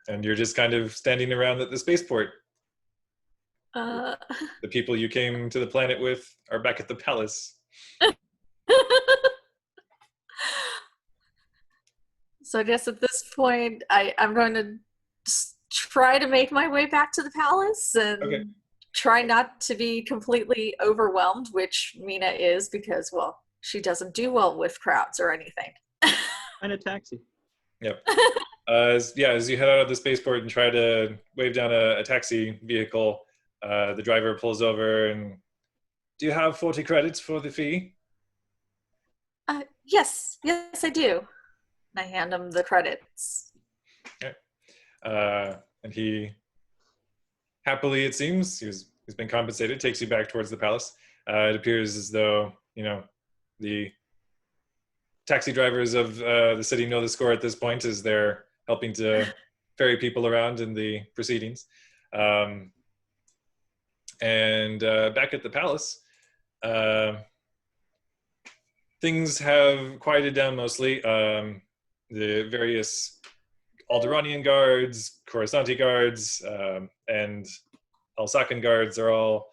And you're just kind of standing around at the spaceport. The people you came to the planet with are back at the palace. So I guess at this point, I'm going to try to make my way back to the palace and try not to be completely overwhelmed, which Mina is because, well, she doesn't do well with crowds or anything. And a taxi. Yep. As you head out of the spaceport and try to wave down a taxi vehicle, the driver pulls over and, do you have 40 credits for the fee? Yes, I do. And I hand him the credits. Okay. And he happily, it seems, he's been compensated, takes you back towards the palace. It appears as though, the taxi drivers of the city know the score at this point as they're helping to ferry people around in the proceedings. And back at the palace, things have quieted down mostly. The various Alderaanian guards, Coruscanti guards, and Alsacan guards are all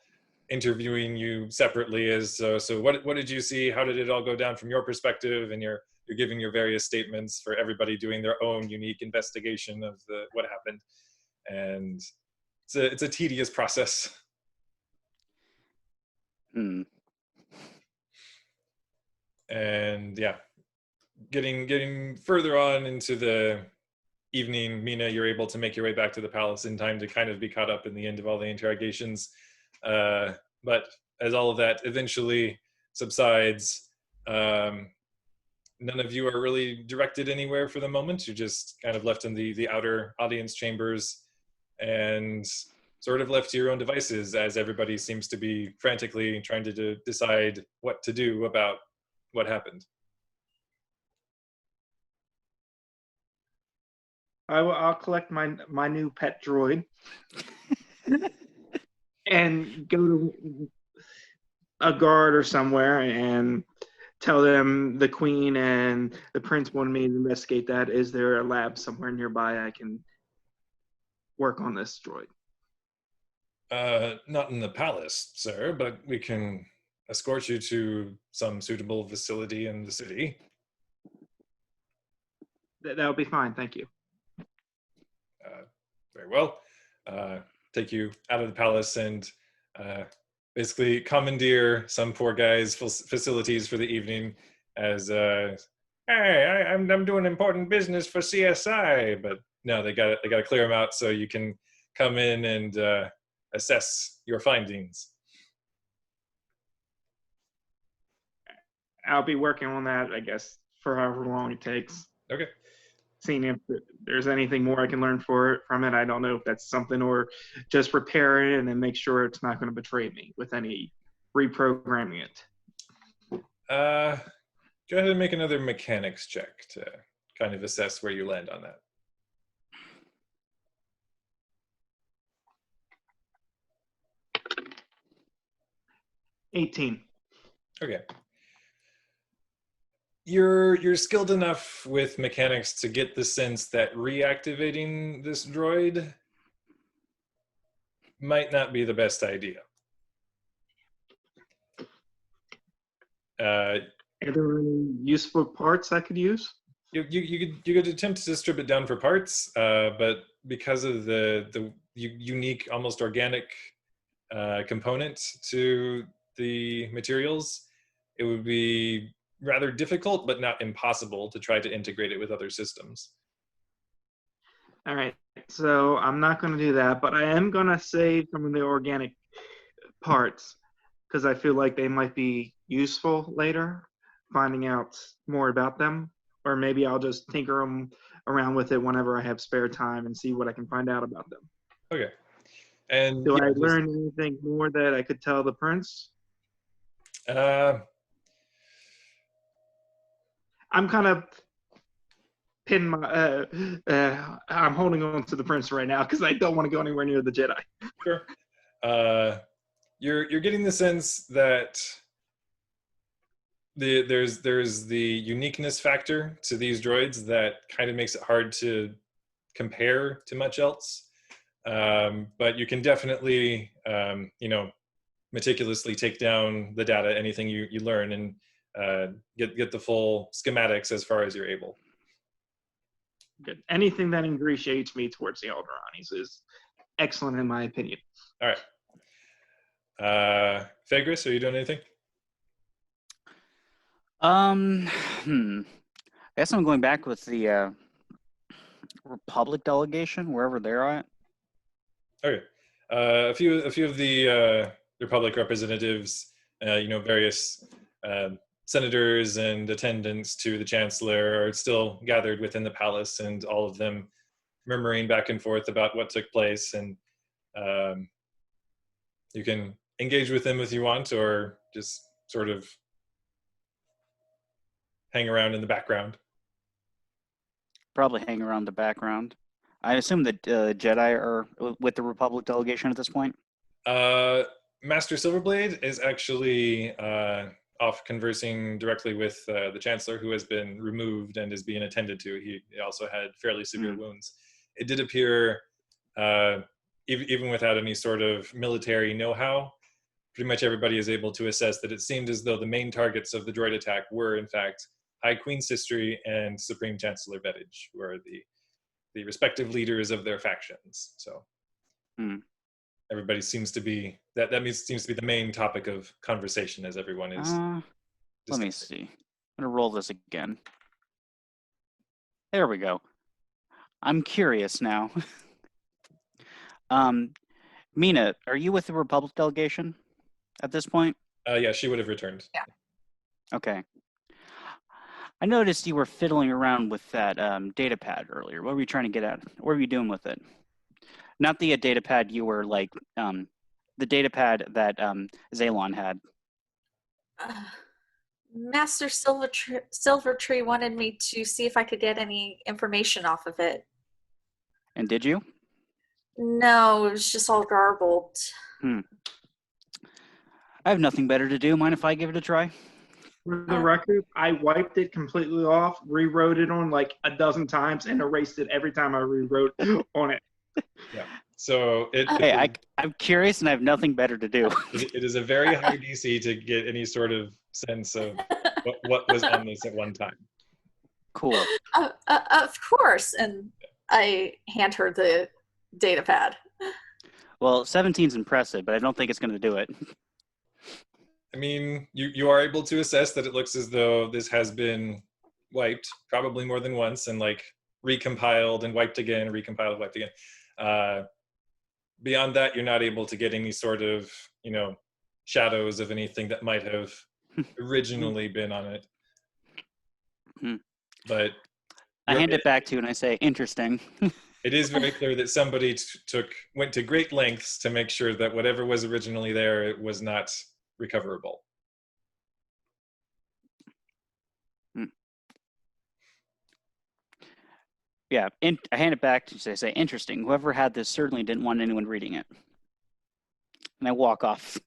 interviewing you separately is, so what did you see? How did it all go down from your perspective? And you're giving your various statements for everybody doing their own unique investigation of what happened. And it's a tedious process. And yeah, getting further on into the evening, Mina, you're able to make your way back to the palace in time to kind of be caught up in the end of all the interrogations. But as all of that eventually subsides, none of you are really directed anywhere for the moment. You're just kind of left in the outer audience chambers and sort of left to your own devices, as everybody seems to be frantically trying to decide what to do about what happened. I'll collect my new pet droid and go to a guard or somewhere and tell them the queen and the prince wanted me to investigate that. Is there a lab somewhere nearby I can work on this droid? Not in the palace, sir, but we can escort you to some suitable facility in the city. That'll be fine, thank you. Very well. Take you out of the palace and basically commandeer some poor guy's facilities for the evening as, hey, I'm doing important business for CSI, but no, they got to clear them out so you can come in and assess your findings. I'll be working on that, I guess, for however long it takes. Okay. Seeing if there's anything more I can learn from it. I don't know if that's something, or just repair it and then make sure it's not going to betray me with any reprogramming it. Go ahead and make another mechanics check to kind of assess where you land on that. 18. Okay. You're skilled enough with mechanics to get the sense that reactivating this droid might not be the best idea. Are there any useful parts I could use? You could attempt to strip it down for parts, but because of the unique, almost organic component to the materials, it would be rather difficult, but not impossible, to try to integrate it with other systems. All right, so I'm not going to do that, but I am going to save some of the organic parts because I feel like they might be useful later, finding out more about them, or maybe I'll just tinker them around with it whenever I have spare time and see what I can find out about them. Okay. And do I learn anything more that I could tell the prince? I'm kind of pinning my. I'm holding on to the prince right now because I don't want to go anywhere near the Jedi. Sure. You're getting the sense that there's the uniqueness factor to these droids that kind of makes it hard to compare to much else. But you can definitely, meticulously take down the data, anything you learn, and get the full schematics as far as you're able. Good. Anything that ingratiates me towards the Alderaan is excellent in my opinion. All right. Phagris, are you doing anything? I guess I'm going back with the Republic delegation, wherever they're at. Okay. A few of the Republic representatives, various senators and attendants to the Chancellor are still gathered within the palace, and all of them murmuring back and forth about what took place. And you can engage with them if you want, or just sort of hang around in the background. Probably hang around the background. I assume that Jedi are with the Republic delegation at this point. Master Silverblade is actually off conversing directly with the Chancellor, who has been removed and is being attended to. He also had fairly severe wounds. It did appear, even without any sort of military know-how, pretty much everybody is able to assess that it seemed as though the main targets of the droid attack were, in fact, High Queen Systri and Supreme Chancellor Vedij, who are the respective leaders of their factions. So everybody seems to be, seems to be the main topic of conversation as everyone is let me see. I'm going to roll this again. There we go. I'm curious now. Mina, are you with the Republic delegation at this point? Yeah, she would have returned. Yeah. Okay. I noticed you were fiddling around with that data pad earlier. What were you trying to get at? What were you doing with it? Not the data pad you were like, the data pad that Zaylon had. Master Silvertree wanted me to see if I could get any information off of it. And did you? No, it was just all garbled. I have nothing better to do. Mind if I give it a try? For the record, I wiped it completely off, rewrote it on like a dozen times, and erased it every time I rewrote on it. Yeah. So I'm curious and I have nothing better to do. It is a very high DC to get any sort of sense of what was on this at one time. Cool. Of course. And I hand her the data pad. Well, 17's impressive, but I don't think it's going to do it. I mean, you are able to assess that it looks as though this has been wiped probably more than once and like recompiled and wiped again, recompiled, wiped again. Beyond that, you're not able to get any sort of, shadows of anything that might have originally been on it. But I hand it back to you and I say, interesting. It is very clear that somebody went to great lengths to make sure that whatever was originally there, it was not recoverable. Yeah, I hand it back to you. I say, interesting. Whoever had this certainly didn't want anyone reading it. And I walk off.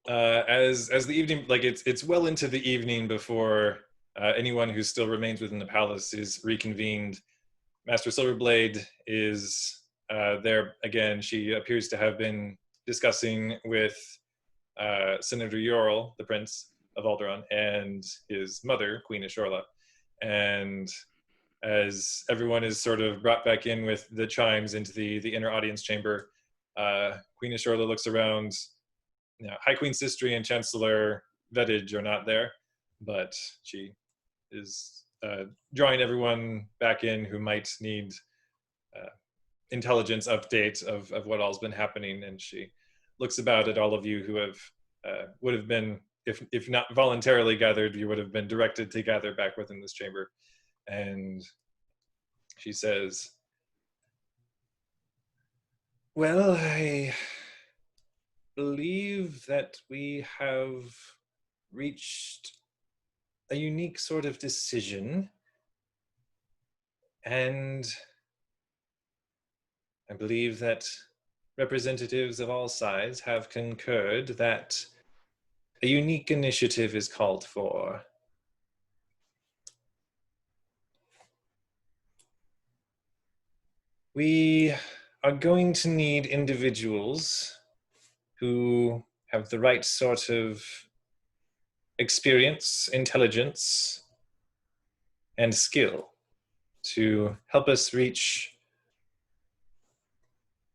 As the evening, like it's well into the evening before anyone who still remains within the palace is reconvened. Master Silverblade is there again. She appears to have been discussing with Senator Yorl, the Prince of Alderaan, and his mother, Queen Ashorla. And as everyone is sort of brought back in with the chimes into the inner audience chamber, Queen Ashorla looks around. High Queen Systri and Chancellor Vedij are not there, but she is drawing everyone back in who might need intelligence update of what all's been happening. And she looks about at all of you who have would have been, if not voluntarily gathered, you would have been directed to gather back within this chamber. And she says, well, I believe that we have reached a unique sort of decision, and I believe that representatives of all sides have concurred that a unique initiative is called for. We are going to need individuals who have the right sort of experience, intelligence, and skill to help us reach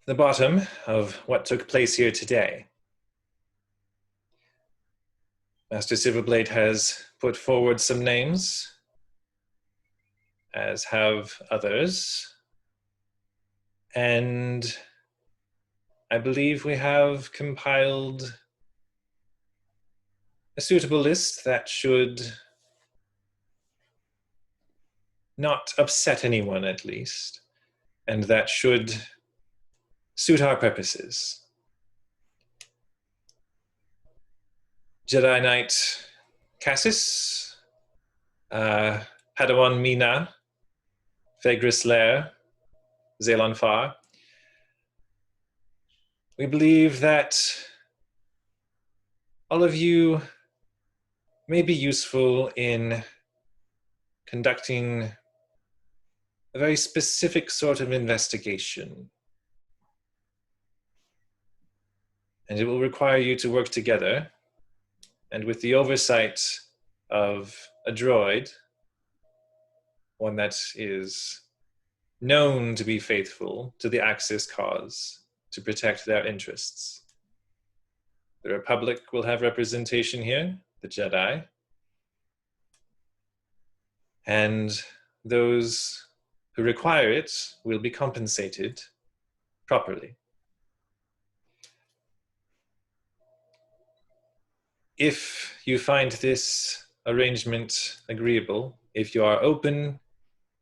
the bottom of what took place here today. Master Silverblade has put forward some names, as have others, and I believe we have compiled a suitable list that should not upset anyone, at least, and that should suit our purposes. Jedi Knight Cassis, Padawan Mina, Phagris Lair, Zaylon Far. We believe that all of you may be useful in conducting a very specific sort of investigation And it will require you to work together, and with the oversight of a droid, one that is known to be faithful to the Axis cause, to protect their interests. The Republic will have representation here, the Jedi, and those who require it will be compensated properly. If you find this arrangement agreeable, if you are open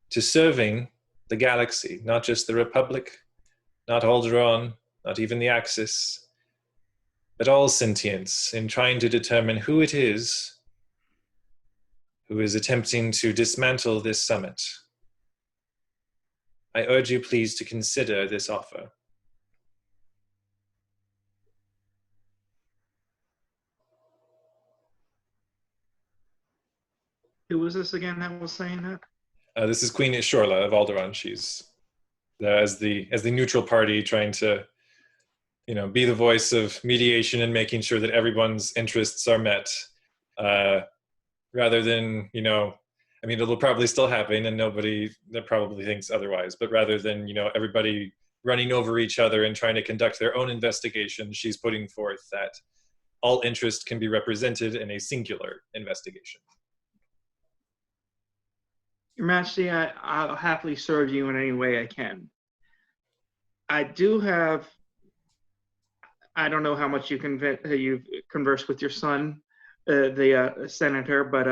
to serving the galaxy, not just the Republic, not Alderaan, not even the Axis, but all sentience, in trying to determine who it is who is attempting to dismantle this summit, I urge you please to consider this offer. Who was this again that was saying that? This is Queen Ishorla of Alderaan. She's as the neutral party, trying to, be the voice of mediation and making sure that everyone's interests are met, rather than, it'll probably still happen, and nobody that probably thinks otherwise. But rather than everybody running over each other and trying to conduct their own investigation, she's putting forth that all interest can be represented in a singular investigation. Your Majesty, I'll happily serve you in any way I can. I do have, I don't know how much you've conversed with your son, the senator, but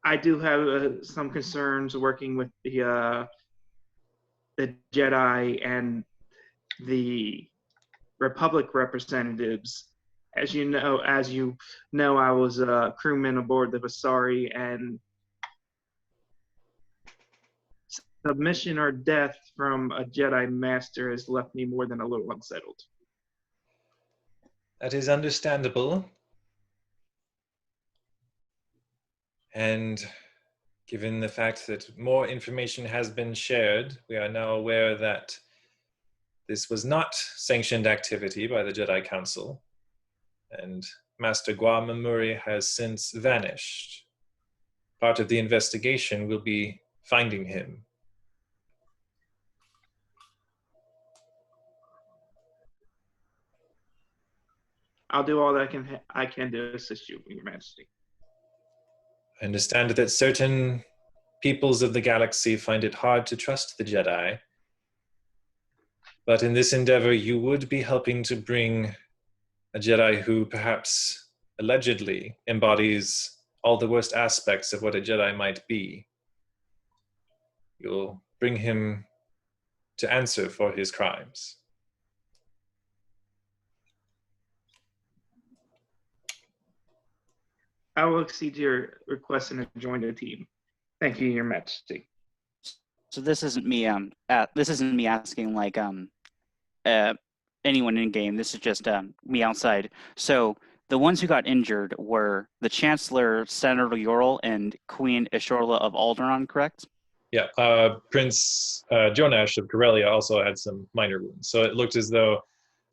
I do have some concerns working with the Jedi and the Republic representatives. As you know, I was a crewman aboard the Vasari, and submission or death from a Jedi Master has left me more than a little unsettled. That is understandable. And given the fact that more information has been shared, we are now aware that this was not sanctioned activity by the Jedi Council, and Master Gua Mamuri has since vanished. Part of the investigation will be finding him. I'll do all that I can to assist you, Your Majesty. I understand that certain peoples of the galaxy find it hard to trust the Jedi, but in this endeavor you would be helping to bring a Jedi who perhaps allegedly embodies all the worst aspects of what a Jedi might be. You'll bring him to answer for his crimes. I will accede to your request and join the team. Thank you, Your Majesty. So this isn't me asking like anyone in game. This is just me outside. So the ones who got injured were the Chancellor, Senator Yorl, and Queen Ishorla of Alderaan, correct? Yeah, Prince Jonash of Corellia also had some minor wounds. So it looked as though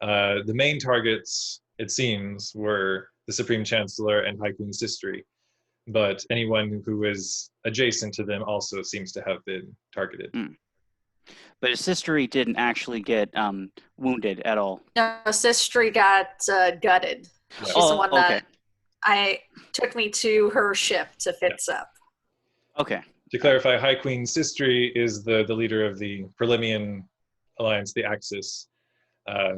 the main targets, it seems, were the Supreme Chancellor and High Queen Systri, but anyone who was adjacent to them also seems to have been targeted. Mm. But Systri didn't actually get wounded at all. No, Systri got gutted. Yeah. She's the one that took me to her ship to fix up. Okay. To clarify, High Queen Systri is the leader of the Perlemian Alliance, the Axis.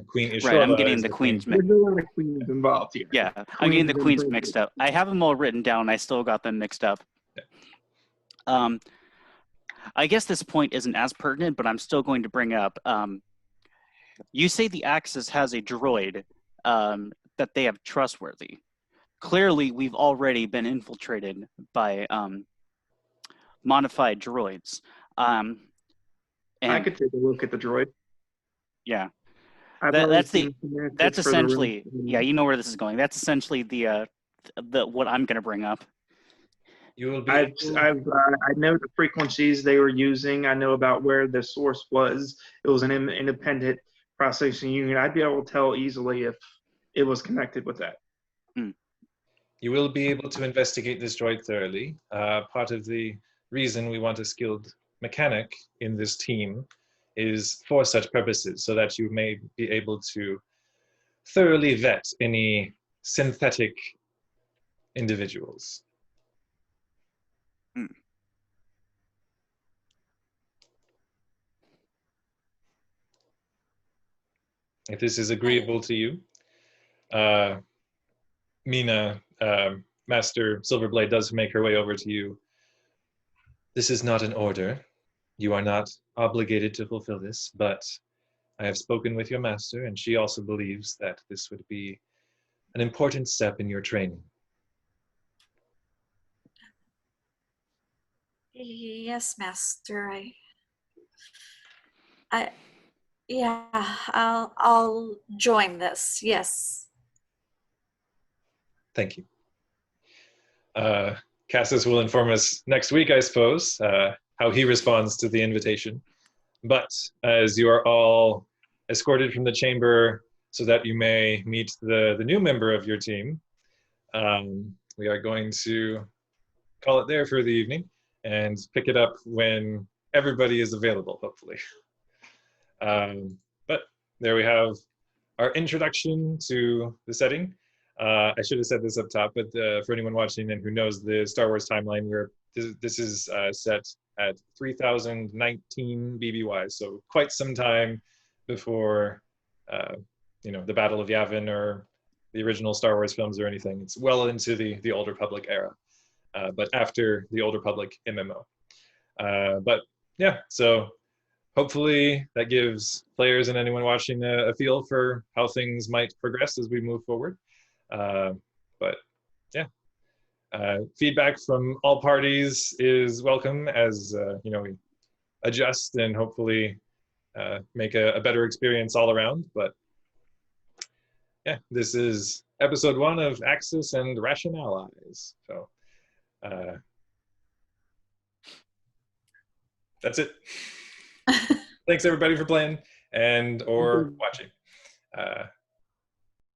Queen Ishorla. Right, I'm getting the queens mixed up. There's a lot of queens involved here. Yeah, I'm getting the queens mixed up. I have them all written down. I still got them mixed up. Yeah. I guess this point isn't as pertinent, but I'm still going to bring up. You say the Axis has a droid that they have trustworthy. Clearly, we've already been infiltrated by modified droids. And I could take a look at the droid. Yeah. That's essentially, yeah, you know where this is going. That's essentially the what I'm going to bring up. You will be. I know the frequencies they were using. I know about where the source was. It was an independent processing unit, I'd be able to tell easily if it was connected with that. You will be able to investigate this droid thoroughly. Part of the reason we want a skilled mechanic in this team is for such purposes, so that you may be able to thoroughly vet any synthetic individuals. If this is agreeable to you, Mina, Master Silverblade does make her way over to you. This is not an order. You are not obligated to fulfill this, but I have spoken with your master, and she also believes that this would be an important step in your training. Yes, Master. Yeah, I'll join this. Yes. Thank you. Cassis will inform us next week, I suppose, how he responds to the invitation. But as you are all escorted from the chamber so that you may meet the new member of your team, we are going to call it there for the evening and pick it up when everybody is available, hopefully. But there we have our introduction to the setting. I should have said this up top, but for anyone watching and who knows the Star Wars timeline, this is set at 3019 BBY, so quite some time before the Battle of Yavin or the original Star Wars films or anything. It's well into the Old Republic era, but after the Old Republic MMO. But yeah, so hopefully that gives players and anyone watching a feel for how things might progress as we move forward. But yeah, feedback from all parties is welcome as we adjust and hopefully make a better experience all around. But yeah, this is episode 1 of Axis and Rationale. So that's it. Thanks everybody for playing and or watching.